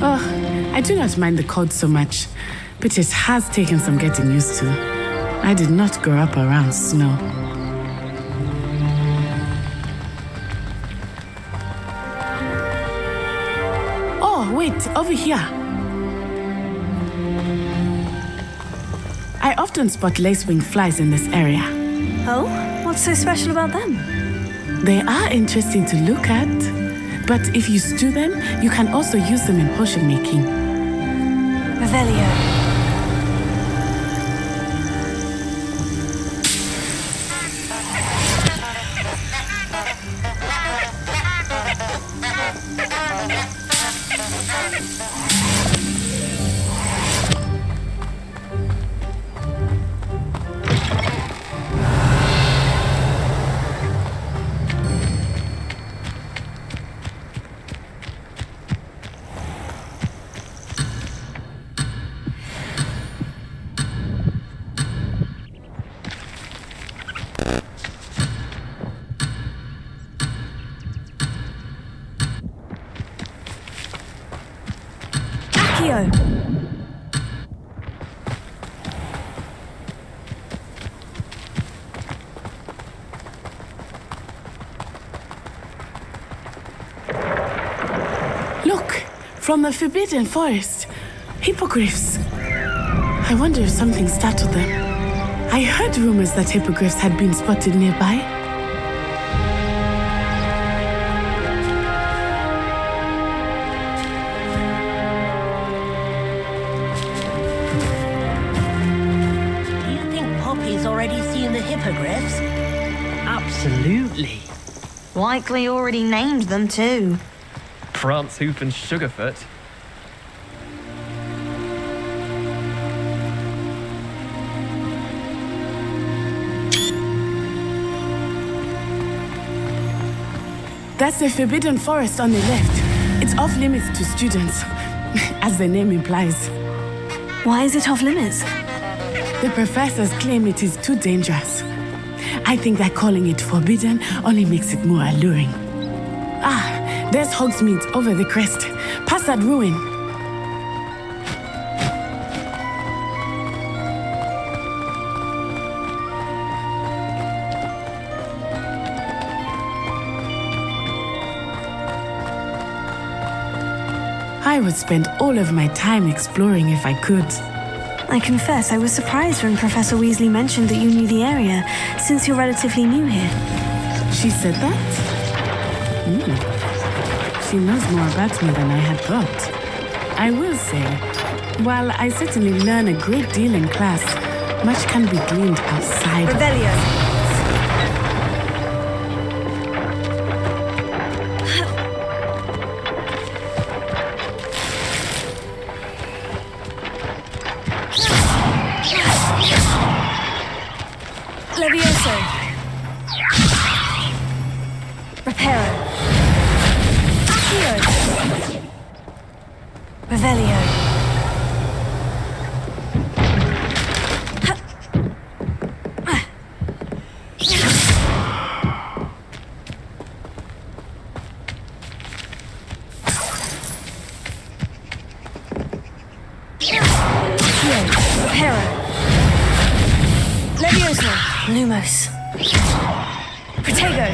Oh, I do not mind the cold so much, but it has taken some getting used to. I did not grow up around snow. Oh, wait, over here. I often spot lacewing flies in this area. Oh? What's so special about them? They are interesting to look at, but if you stew them, you can also use them in potion making. Revelio. Look, from the Forbidden Forest. Hippogriffs. I wonder if something startled them. I heard rumors that hippogriffs had been spotted nearby. Do you think Poppy's already seen the hippogriffs? Absolutely. Likely already named them too. Prance, Hoof, and Sugarfoot. That's the Forbidden Forest on the left. It's off limits to students, as the name implies. Why is it off limits? The professors claim it is too dangerous. I think that calling it forbidden only makes it more alluring. Ah, there's Hogsmeade over the crest. Past that ruin. I would spend all of my time exploring if I could. I confess I was surprised when Professor Weasley mentioned that you knew the area, since you're relatively new here. She said that? She knows more about me than I had thought. I will say, while I certainly learn a great deal in class, much can be gleaned outside. Revelio. Levioso. Reparo. Accio. Revelio. Reparo. Levioso. Lumos. Protego.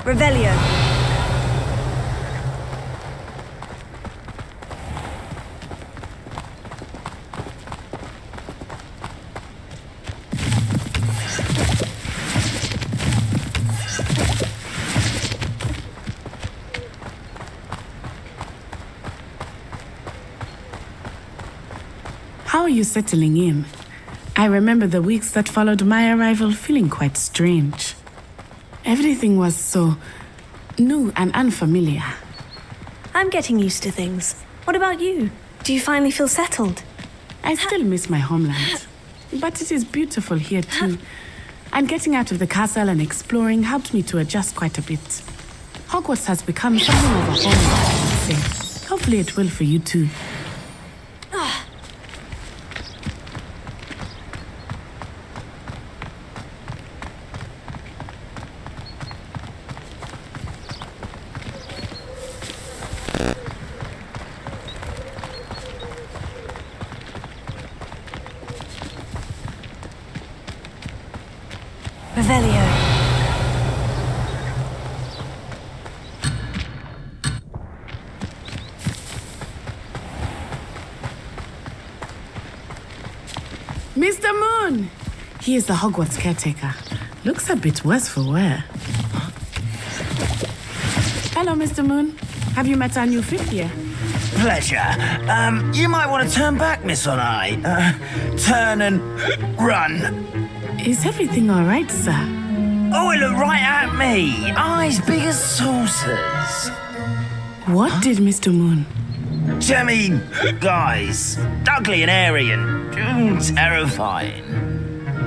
Revelio. How are you settling in? I remember the weeks that followed my arrival feeling quite strange. Everything was so new and unfamiliar. I'm getting used to things. What about you? Do you finally feel settled? I still miss my homeland, but it is beautiful here too. And getting out of the castle and exploring helped me to adjust quite a bit. Hogwarts has become something of a home, I would say. Hopefully it will for you too. Revelio. Mr. Moon! He is the Hogwarts caretaker. Looks a bit worse for wear. Hello, Mr. Moon. Have you met our new fifth here? Pleasure. You might want to turn back, Miss Onai. Turn and run. Is everything all right, sir? Oh, it looked right at me. Eyes big as saucers. What did Mr. Moon? Jemmy, guys, ugly and airy and terrifying.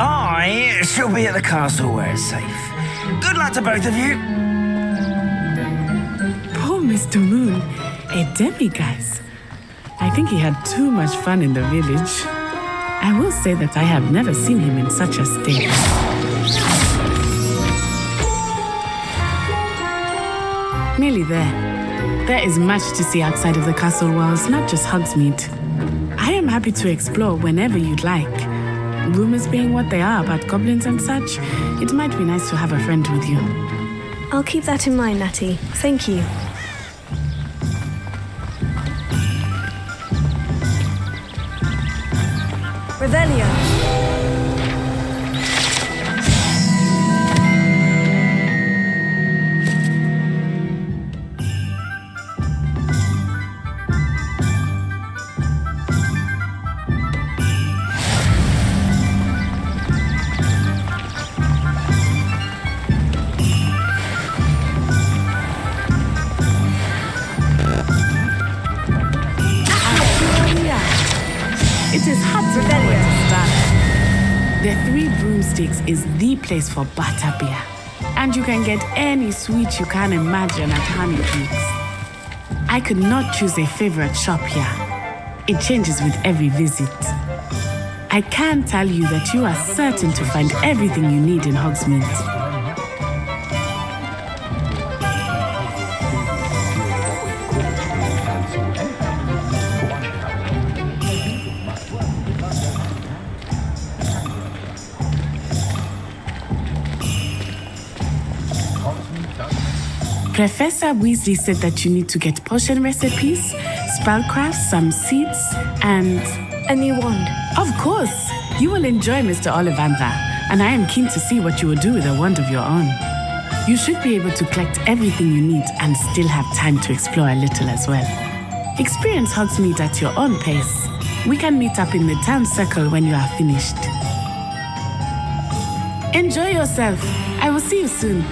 I shall be at the castle where it's safe. Good luck to both of you. Poor Mr. Moon, a demiguise. I think he had too much fun in the village. I will say that I have never seen him in such a state. Nearly there. There is much to see outside of the castle walls, not just Hogsmeade. I am happy to explore whenever you'd like. Rumors being what they are about goblins and such, it might be nice to have a friend with you. I'll keep that in mind, Natty. Thank you. Revelio. It is hard to know where to start. The Three Broomsticks is the place for butterbeer. And you can get any sweet you can imagine at Honeycakes. I could not choose a favorite shop here. It changes with every visit. I can tell you that you are certain to find everything you need in Hogsmeade. Professor Weasley said that you need to get potion recipes, spellcraft, some seeds, and... a new wand. Of course! You will enjoy Mr. Ollivander, and I am keen to see what you will do with a wand of your own. You should be able to collect everything you need and still have time to explore a little as well. Experience Hogsmeade at your own pace. We can meet up in the town circle when you are finished. Enjoy yourself. I will see you soon.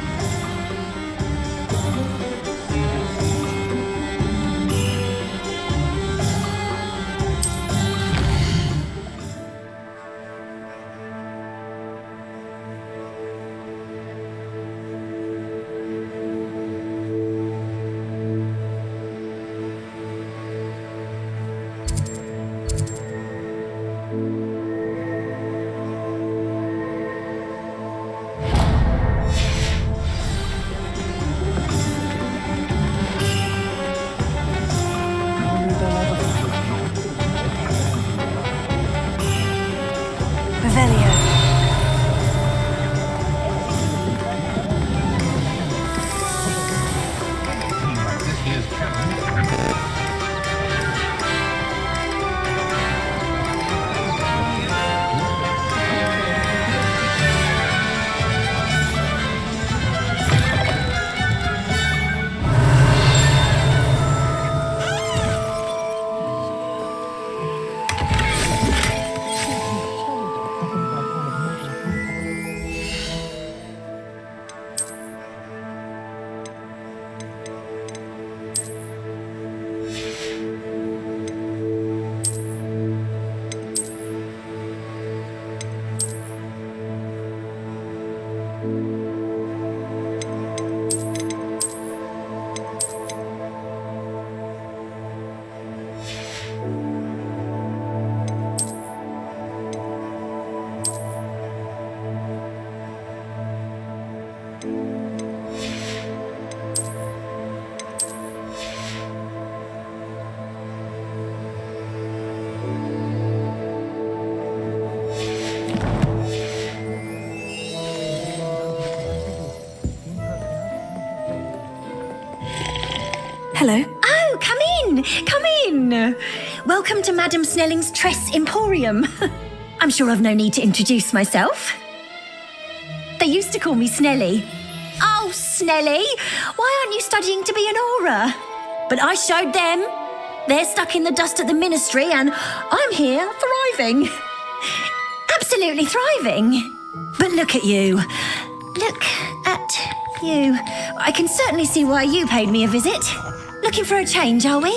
Hello. Oh, come in! Come in! Welcome to Madame Snelling's Tress Emporium. I'm sure I've no need to introduce myself. They used to call me Snelly. Oh, Snelly! Why aren't you studying to be an aura? But I showed them. They're stuck in the dust at the ministry, and I'm here thriving. Absolutely thriving. But look at you. Look at you. I can certainly see why you paid me a visit. Looking for a change, are we?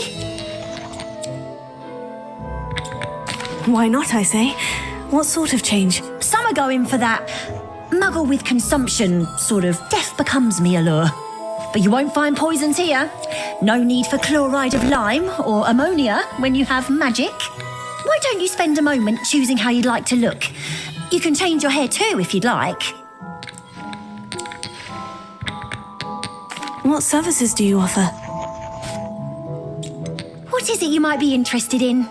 Why not, I say? What sort of change? Some are going for that muggle with consumption, sort of death becomes me allure. But you won't find poisons here. No need for chloride of lime or ammonia when you have magic. Why don't you spend a moment choosing how you'd like to look? You can change your hair too if you'd like. What services do you offer? What is it you might be interested in?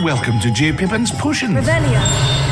welcome to J. Pippin's Potions. Revelio.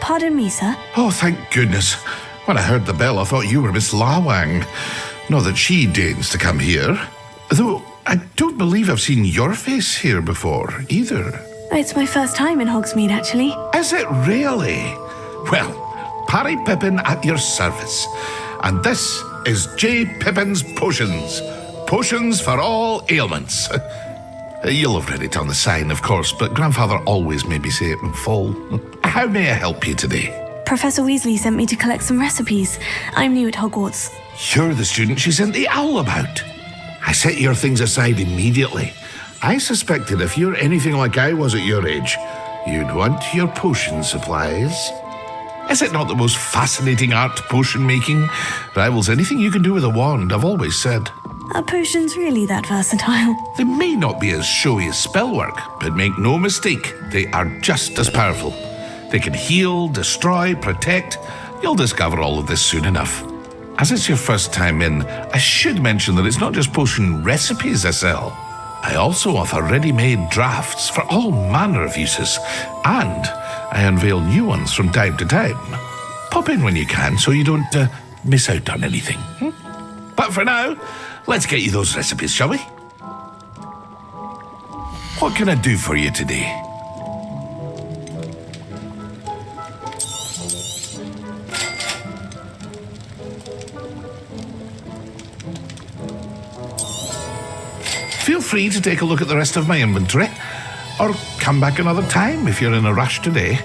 Pardon me, sir. Oh, thank goodness. When I heard the bell, I thought you were Miss Lawang. Not that she deigns to come here. Though, I don't believe I've seen your face here before, either. It's my first time in Hogsmeade, actually. Is it really? Well, Parry Pippin at your service. And this is J. Pippin's Potions. Potions for all ailments. You'll have read it on the sign, of course, but Grandfather always made me say it in full. How may I help you today? Professor Weasley sent me to collect some recipes. I'm new at Hogwarts. You're the student she sent the owl about. I set your things aside immediately. I suspected if you're anything like I was at your age, you'd want your potion supplies. Is it not the most fascinating art, potion making? Rivals anything you can do with a wand, I've always said. Are potions really that versatile? They may not be as showy as spellwork, but make no mistake, they are just as powerful. They can heal, destroy, protect. You'll discover all of this soon enough. As it's your first time in, I should mention that it's not just potion recipes I sell. I also offer ready-made drafts for all manner of uses, and I unveil new ones from time to time. Pop in when you can so you don't miss out on anything. But for now, let's get you those recipes, shall we? What can I do for you today? Feel free to take a look at the rest of my inventory, or come back another time if you're in a rush today.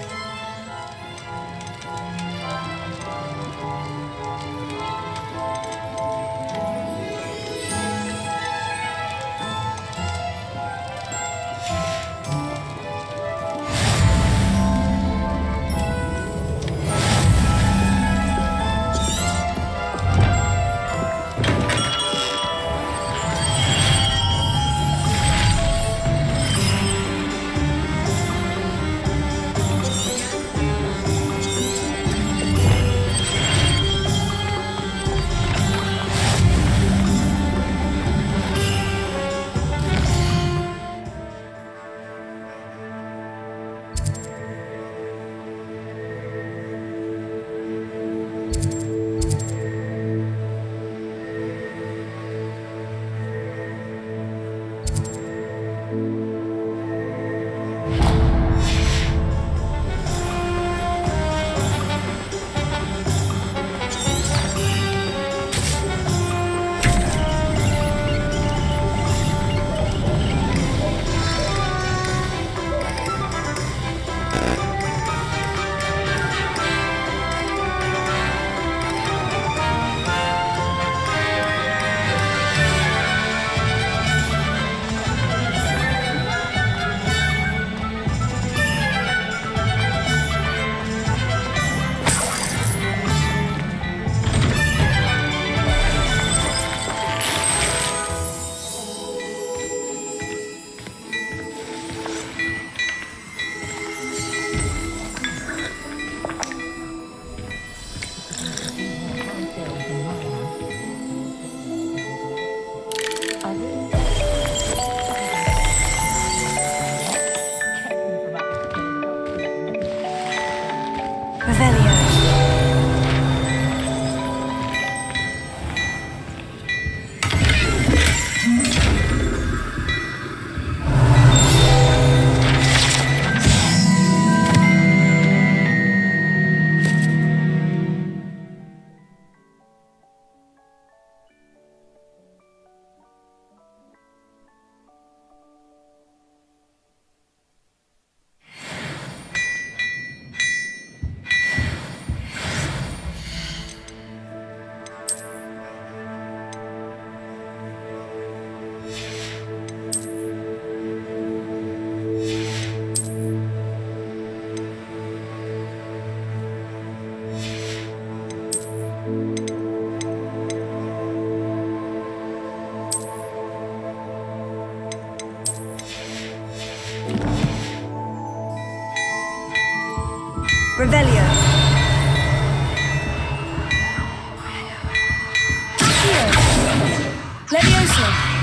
Leviosa!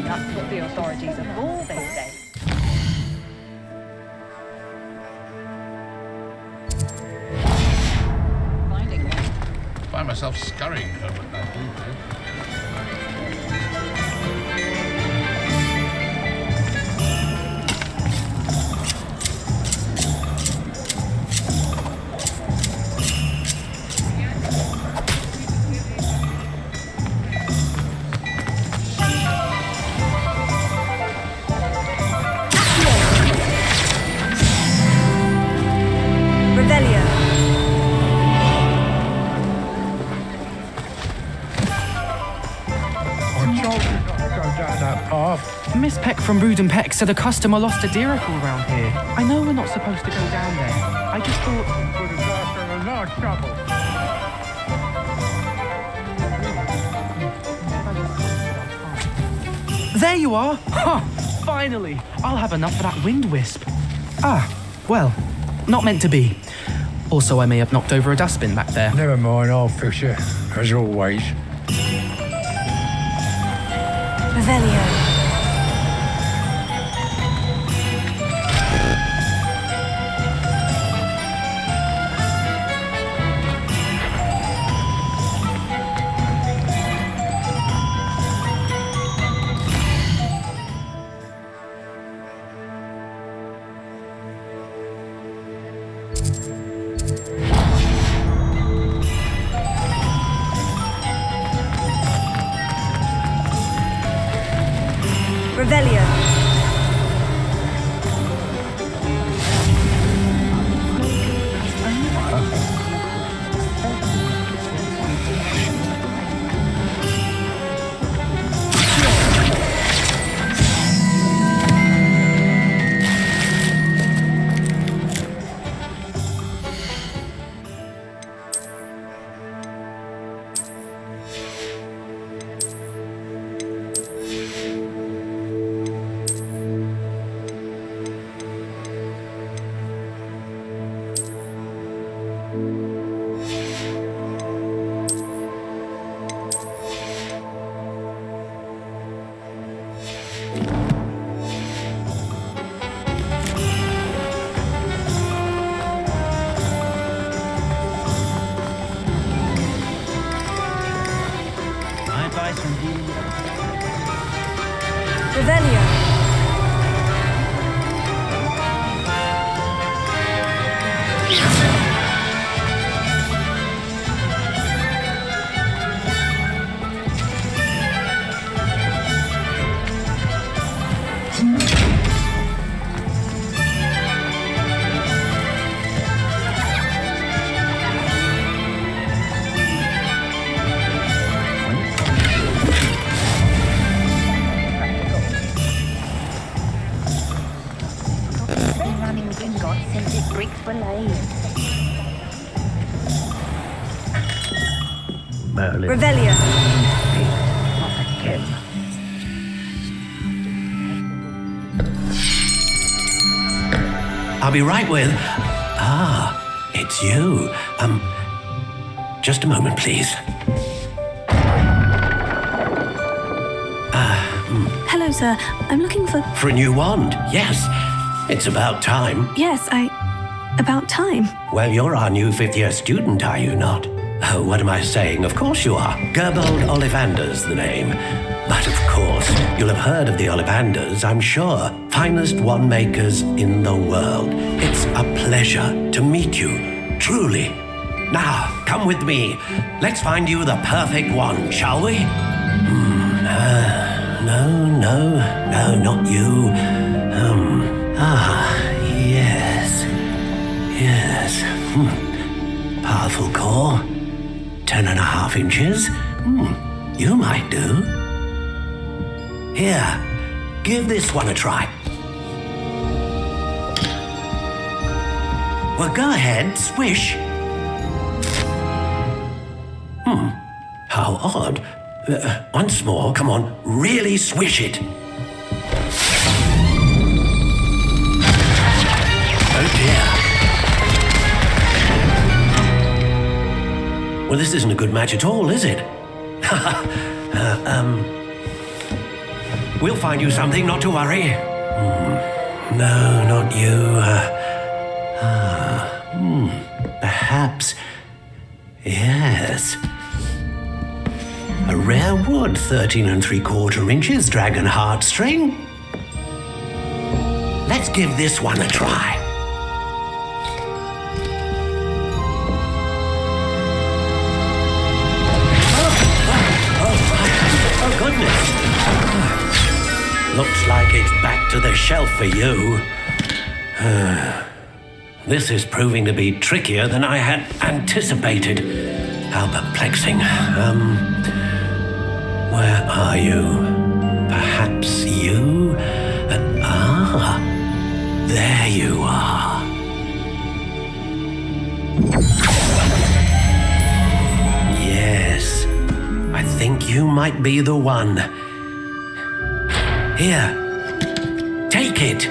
That's what the authorities are for, they say. Find myself scurrying home at that window. Miss Peck from Brood and Peck said a customer lost a deeracle around here. I know we're not supposed to go down there. I just thought... Would have got in a lot of trouble. There you are! Huh! Finally! I'll have enough for that wind wisp. Ah, well, not meant to be. Also, I may have knocked over a dustbin back there. Never mind, I'll fix it, as always. Revelio. Revelio. Merlin. Revelio. I'll be right with... Ah, it's you. Just a moment, please. Hello, sir. I'm looking for... For a new wand, yes. It's about time. Yes, About time. Well, you're our new fifth-year student, are you not? Oh, what am I saying? Of course you are. Gerbold Ollivander's the name. But of course, you'll have heard of the Ollivanders, I'm sure. Finest wand makers in the world. It's a pleasure to meet you, truly. Now, come with me. Let's find you the perfect one, shall we? No, not you. Yes. Powerful core. 10.5 inches. You might do. Here, give this one a try. Well, go ahead, swish. How odd. Once more, come on, really swish it. Oh dear. Well, this isn't a good match at all, is it? We'll find you something, not to worry. No, not you. Perhaps. Yes. A rare wood, 13 3/4 inches, dragon heartstring. Let's give this one a try. Oh goodness. Looks like it's back to the shelf for you. This is proving to be trickier than I had anticipated. How perplexing. Where are you? Perhaps you? There you are. Yes, I think you might be the one. Here, take it.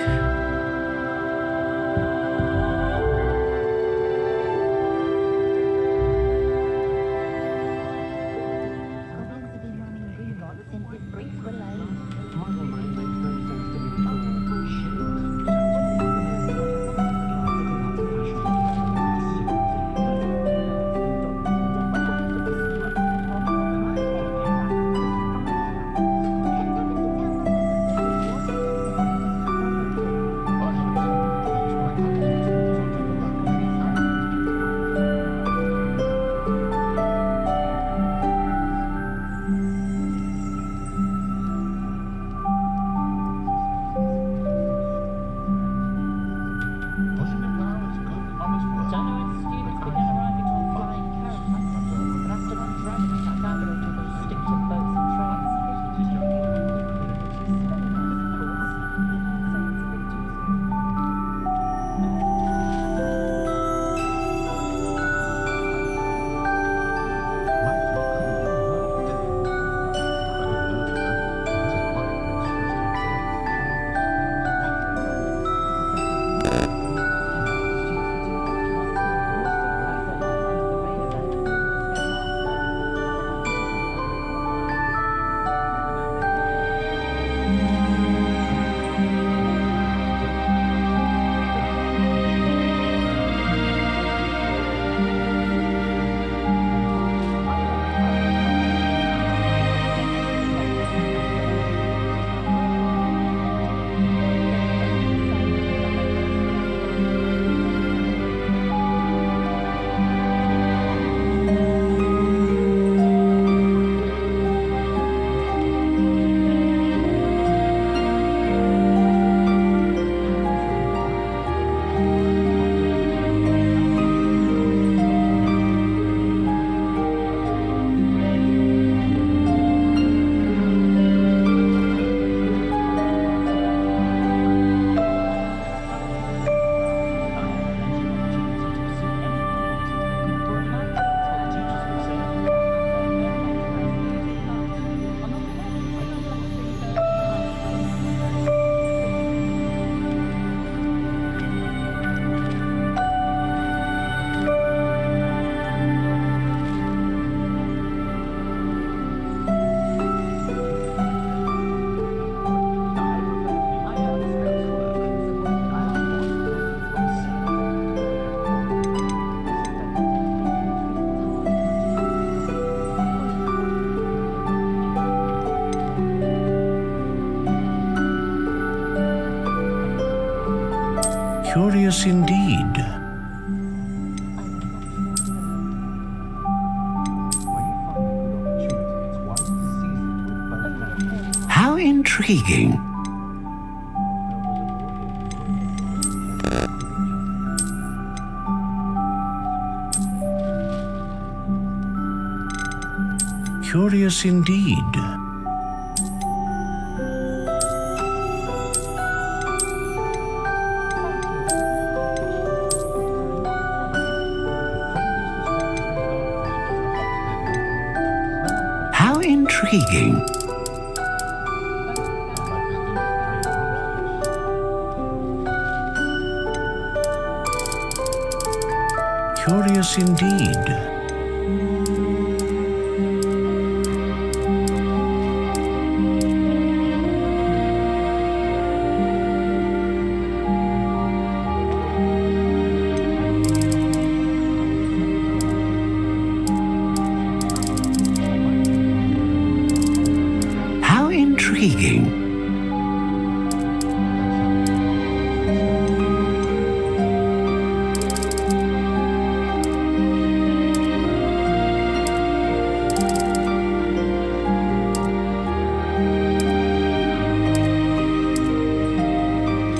Curious indeed. intriguing. Curious indeed. How intriguing. Curious indeed. How intriguing.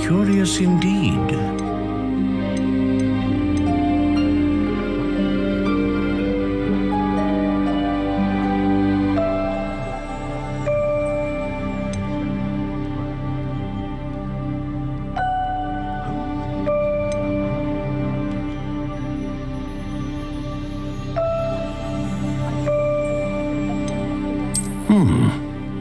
Curious indeed.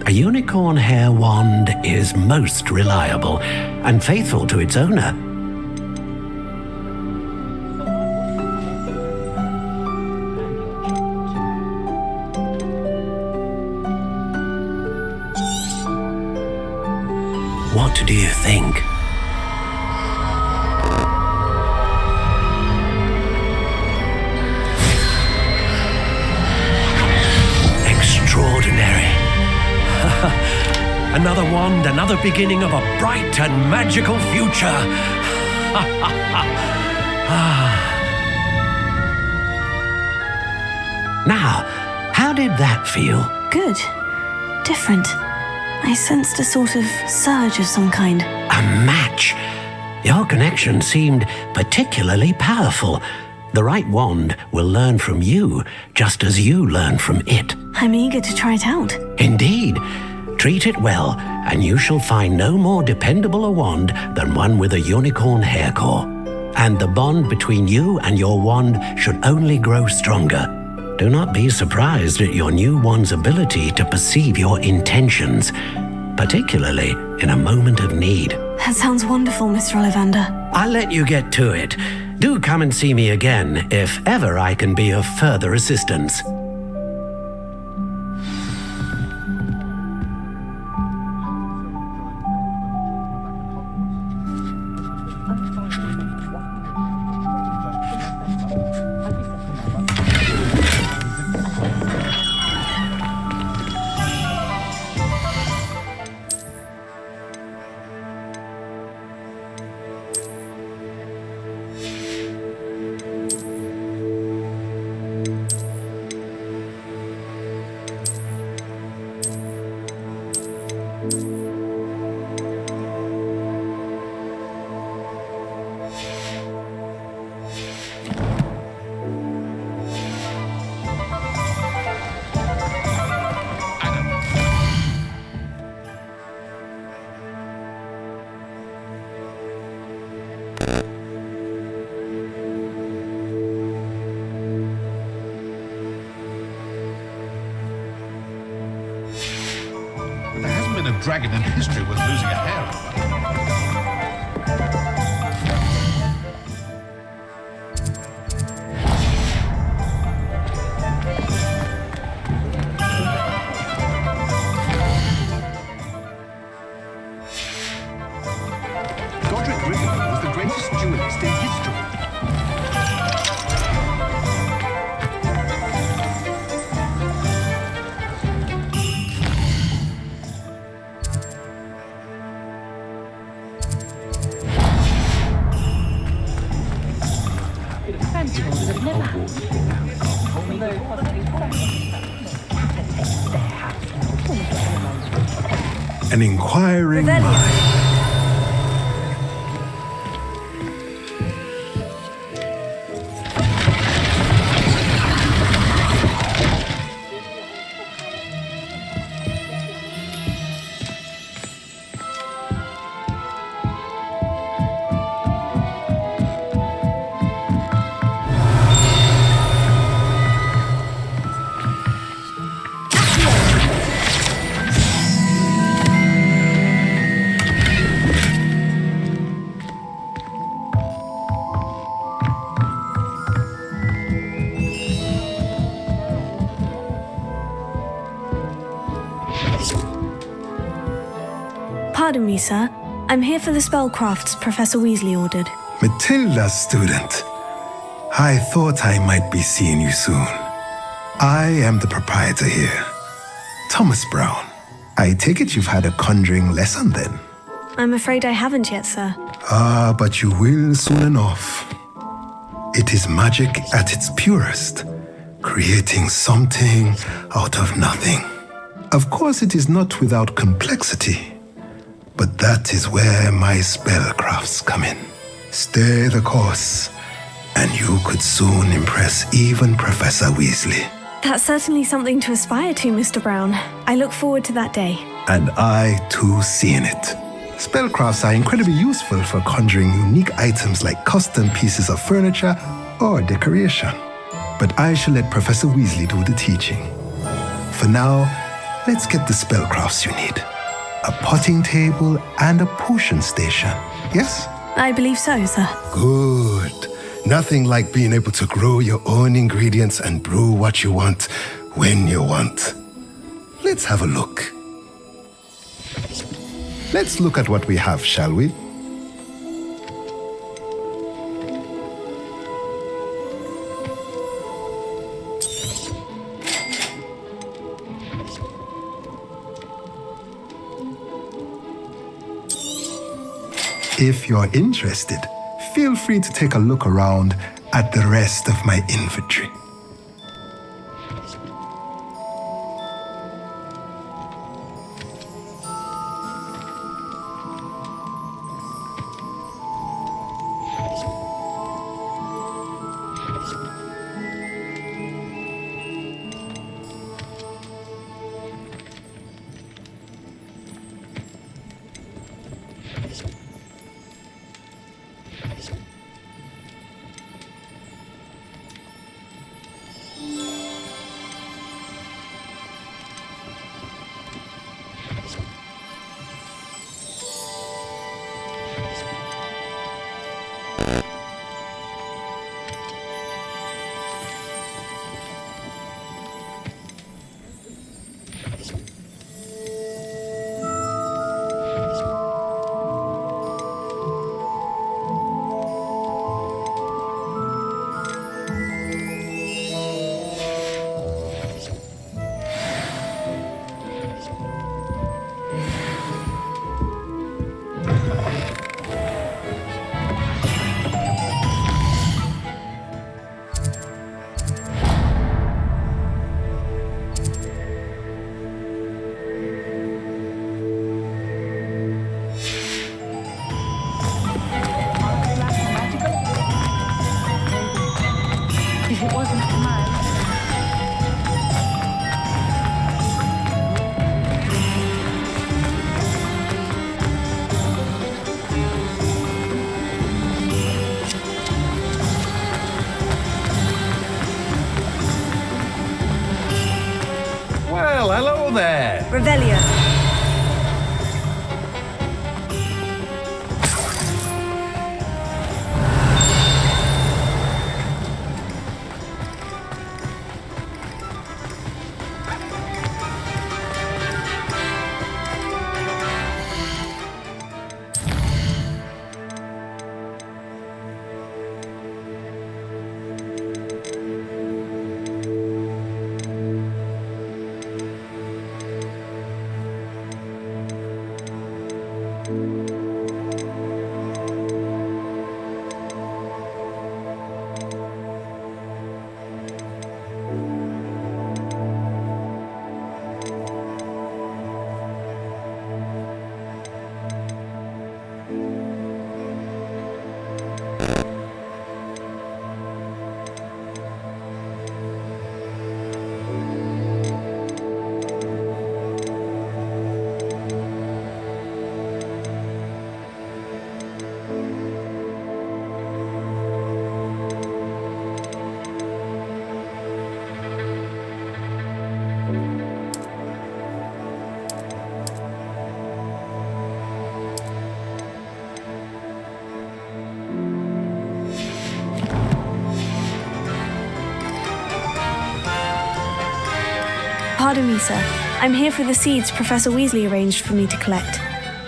A unicorn hair wand is most reliable and faithful to its owner. What do you think? Extraordinary. Another wand, another beginning of a bright and magical future. Now, how did that feel? Good. Different. I sensed a sort of surge of some kind. A match. Your connection seemed particularly powerful. The right wand will learn from you, just as you learn from it. I'm eager to try it out. Indeed. Treat it well, and you shall find no more dependable a wand than one with a unicorn hair core. And the bond between you and your wand should only grow stronger. Do not be surprised at your new wand's ability to perceive your intentions, particularly in a moment of need. That sounds wonderful, Mr. Ollivander. I'll let you get to it. Do come and see me again if ever I can be of further assistance. There hasn't been a dragon in history worth losing a hair over. An inquiring mind. Pardon me, sir. I'm here for the spellcrafts Professor Weasley ordered. Matilda's student. I thought I might be seeing you soon. I am the proprietor here, Thomas Brown. I take it you've had a conjuring lesson then? I'm afraid I haven't yet, sir. Ah, but you will soon enough. It is magic at its purest, creating something out of nothing. Of course, it is not without complexity. But that is where my spellcrafts come in. Stay the course, and you could soon impress even Professor Weasley. That's certainly something to aspire to, Mr. Brown. I look forward to that day. And I, too, seeing it. Spellcrafts are incredibly useful for conjuring unique items like custom pieces of furniture or decoration. But I shall let Professor Weasley do the teaching. For now, let's get the spellcrafts you need. A potting table and a potion station, yes? I believe so, sir. Good. Nothing like being able to grow your own ingredients and brew what you want when you want. Let's have a look. Let's look at what we have, shall we? If you're interested, feel free to take a look around at the rest of my inventory. Well, hello there. Revelio. Pardon me, sir. I'm here for the seeds Professor Weasley arranged for me to collect.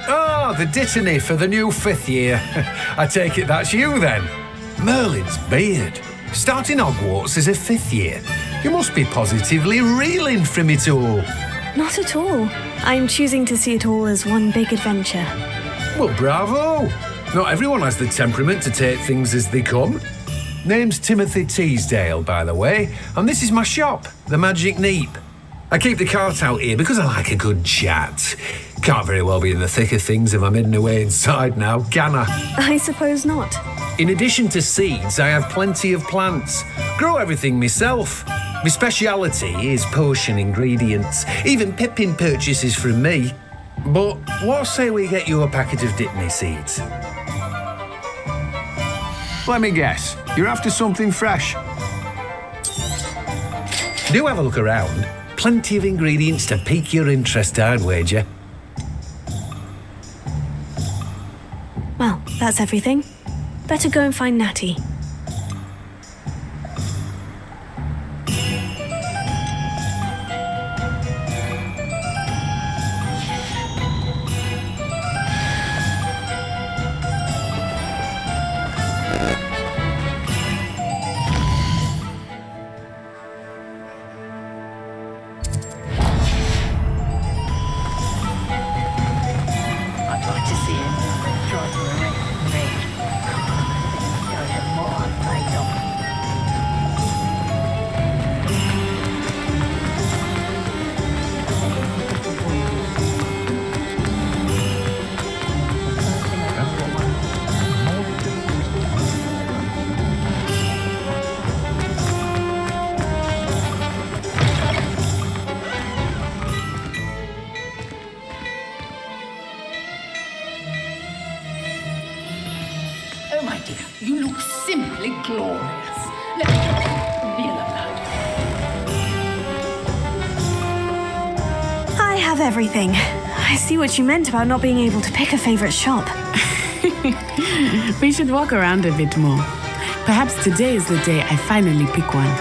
Oh, the dittany for the new 5th year. I take it that's you then. Merlin's beard. Starting Hogwarts as a 5th year. You must be positively reeling from it all. Not at all. I'm choosing to see it all as one big adventure. Well, bravo. Not everyone has the temperament to take things as they come. Name's Timothy Teasdale, by the way, and this is my shop, the Magic Neep. I keep the cart out here because I like a good chat. Can't very well be in the thick of things if I'm hidden away inside now, can I? I suppose not. In addition to seeds, I have plenty of plants. Grow everything myself. My speciality is potion ingredients. Even Pippin purchases from me. But what say we get you a packet of Dittany seeds? Let me guess. You're after something fresh. Do have a look around. Plenty of ingredients to pique your interest, I'd wager. Well, that's everything. Better go and find Natty. You look simply glorious. Let me kneel alone. I have everything. I see what you meant about not being able to pick a favorite shop. We should walk around a bit more. Perhaps today is the day I finally pick one.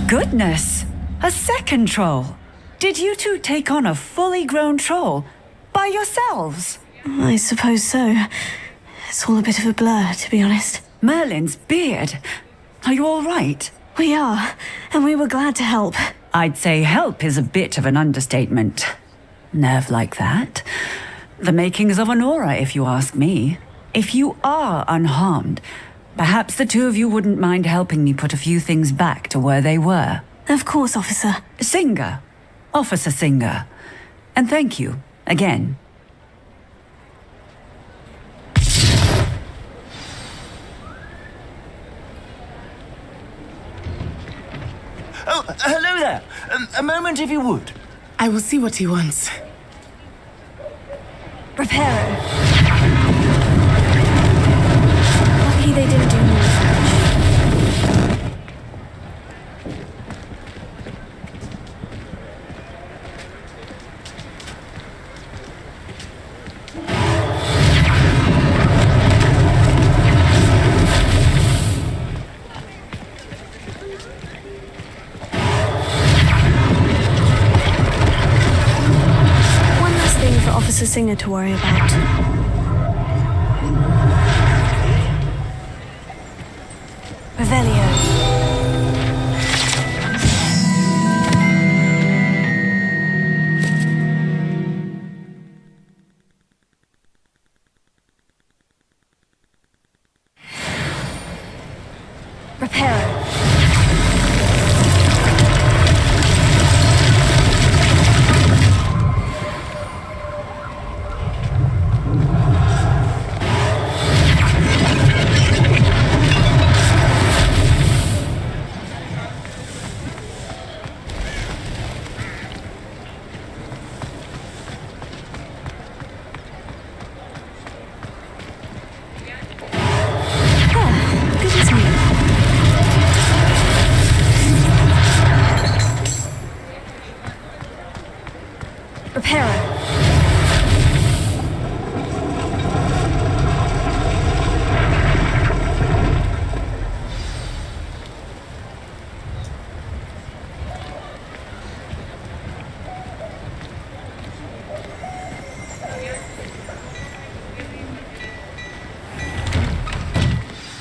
Goodness! A second troll! Did you two take on a fully grown troll by yourselves? I suppose so. It's all a bit of a blur, to be honest. Merlin's beard. Are you all right? We are, and we were glad to help. I'd say help is a bit of an understatement. Nerve like that. The makings of an aura, if you ask me. If you are unharmed, perhaps the two of you wouldn't mind helping me put a few things back to where they were. Of course, officer. Singer. Officer Singer. And thank you, again. Oh, hello there. A moment, if you would. I will see what he wants. Reparo. Lucky they didn't do more damage. Officer Singer to worry about. Revelio. Reparo.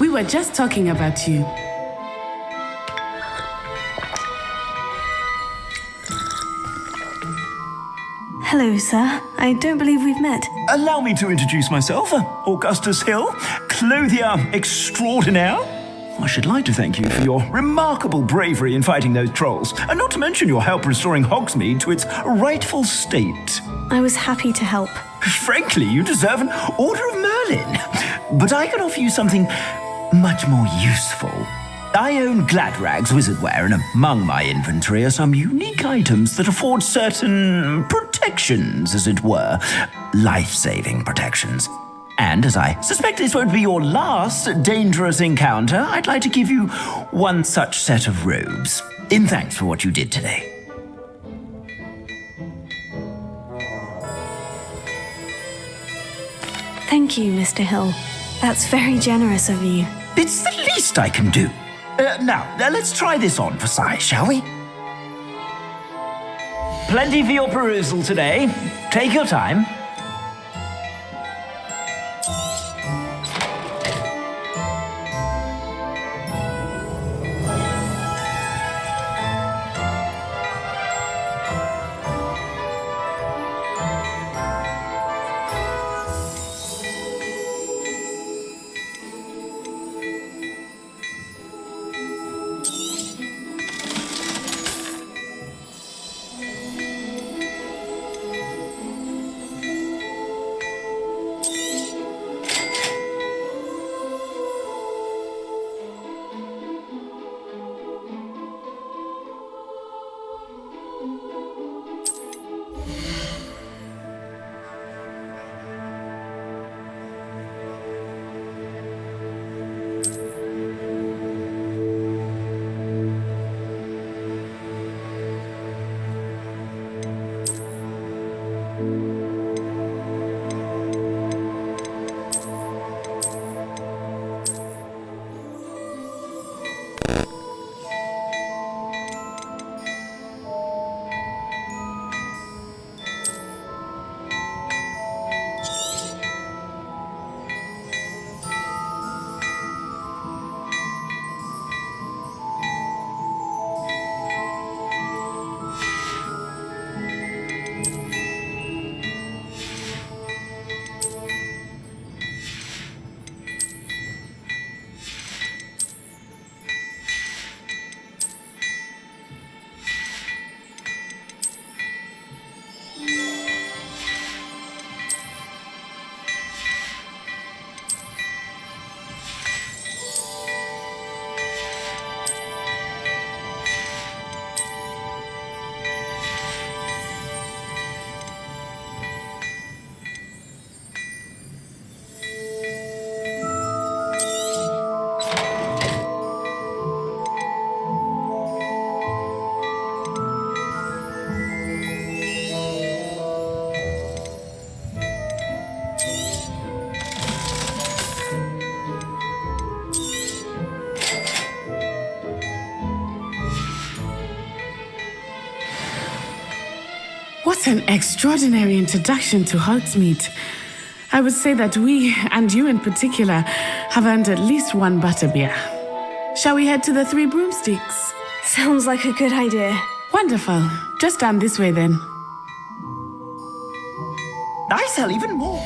We were just talking about you. Hello, sir. I don't believe we've met. Allow me to introduce myself, Augustus Hill, clothier extraordinaire. I should like to thank you for your remarkable bravery in fighting those trolls, and not to mention your help restoring Hogsmeade to its rightful state. I was happy to help. Frankly, you deserve an Order of Merlin. But I can offer you something much more useful. I own Gladrag's wizardware, and among my inventory are some unique items that afford certain protections, as it were. Life-saving protections. And as I suspect this won't be your last dangerous encounter, I'd like to give you one such set of robes, in thanks for what you did today. Thank you, Mr. Hill. That's very generous of you. It's the least I can do. Now, let's try this on for size, shall we? Plenty for your perusal today. Take your time. What an extraordinary introduction to Hogsmeade. I would say that we, and you in particular, have earned at least one butterbeer. Shall we head to the Three Broomsticks? Sounds like a good idea. Wonderful. Just down this way then. I sell even more.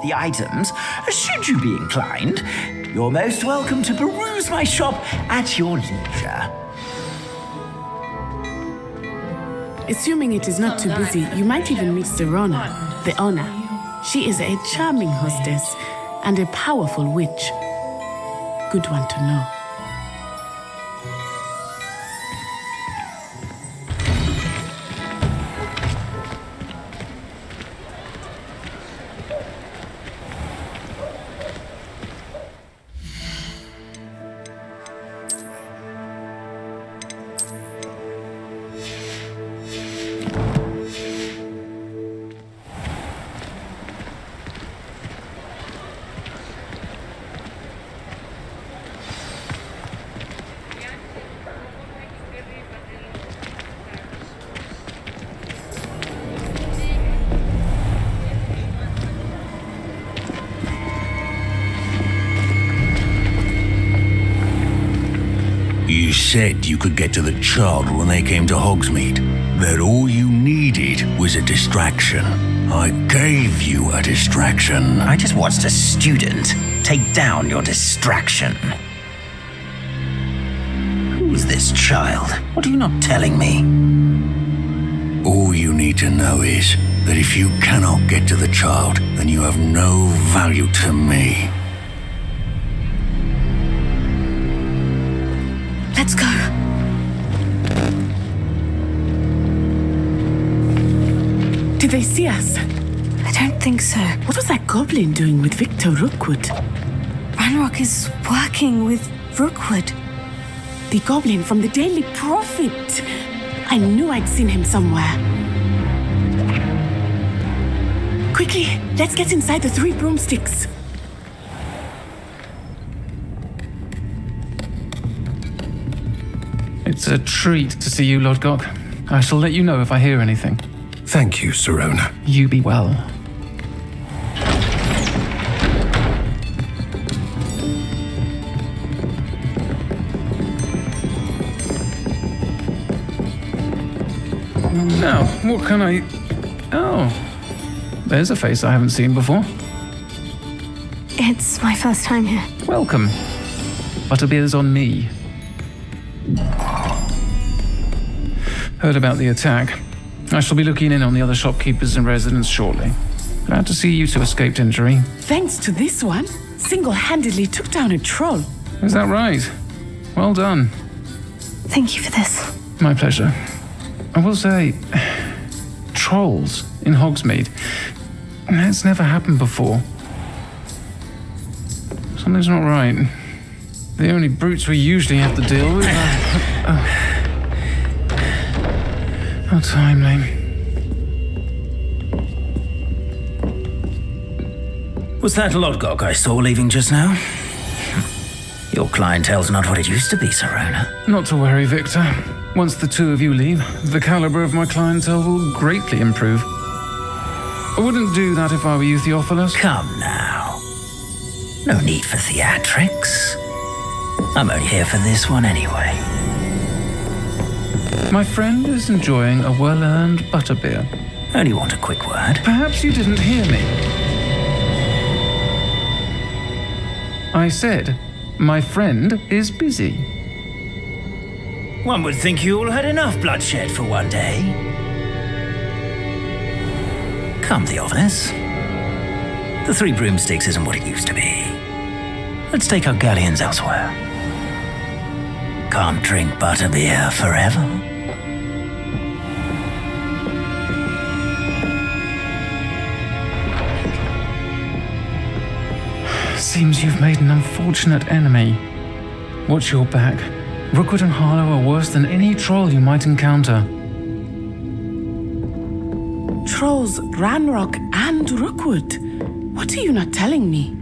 The items, should you be inclined, you're most welcome to peruse my shop at your leisure. Assuming it is not too busy, you might even meet Serona, the owner. She is a charming hostess and a powerful witch. Good one to know. You said you could get to the child when they came to Hogsmeade. That all you needed was a distraction. I gave you a distraction. I just watched a student take down your distraction. Who is this child? What are you not telling me? All you need to know is that if you cannot get to the child, then you have no value to me. Let's go. Did they see us? I don't think so. What was that goblin doing with Victor Rookwood? Ranrock is working with Rookwood. The goblin from the Daily Prophet. I knew I'd seen him somewhere. Quickly, let's get inside the Three Broomsticks. It's a treat to see you, Lodgok. I shall let you know if I hear anything. Thank you, Serona. You be well. Now, what can I... Oh, there's a face I haven't seen before. It's my first time here. Welcome. Butterbeer's on me. Heard about the attack. I shall be looking in on the other shopkeepers and residents shortly. Glad to see you two escaped injury. Thanks to this one, single-handedly took down a troll. Is that right? Well done. Thank you for this. My pleasure. I will say, trolls in Hogsmeade. That's never happened before. Something's not right. The only brutes we usually have to deal with are... How timely. Was that Lodgok I saw leaving just now? Your clientele's not what it used to be, Serona. Not to worry, Victor. Once the two of you leave, the caliber of my clientele will greatly improve. I wouldn't do that if I were you, Theophilus. Come now. No need for theatrics. I'm only here for this one anyway. My friend is enjoying a well-earned butterbeer. Only want a quick word. Perhaps you didn't hear me. I said, my friend is busy. One would think you all had enough bloodshed for one day. Come, Theophilus. The Three Broomsticks isn't what it used to be. Let's take our galleons elsewhere. Can't drink butterbeer forever. Seems you've made an unfortunate enemy. Watch your back. Rookwood and Harlow are worse than any troll you might encounter. Trolls, Ranrock, and Rookwood. What are you not telling me?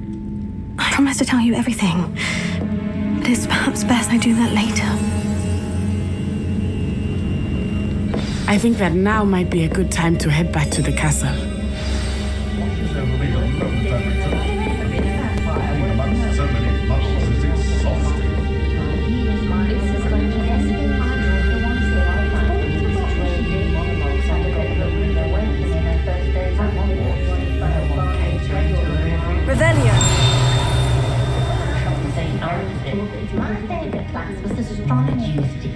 I promised to tell you everything. But it's perhaps best I do that later. I think that now might be a good time to head back to the castle. Revelio. My favourite class was astrology.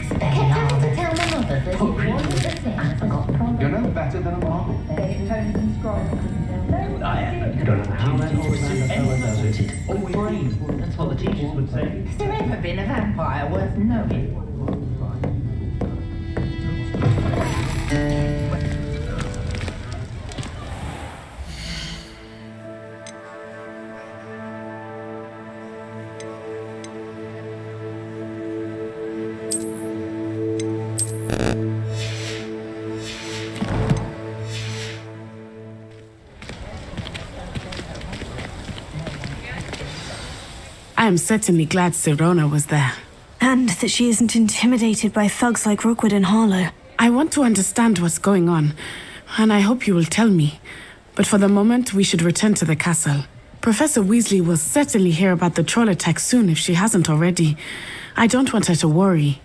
Kept having to tell my mother that it was I forgot. You're no better than a marble. I am. You don't know how that does it. Or brain. That's what the teachers would say. Has there ever been a vampire worth knowing? I am certainly glad Sirona was there. And that she isn't intimidated by thugs like Rookwood and Harlow. I want to understand what's going on, and I hope you will tell me. But for the moment, we should return to the castle. Professor Weasley will certainly hear about the troll attack soon if she hasn't already. I don't want her to worry.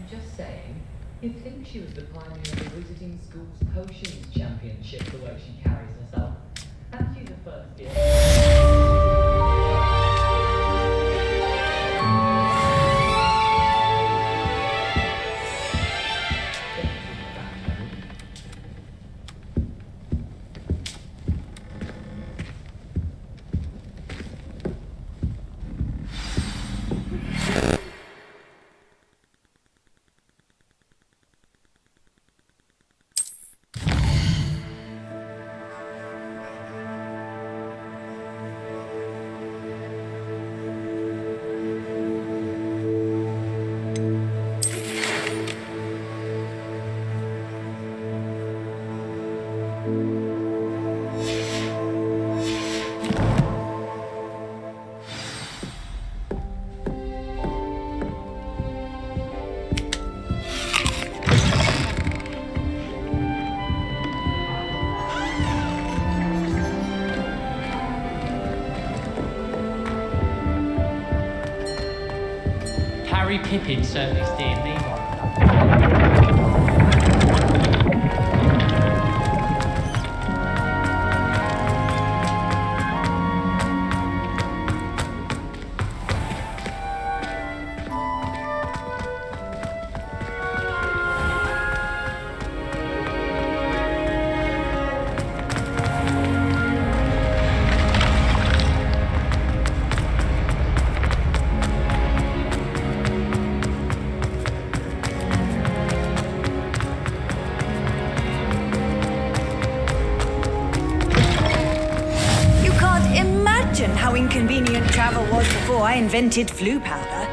Just saying, you'd think she was the pioneer of the Wizarding School's Potions Championship, the way she carries herself. And she's the first year. Harry Pippin certainly steered me right. how inconvenient travel was before I invented flu powder.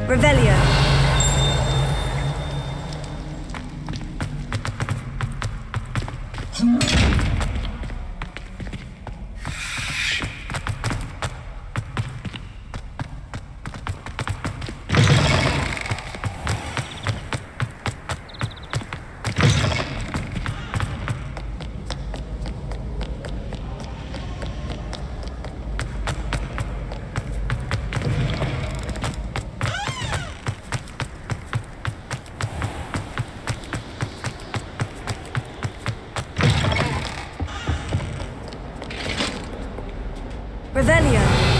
Revelio. Revelio.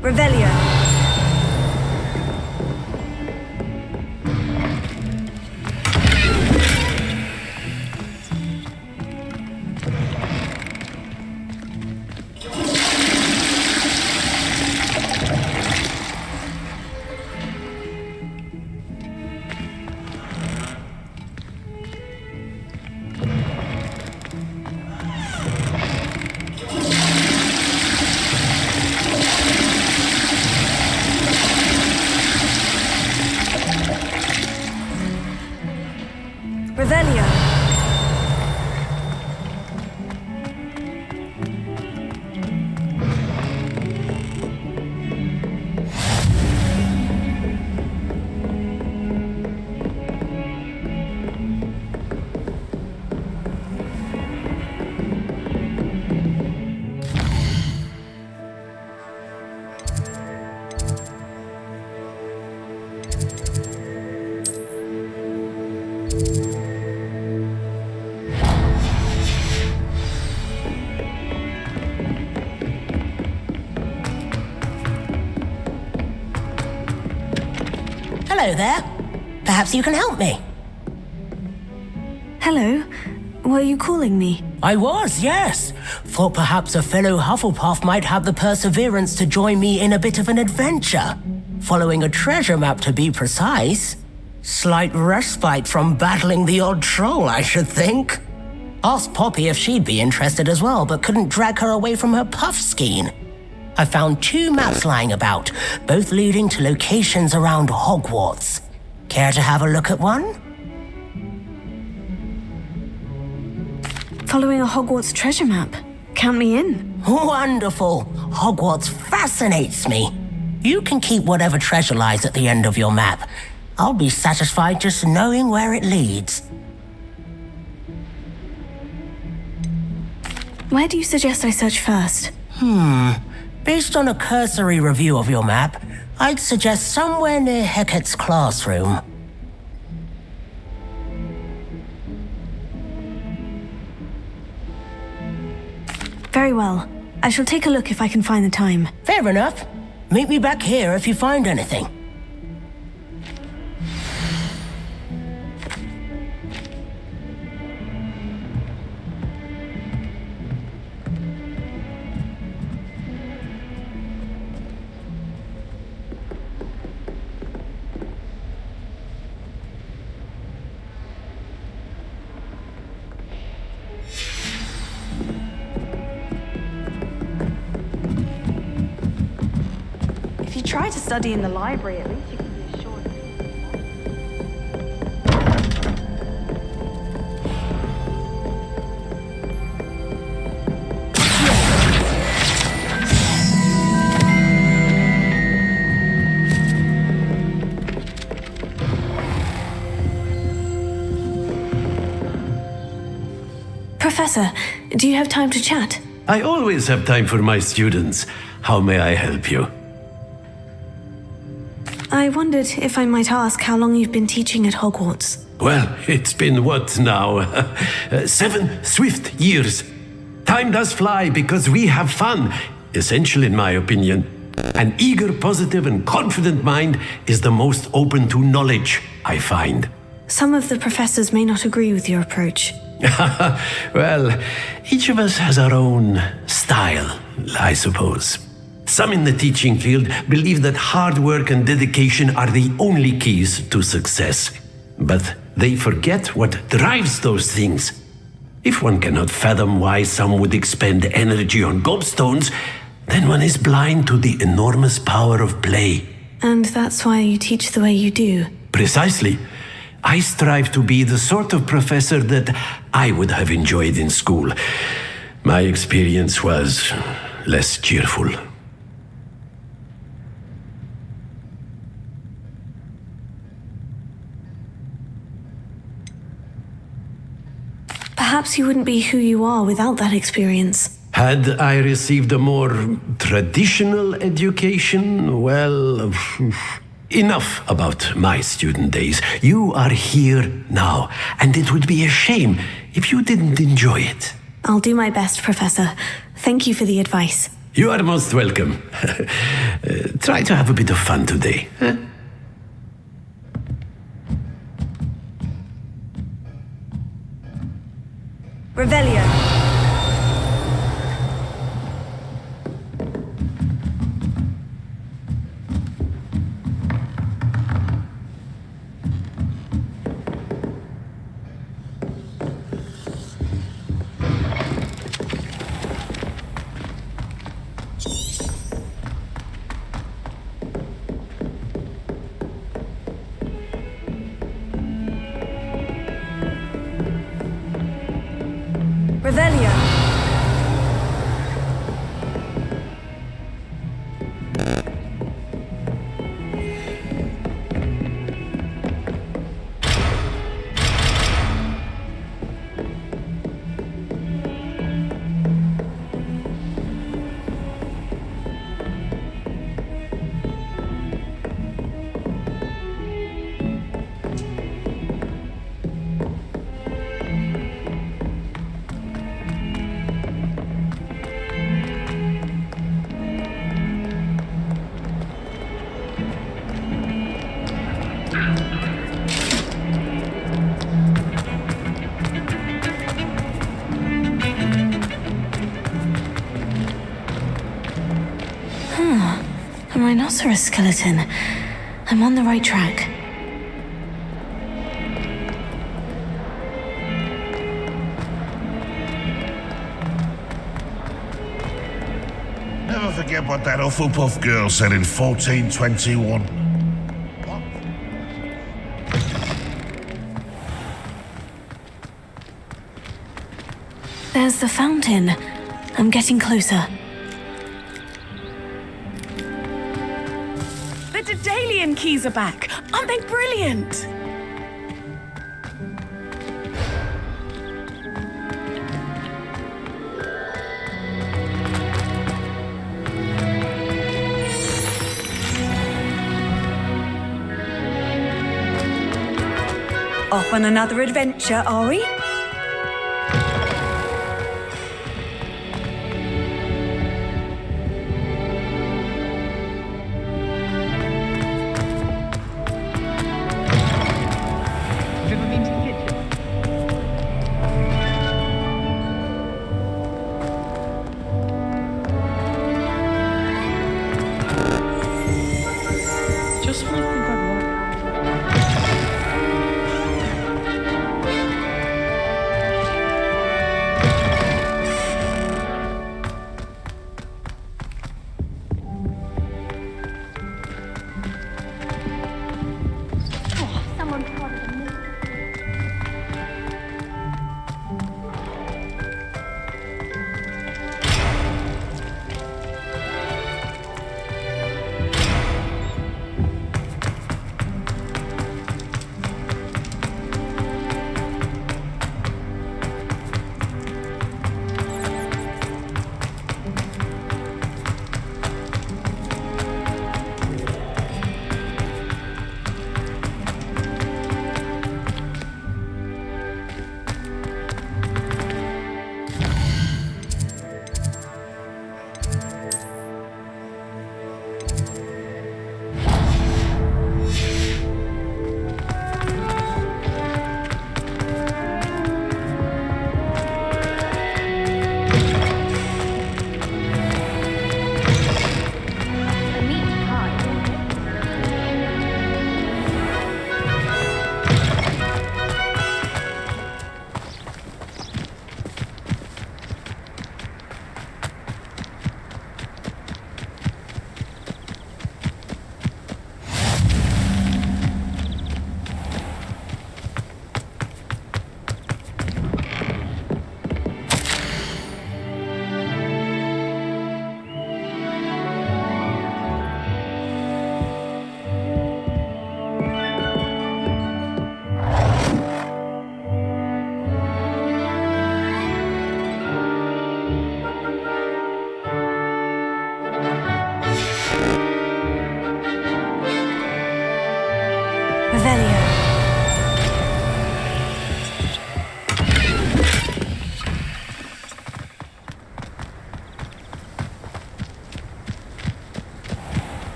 Revelio. Revelio. Hello there. Perhaps you can help me. Hello. Were you calling me? I was, yes. Thought perhaps a fellow Hufflepuff might have the perseverance to join me in a bit of an adventure. Following a treasure map, to be precise. Slight respite from battling the odd troll, I should think. Asked Poppy if she'd be interested as well, but couldn't drag her away from her puff skein. I found 2 maps lying about, both leading to locations around Hogwarts. Care to have a look at one? Following a Hogwarts treasure map. Count me in. Wonderful. Hogwarts fascinates me. You can keep whatever treasure lies at the end of your map. I'll be satisfied just knowing where it leads. Where do you suggest I search first? Based on a cursory review of your map, I'd suggest somewhere near Hecat's classroom. Very well. I shall take a look if I can find the time. Fair enough. Meet me back here if you find anything. If you try to study in the library, at least you can be assured. Professor, do you have time to chat? I always have time for my students. How may I help you? I wondered if I might ask how long you've been teaching at Hogwarts. Well, it's been what now? 7 swift years. Time does fly because we have fun, essential in my opinion. An eager, positive, and confident mind is the most open to knowledge, I find. Some of the professors may not agree with your approach. Well, each of us has our own style, I suppose. Some in the teaching field believe that hard work and dedication are the only keys to success. But they forget what drives those things. If one cannot fathom why some would expend energy on gobstones, then one is blind to the enormous power of play. And that's why you teach the way you do. Precisely. I strive to be the sort of professor that I would have enjoyed in school. My experience was less cheerful. Perhaps you wouldn't be who you are without that experience. Had I received a more traditional education, well, enough about my student days. You are here now, and it would be a shame if you didn't enjoy it. I'll do my best, Professor. Thank you for the advice. You are most welcome. Try to have a bit of fun today. Huh? Revelio. Revelio. A rhinoceros skeleton. I'm on the right track. Never forget what that Hufflepuff girl said in 1421. There's the fountain. I'm getting closer. The Daedalian keys are back. Aren't they brilliant? Off on another adventure, are we?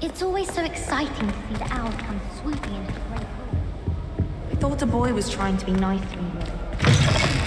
It's always so exciting to see the owls come swooping into the great hall. thought a boy was trying to be nice to me.